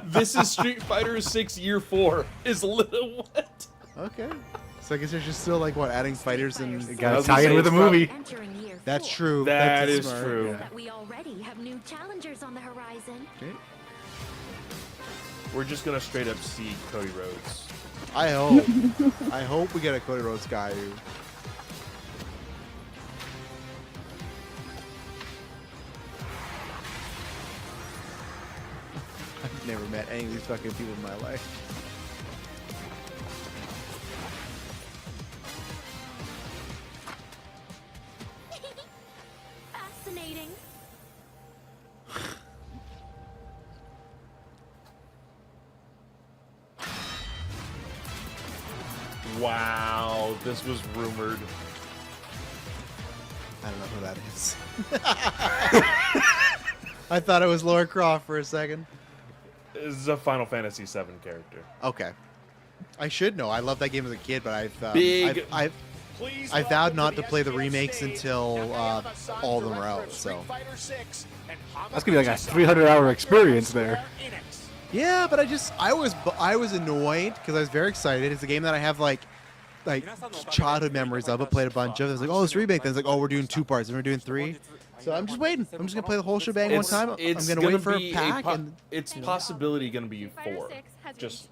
This is Street Fighter 6 Year 4. Is little what? Okay. So I guess there's just still like what, adding fighters and You gotta tie in with the movie. Entering year That's 4. true. That That's is smart. true. Yeah. That we already have new challengers on the horizon. Okay. We're just gonna straight up see Cody Rhodes. I hope. I hope we get a Cody Rhodes guy who. I've never met any of these fucking people in my life. Fascinating. Wow, this was rumored. I don't know who that is. I thought it was Lara Croft for a second. This is a Final Fantasy VII character. Okay. I should know. I loved that game as a kid, but Big- I vowed not to play the remakes until all of them are out. So That's gonna be like a 300-hour experience there. Yeah, but I was annoyed because I was very excited. It's a game that I have like childhood memories of. I played a bunch of it. It's like, oh, this remake. Then it's like, oh, we're doing 2 parts, and we're doing 3. So I'm just waiting. I'm just gonna play the whole shebang one time. I'm gonna wait for a pack. It's possibility gonna be 4. Just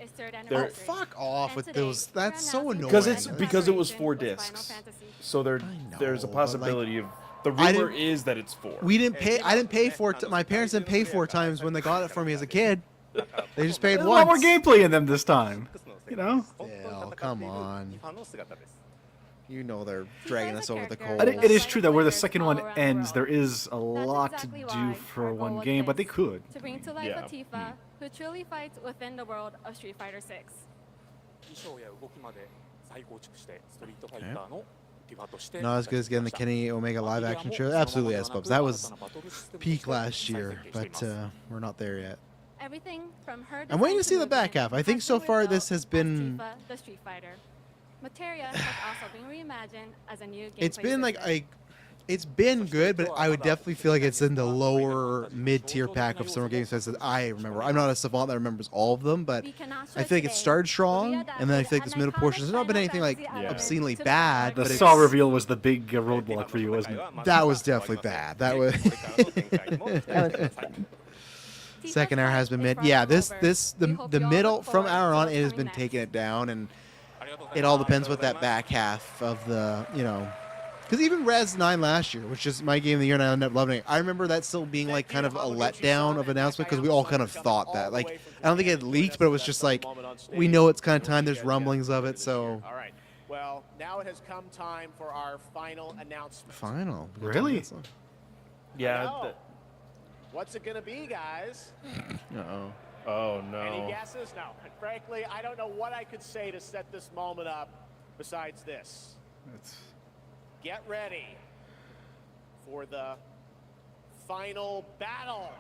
oh, fuck off with those. That's so annoying. Because it was 4 discs. So there's a possibility of. The rumor is that it's 4. We didn't pay. I didn't pay for it. My parents didn't pay 4 times when they got it for me as a kid. They just paid There's once. a lot more gameplay in them this time. You know. Still, come on. You know they're dragging us over the coals. It is true that where the second one ends, there is a lot to do for one game, but they could. To bring to life a Tifa who truly fights within the world of Street Fighter 6. Not as good as getting the Kenny Omega live action show. Absolutely, S-Bubs. That was peak last year, but we're not there yet. Everything from her I'm waiting to see the back half. I think so far this has been. Tifa, the Street Fighter. Materia has also been reimagined as a new game. It's been like it's been good, but I would definitely feel like it's in the lower mid-tier pack of Summer Game Fest that I remember. I'm not a savant that remembers all of them, but I feel like it started strong, and then I feel like this middle portion has not been anything like obscenely bad. The but Saw reveal was the big roadblock for you, wasn't it? That was definitely bad. That was. Second hour has been mid. Yeah, the middle from hour on it has been taking it down, and it all depends what that back half of the because even Res 9 last year, which is my game of the year, and I ended up loving it. I remember that still being like kind of a letdown of announcement because we all kind of thought that. Like I don't think it leaked, but it was just like we know it's kind of time. There's rumblings of it, so. All right. Well, now it has come time for our final announcement. Final. Really? Yeah. What's it gonna be, guys? Uh-oh. Oh, no. Any guesses? No. And frankly, I don't know what I could say to set this moment up besides this. Get ready for the final battle.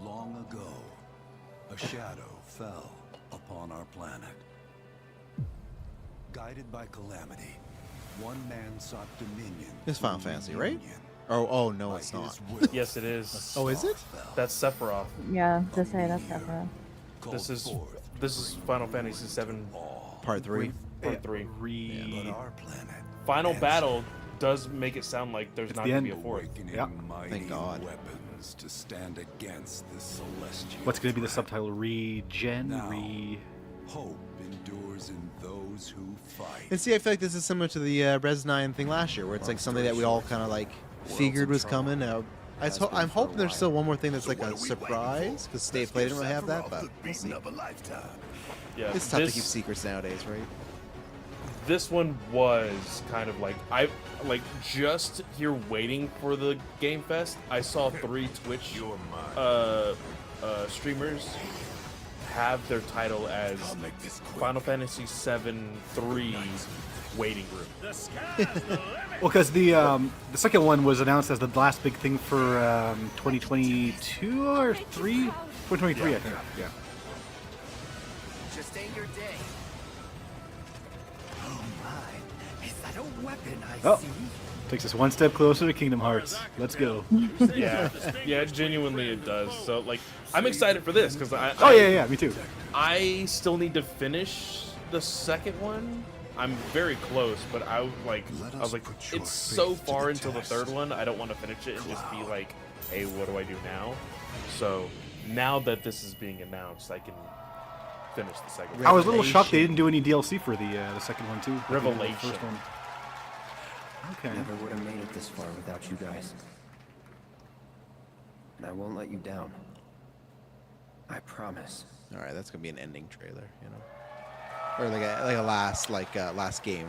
Long ago, a shadow fell upon our planet. Guided by calamity, one man sought dominion. This Final Fantasy, right? Oh no, it's not. Yes, it is. Oh, is it? That's Sephiroth. Yeah, just say that's Sephiroth. This is Final Fantasy 7 Part 3. Part 3. But our planet. Final battle does make it sound like there's not going to be a 4th. Yeah. Thank God. Weapons to stand against the celestial. What's going to be the subtitle? Regen? Hope endures in those who fight. And see, I feel like this is similar to the Res 9 thing last year, where it's like something that we all kind of like figured was coming. I'm hoping there's still one more thing that's like a surprise, because State of Play didn't really have that, but we'll see. Yeah, it's tough to keep secrets nowadays, right? This one was kind of like just here waiting for the Game Fest. I saw 3 Twitch streamers have their title as Final Fantasy 7-3 waiting room. Well, because the second one was announced as the last big thing for 2022 or 2023, I think. Yeah. Just ain't your day. Oh my, is that a weapon I see? Takes us one step closer to Kingdom Hearts. Let's go. Yeah, genuinely it does. So like, I'm excited for this because yeah, me too. I still need to finish the second one. I'm very close, but I was like, it's so far until the third one. I don't want to finish it and just be like, hey, what do I do now? So now that this is being announced, I can finish the second one. I was a little shocked they didn't do any DLC for the second one too. Revelation. The first one. Okay. Never would have made it this far without you guys. And I won't let you down. I promise. All right, that's gonna be an ending trailer, or like a last game,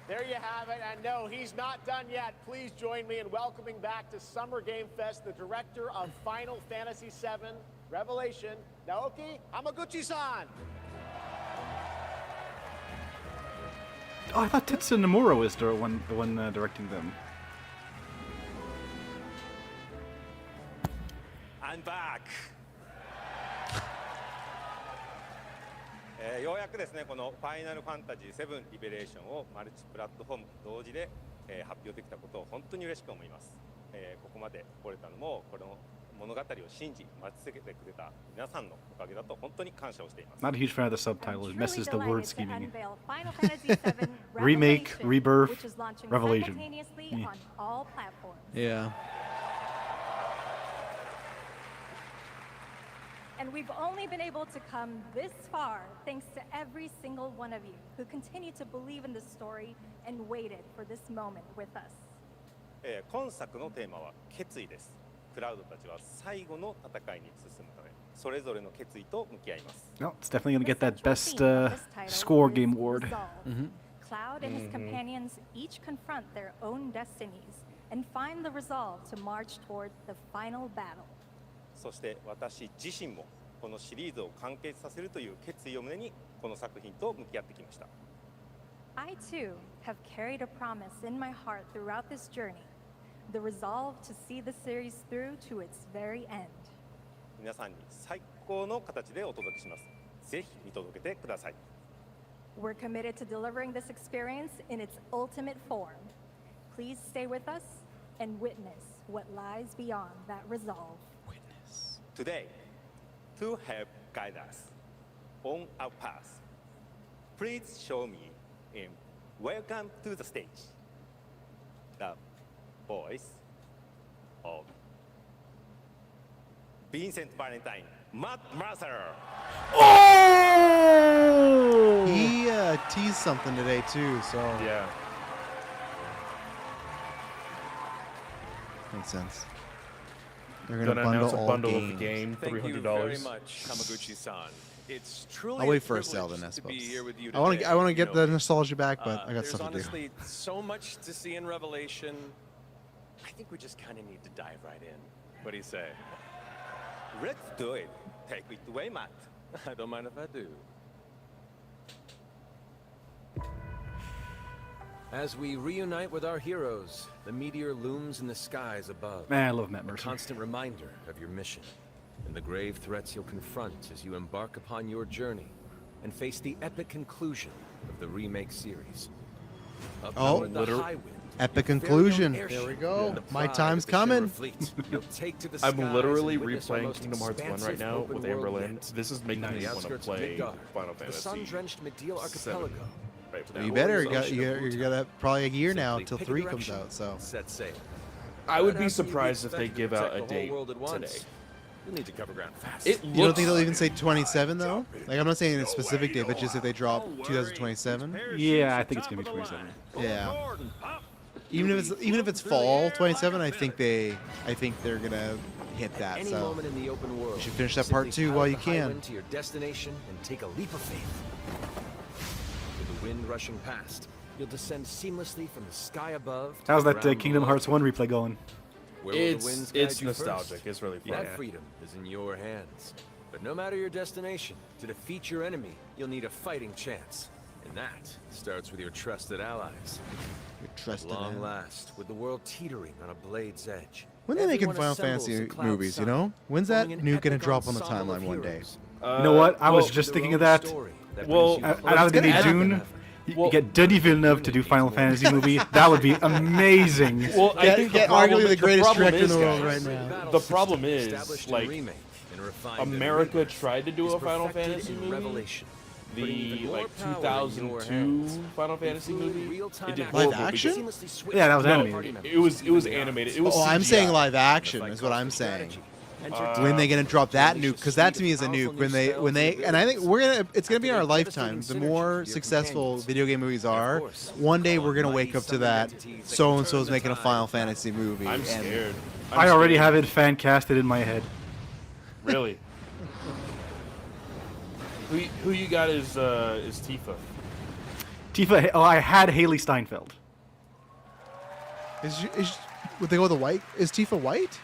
There you have it, and no, he's not done yet. Please join me in welcoming back to Summer Game Fest the director of Final Fantasy VII Revelation, Naoki Hamaguchi-san. Oh, I thought Tetsuya Nomura was the one directing them. I'm back. ようやくですね、このファイナルファンタジー7リベレーションをマルチプラットフォームと同時で、発表できたことを本当に嬉しく思います。ここまで来れたのもこの物語を信じ待ち続けてくれた皆さんのおかげだと本当に感謝をしています。 Not a huge fan of the subtitle. It messes the word To scheming. unveil Final Fantasy VII Remake, Revelation, Rebirth, which is launching Revelation. simultaneously Yeah. on all platforms. Yeah. And we've only been able to come this far thanks to every single one of you who continue to believe in the story and waited for this moment with us. 今作のテーマは決意です。クラウドたちは最後の戦いに進むため、それぞれの決意と向き合います。 No, it's definitely going to get that best score game award. Cloud and his companions each confront their own destinies and find the resolve to march toward the final battle. そして私自身もこのシリーズを完結させるという決意を胸にこの作品と向き合ってきました。 I too have carried a promise in my heart throughout this journey, the resolve to see the series through to its very end. 皆さんに最高の形でお届けします。ぜひ見届けてください。 We're committed to delivering this experience in its ultimate form. Please stay with us and witness what lies beyond that resolve. Today, to help guide us on our path, please show me in Welcome to the Stage the voice of Vincent Valentine, Matt Mercer. Oh! He teased something today too, so yeah, makes sense. They're gonna gonna announce a all bundle of games. the game, Thank you $300. very much, Hamaguchi-san. It's truly I'll wait a for a sale then, I privilege to be suppose. here with you I want today. to You get know, the nostalgia back, but I got there's stuff to do. honestly so much to see in Revelation. I think we just kind of need to dive right in. What do you say? Let's do it. Take it away, Matt. I don't mind if I do. As we reunite with our heroes, the meteor looms in the skies above. Man, I love Matt A Mercer. constant reminder of your mission and the grave threats you'll confront as you embark upon your journey and face the epic conclusion of the remake series. Up Oh, north, the High Wind, epic your very conclusion. own airship, There we go. and the My pride time's of the Shimmer coming. Fleet. You'll take to the I'm skies literally and witness our replaying most Kingdom Hearts 1 right expansive now open with world Amberlynn. yet. This is making On me the want to outskirts of play Midgard, Final the Fantasy sun-drenched Mideel archipelago. right You now. better. So- You got probably a year now Simply till pick a 3 comes direction, out. So set sail. I would But be after you surprised if they expect to give out protect a the whole date world at once, today. You'll need to cover ground fast. It you don't think they'll looks- even say 27 though? Like I'm not saying a specific date, but just if they drop 2027. Yeah, I think it's going to be 27. Yeah. Even if it's fall 27, I think they're gonna hit that. Any So moment in the open world, you should finish that simply part 2 pilot while you the can. Highwind to your destination and take a leap of faith. With the wind rushing past, you'll descend seamlessly from the sky above. to How's the that ground Kingdom below. Hearts 1 replay going? Where will the winds guide It's you nostalgic. first? It's really fun. That freedom is in your hands. But no matter your destination, to defeat your enemy, you'll need a fighting chance. And that starts with your trusted allies. Your trusted At long allies. last, with the world teetering on a blade's edge. When they making everyone Final assembles Fantasy in Cloud movies, you Side, know? When's that forming an nuke gonna epic drop on the ensemble of timeline one day? heroes. You know what? I was well, just their thinking own of that. story that Well, brings you Out of the gonna happen. Dune, you get Denis Villeneuve to do Final Fantasy movie. That would be amazing. Well, I think Get the problem, arguably the greatest problem director in is, the world guys, right now. The problem is, established in like, remake and refined in America remake tried to do is a Final perfected Fantasy in movie. Revelation, putting The even more like power in your 2002 hands. Final Fantasy Including movie. real-time It did action. Live horrible action? because- Seamlessly switch Yeah, that was between animated. party members. It was animated. It was. Oh, I'm CGI. saying live action The fight is what calls I'm for saying. strategy. Enter When they gonna drop that Unleash nuke? the Because that speed to me of is a powerful nuke. new When they spells and I think it's gonna be in our Activate lifetime. The devastating more synergy with your successful companions. video game movies And of are, course, one day we're gonna mighty wake up to summoned that. entities that So can and so's turn the making a tide. Final Fantasy movie. I'm and scared. I already have it fan casted in my head. Really. Who you got is Tifa? Tifa. Oh, I had Haley Steinfeld. Would they go with the white? Is Tifa white?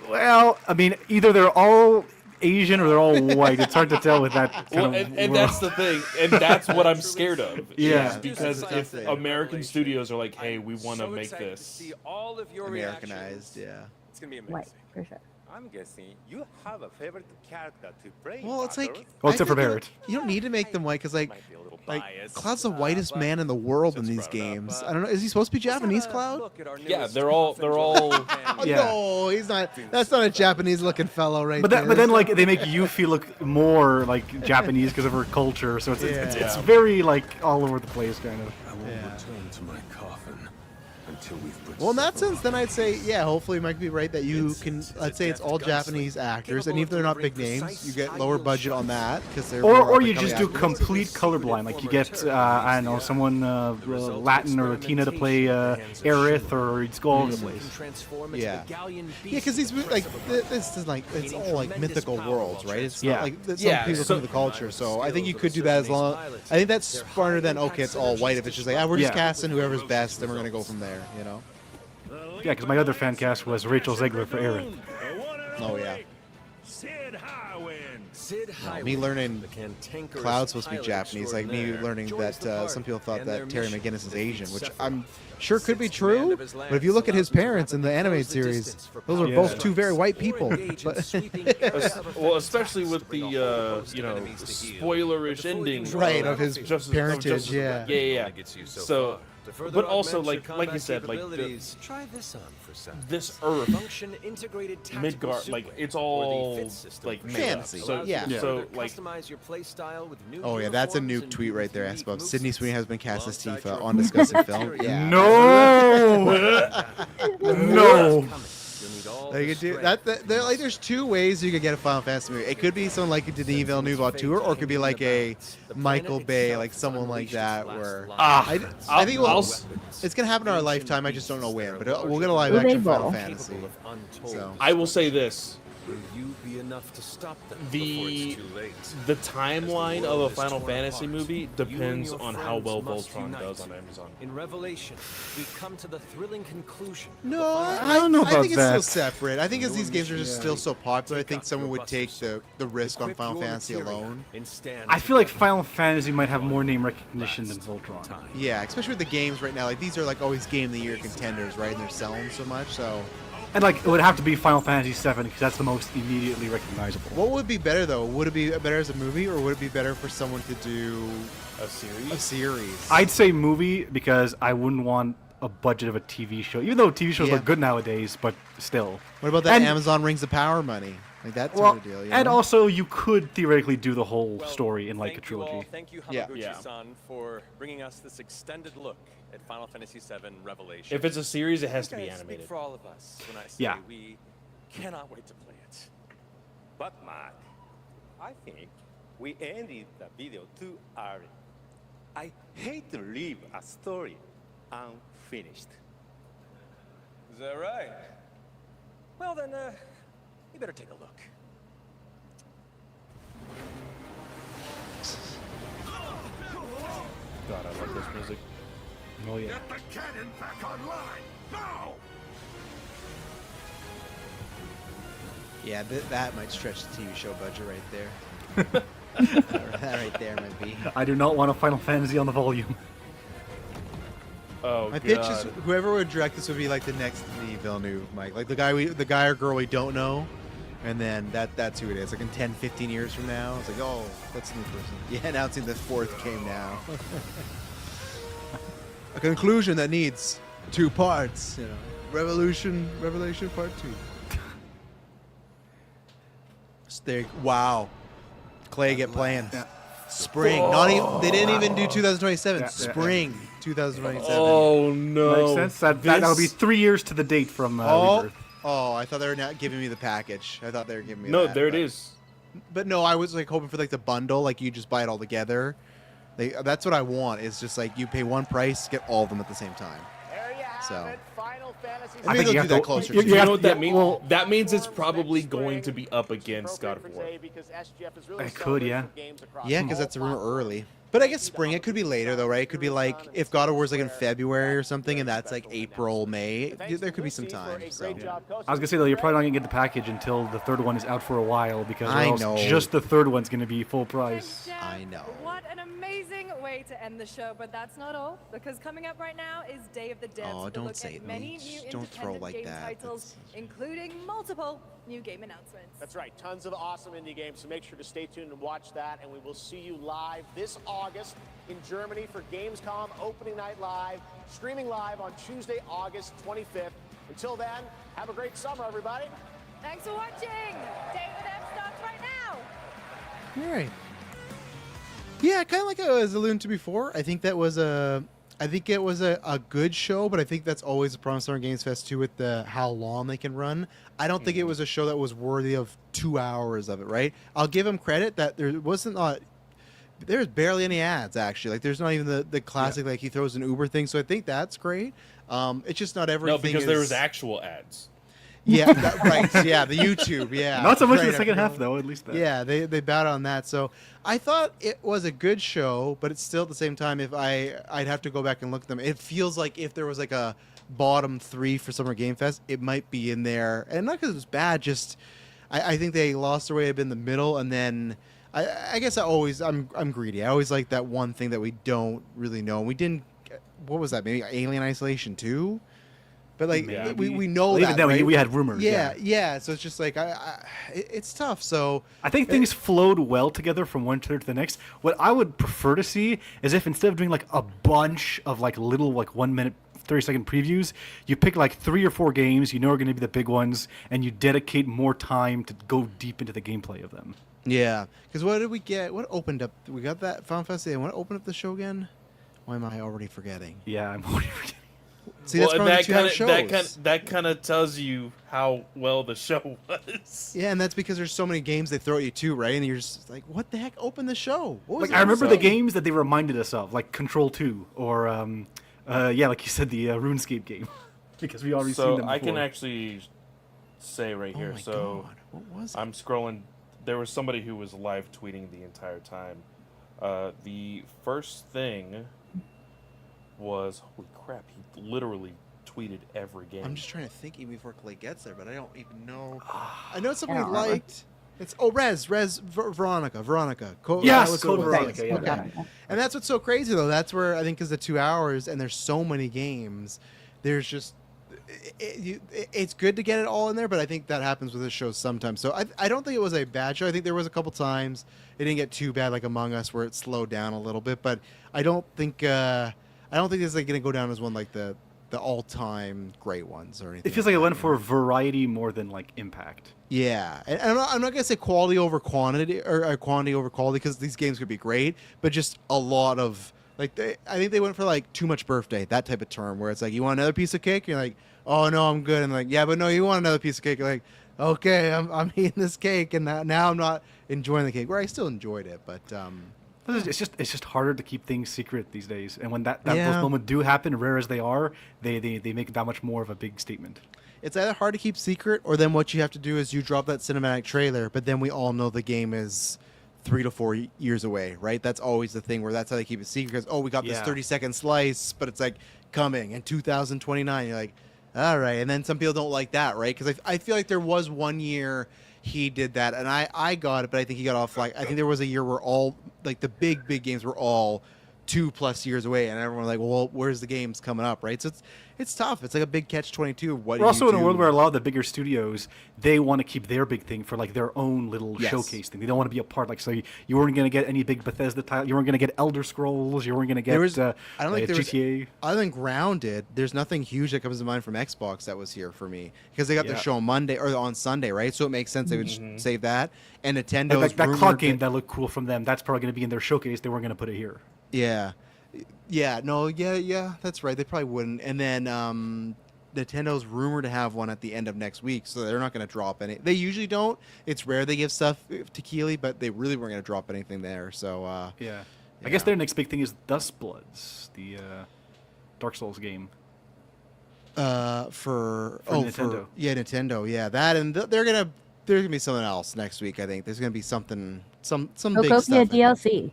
Well, I mean, either they're all Asian or they're all white. It's hard to tell with that kind Well, of and world. that's the thing, and that's what I'm scared of. Yeah. is because if American studios are like, "Hey, we want to make excited to this," see all of your Americanized, reactions. yeah. It's gonna be amazing. White, for sure. I'm guessing you have a favorite character to play. Well, it's like Well, except for I think Barrett. You don't need to make them white because like Like bias. Cloud's the whitest man in the world in these games. I don't know. Is he supposed to be Japanese, Cloud? Yeah, they're all Yeah. No, he's not. That's not a Japanese-looking fellow, right there. But then like they make Yuffie look more like Japanese because of her culture, so it's Yeah. very like all over the place kind of. I won't return to my coffin until we've put Well, in that sense, then I'd say, yeah, hopefully Mike could be right that you can, let's say it's all Japanese actors, and even if they're not big names, you get lower budget on that, because they're Or you just do complete colorblind, like you get I don't know someone Latin or Latina to play Aerith, or it's all over the place. Yeah, because these like this is like it's all like mythical worlds, right? It's not like some people come to the culture, so I think you could do that as long. I think that's smarter than okay, it's all white. If it's just like we're just casting whoever's best, and we're gonna go from there, you know? Yeah, because my other fan cast was Rachel Zegler for Aerith. Oh yeah. Sid Highwind. Sid Highwind, Me learning the cantankerous Cloud's supposed to be pilot Japanese, like me extraordinaire, learning joins the that party some people thought and that their Terry mission McGinnis is to Asian, defeat which Sephiroth. I'm sure could be Sid's command true, of his but if you look at his parents in the animated series, those are both two very white people. Well, especially with the spoilerish ending, Right, of his parentage, yeah. yeah. So, but also like you said, like try this on for some. this Earth, Function integrated Midgard, like it's all like made up. Fantasy, So yeah. So like customize your play style with new Oh yeah, that's a uniforms nuke and tweet right there. Asked about unique Sydney moves. Sweeney has been cast as Tifa on discussing film. Yeah. No, no. They could do that. Like, there's two ways you could get a Final Fantasy movie. It could be someone like Denis Villeneuve auteur, or it could be like a Michael Bay, like someone like that. Where I think it's gonna happen in our lifetime. I just don't know when, but we'll get a live action Final Fantasy. So I will say this: Will you be enough to stop them before the it's too late? the timeline of a Final torn Fantasy apart, movie you depends and your on how well friends must Voltron unite. does on Amazon. In Revelation, we come to the thrilling conclusion. no, I don't know I about think it's still that. separate. I think as these games are just still so popular, I think someone would take the risk on Final Fantasy alone. I feel like Final Fantasy might have more name recognition than Voltron. Yeah, especially with the games right now. Like these are like always Game of the Year contenders, right? And they're selling so much. So And like it would have to be Final Fantasy VII because that's the most immediately recognizable. what would be better though? Would it be better as a movie, or would it be better for someone to do A series? a series? I'd say movie because I wouldn't want a budget of a TV show, even though TV shows Yeah. look good nowadays, but still. What about that And- Amazon Rings of Power money? Like that Well, sort of deal. You and know? also you could theoretically do the whole story in like a Thank you all. trilogy. Thank you, Yeah. Hamaguchi-san, for bringing us this extended look at Final Fantasy VII Revelation. If it's a series, it has to You be guys speak animated. for all of us when I say Yeah. we cannot wait to play it. But Mark, I think we ended the video too early. I hate to leave a story unfinished. Is that right? Well then, you better take a look. God, I love this music. Oh yeah. Get the cannon back online now! Yeah, that might stretch the TV show budget right there. That right there might be. I do not want a Final Fantasy on the volume. Oh My God. pitch is whoever would direct this would be like the next Denis Villeneuve, Mike. Like the guy or girl we don't know, and then that's who it is. Like in 10, 15 years from now, it's like, oh, that's a new person. Yeah, announcing the fourth game now. A conclusion that needs 2 parts. You know, Revelation Part 2. Wow, Clay get playing. Spring. Not even. They didn't even do 2027. Yeah. Spring 2027. Oh no. Makes sense. That would be 3 years to the date from Rebirth. Oh, I thought they were not giving me the package. I thought they were giving me No, that, there it but- is. But no, I was like hoping for like the bundle, like you just buy it all together. That's what I want. Is just like you pay one price, get all of them at the same time. There you have So it. Final Fantasy I think you they'll have do that to- closer. you- to you You have know it. what that yeah, means? well- That means it's probably going to be up against God of War. It could, yeah. Yeah, because that's a rumor early. But I guess spring. It could be later though, right? It could be like if God of War's like in February or something, and that's like April, May. There could be some time. So I was gonna say though, you're probably not gonna get the package until the third one is out for a while because or I else know. just the third one's gonna be full price. I know. What an amazing way way to end the show, but that's not all, because coming up right now is Day of the Dead. Oh, with a don't look say at it, many mate. new Don't throw independent like game that. titles, including multiple new game announcements. That's right. Tons of awesome indie games, so make sure to stay tuned and watch that. And we will see you live this August in Germany for Gamescom Opening Night Live, streaming live on Tuesday, August 25th. Until then, have a great summer, everybody. Thanks for watching. Day of the Dead starts right now. All right. Yeah, kind of like I was alluding to before. I think it was a good show, but I think that's always a problem with Summer Games Fest too, with how long they can run. I don't think it was a show that was worthy of 2 hours of it. Right? I'll give them credit that there's barely any ads actually. Like there's not even the classic like he throws an Uber thing. So I think that's great. It's just not everything. No, because there was actual ads. Yeah, right. Yeah, the YouTube. Yeah, Not so much in right, the second half though. At least that. Yeah, they bowed on that. So I thought it was a good show, but it's still at the same time. If I'd have to go back and look at them. It feels like if there was like a bottom 3 for Summer Game Fest, it might be in there, and not because it was bad. Just I think they lost their way a bit in the middle, and then I guess I'm greedy. I always like that one thing that we don't really know. We didn't. What was that? Maybe Alien Isolation 2? But like we know that, right? we had rumors. Yeah. So it's just like it's tough. So I think things flowed well together from one trailer to the next. What I would prefer to see is if instead of doing like a bunch of like little like 1 minute, 30-second previews, you pick like 3 or 4 games you know are going to be the big ones, and you dedicate more time to go deep into the gameplay of them. Yeah, because what did we get? What opened up? We got that Final Fantasy. What opened up the show again? Why am I already forgetting? Yeah, I'm already forgetting. See, that's probably the 2 hour shows. That kind of tells you how well the show was. Yeah, and that's because there's so many games they throw at you too, right? And you're just like, what the heck? Open the show. What was Like I remember the games that they reminded us of, like Control 2 or like you said, the RuneScape game, because we already seen them before. I can actually say right here. God. What was it? I'm scrolling. There was somebody who was live tweeting the entire time. The first thing was, holy crap, he literally tweeted every game. I'm just trying to think even before Clay gets there, but I don't even know. I know it's something we liked. It's Veronica. Yes, Code Veronica. Yeah. And that's what's so crazy though. That's where I think is the 2 hours, and there's so many games. There's just it's good to get it all in there, but I think that happens with this show sometimes. So I don't think it was a bad show. I think there was a couple times it didn't get too bad, like Among Us, where it slowed down a little bit. But I don't think this is like going to go down as one like the all-time great ones or anything. It feels like it went for variety more than like impact. Yeah, and I'm not gonna say quality over quantity or quantity over quality, because these games could be great, but just a lot of like I think they went for like too much birthday, that type of term, where it's like, you want another piece of cake? You're like, oh no, I'm good. And like, yeah, but no, you want another piece of cake? You're like, okay, I'm eating this cake, and now I'm not enjoying the cake. Where I still enjoyed it, but it's just harder to keep things secret these days. And when those moments do happen, rare as they are, they make that much more of a big statement. It's either hard to keep secret, or then what you have to do is you drop that cinematic trailer, but then we all know the game is 3 to 4 years away, right? That's always the thing where that's how they keep it secret, because we got this 30-second slice, but it's like coming in 2029. You're like, all right. And then some people don't like that, right? Because I feel like there was 1 year he did that, and I got it, but I think he got off like, I think there was a year where all like the big games were all 2+ years away, and everyone was like, well, where's the games coming up, right? So it's tough. It's like a big catch-22. We're also in a world where a lot of the bigger studios, they want to keep their big thing for like their own little showcase thing. They don't want to be a part. Like, so you weren't going to get any big Bethesda title. You weren't going to get Elder Scrolls. You weren't going to get I don't think there GTA. Was, other than Grounded, there's nothing huge that comes to mind from Xbox that was here for me, because they got their show on Monday or on Sunday, right? So it makes sense they would just save that. And Nintendo's like that clock game that looked cool from them, that's probably going to be in their showcase. They weren't going to put it here. Yeah, that's right. They probably wouldn't. And then Nintendo's rumored to have one at the end of next week, so they're not going to drop any. They usually don't. It's rare they give stuff to Keighley, but they really weren't going to drop anything there. So I guess their next big thing is Dustbloods, the Dark Souls game. For Nintendo. Nintendo. Yeah, that, and there's gonna be something else next week. I think there's gonna be something, some big stuff. DLC.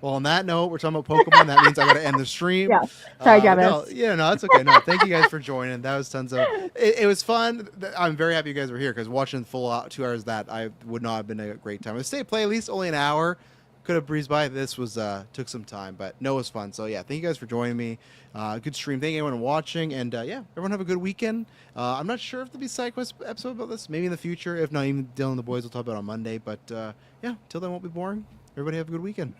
Well, on that note, we're talking about Pokemon. That means I got to end the stream. Yeah. Sorry, Travis. No, that's okay. No, thank you guys for joining. That was tons of. It was fun. I'm very happy you guys were here, because watching the full 2 hours that I would not have been a great time. If State Play at least only an hour, could have breezed by. This was took some time, but no, it was fun. So yeah, thank you guys for joining me. Good stream. Thank you everyone watching, and yeah, everyone have a good weekend. I'm not sure if there'll be a side quest episode about this. Maybe in the future. If not, even Dylan and the boys will talk about it on Monday. But yeah, till then, won't be boring. Everybody have a good weekend.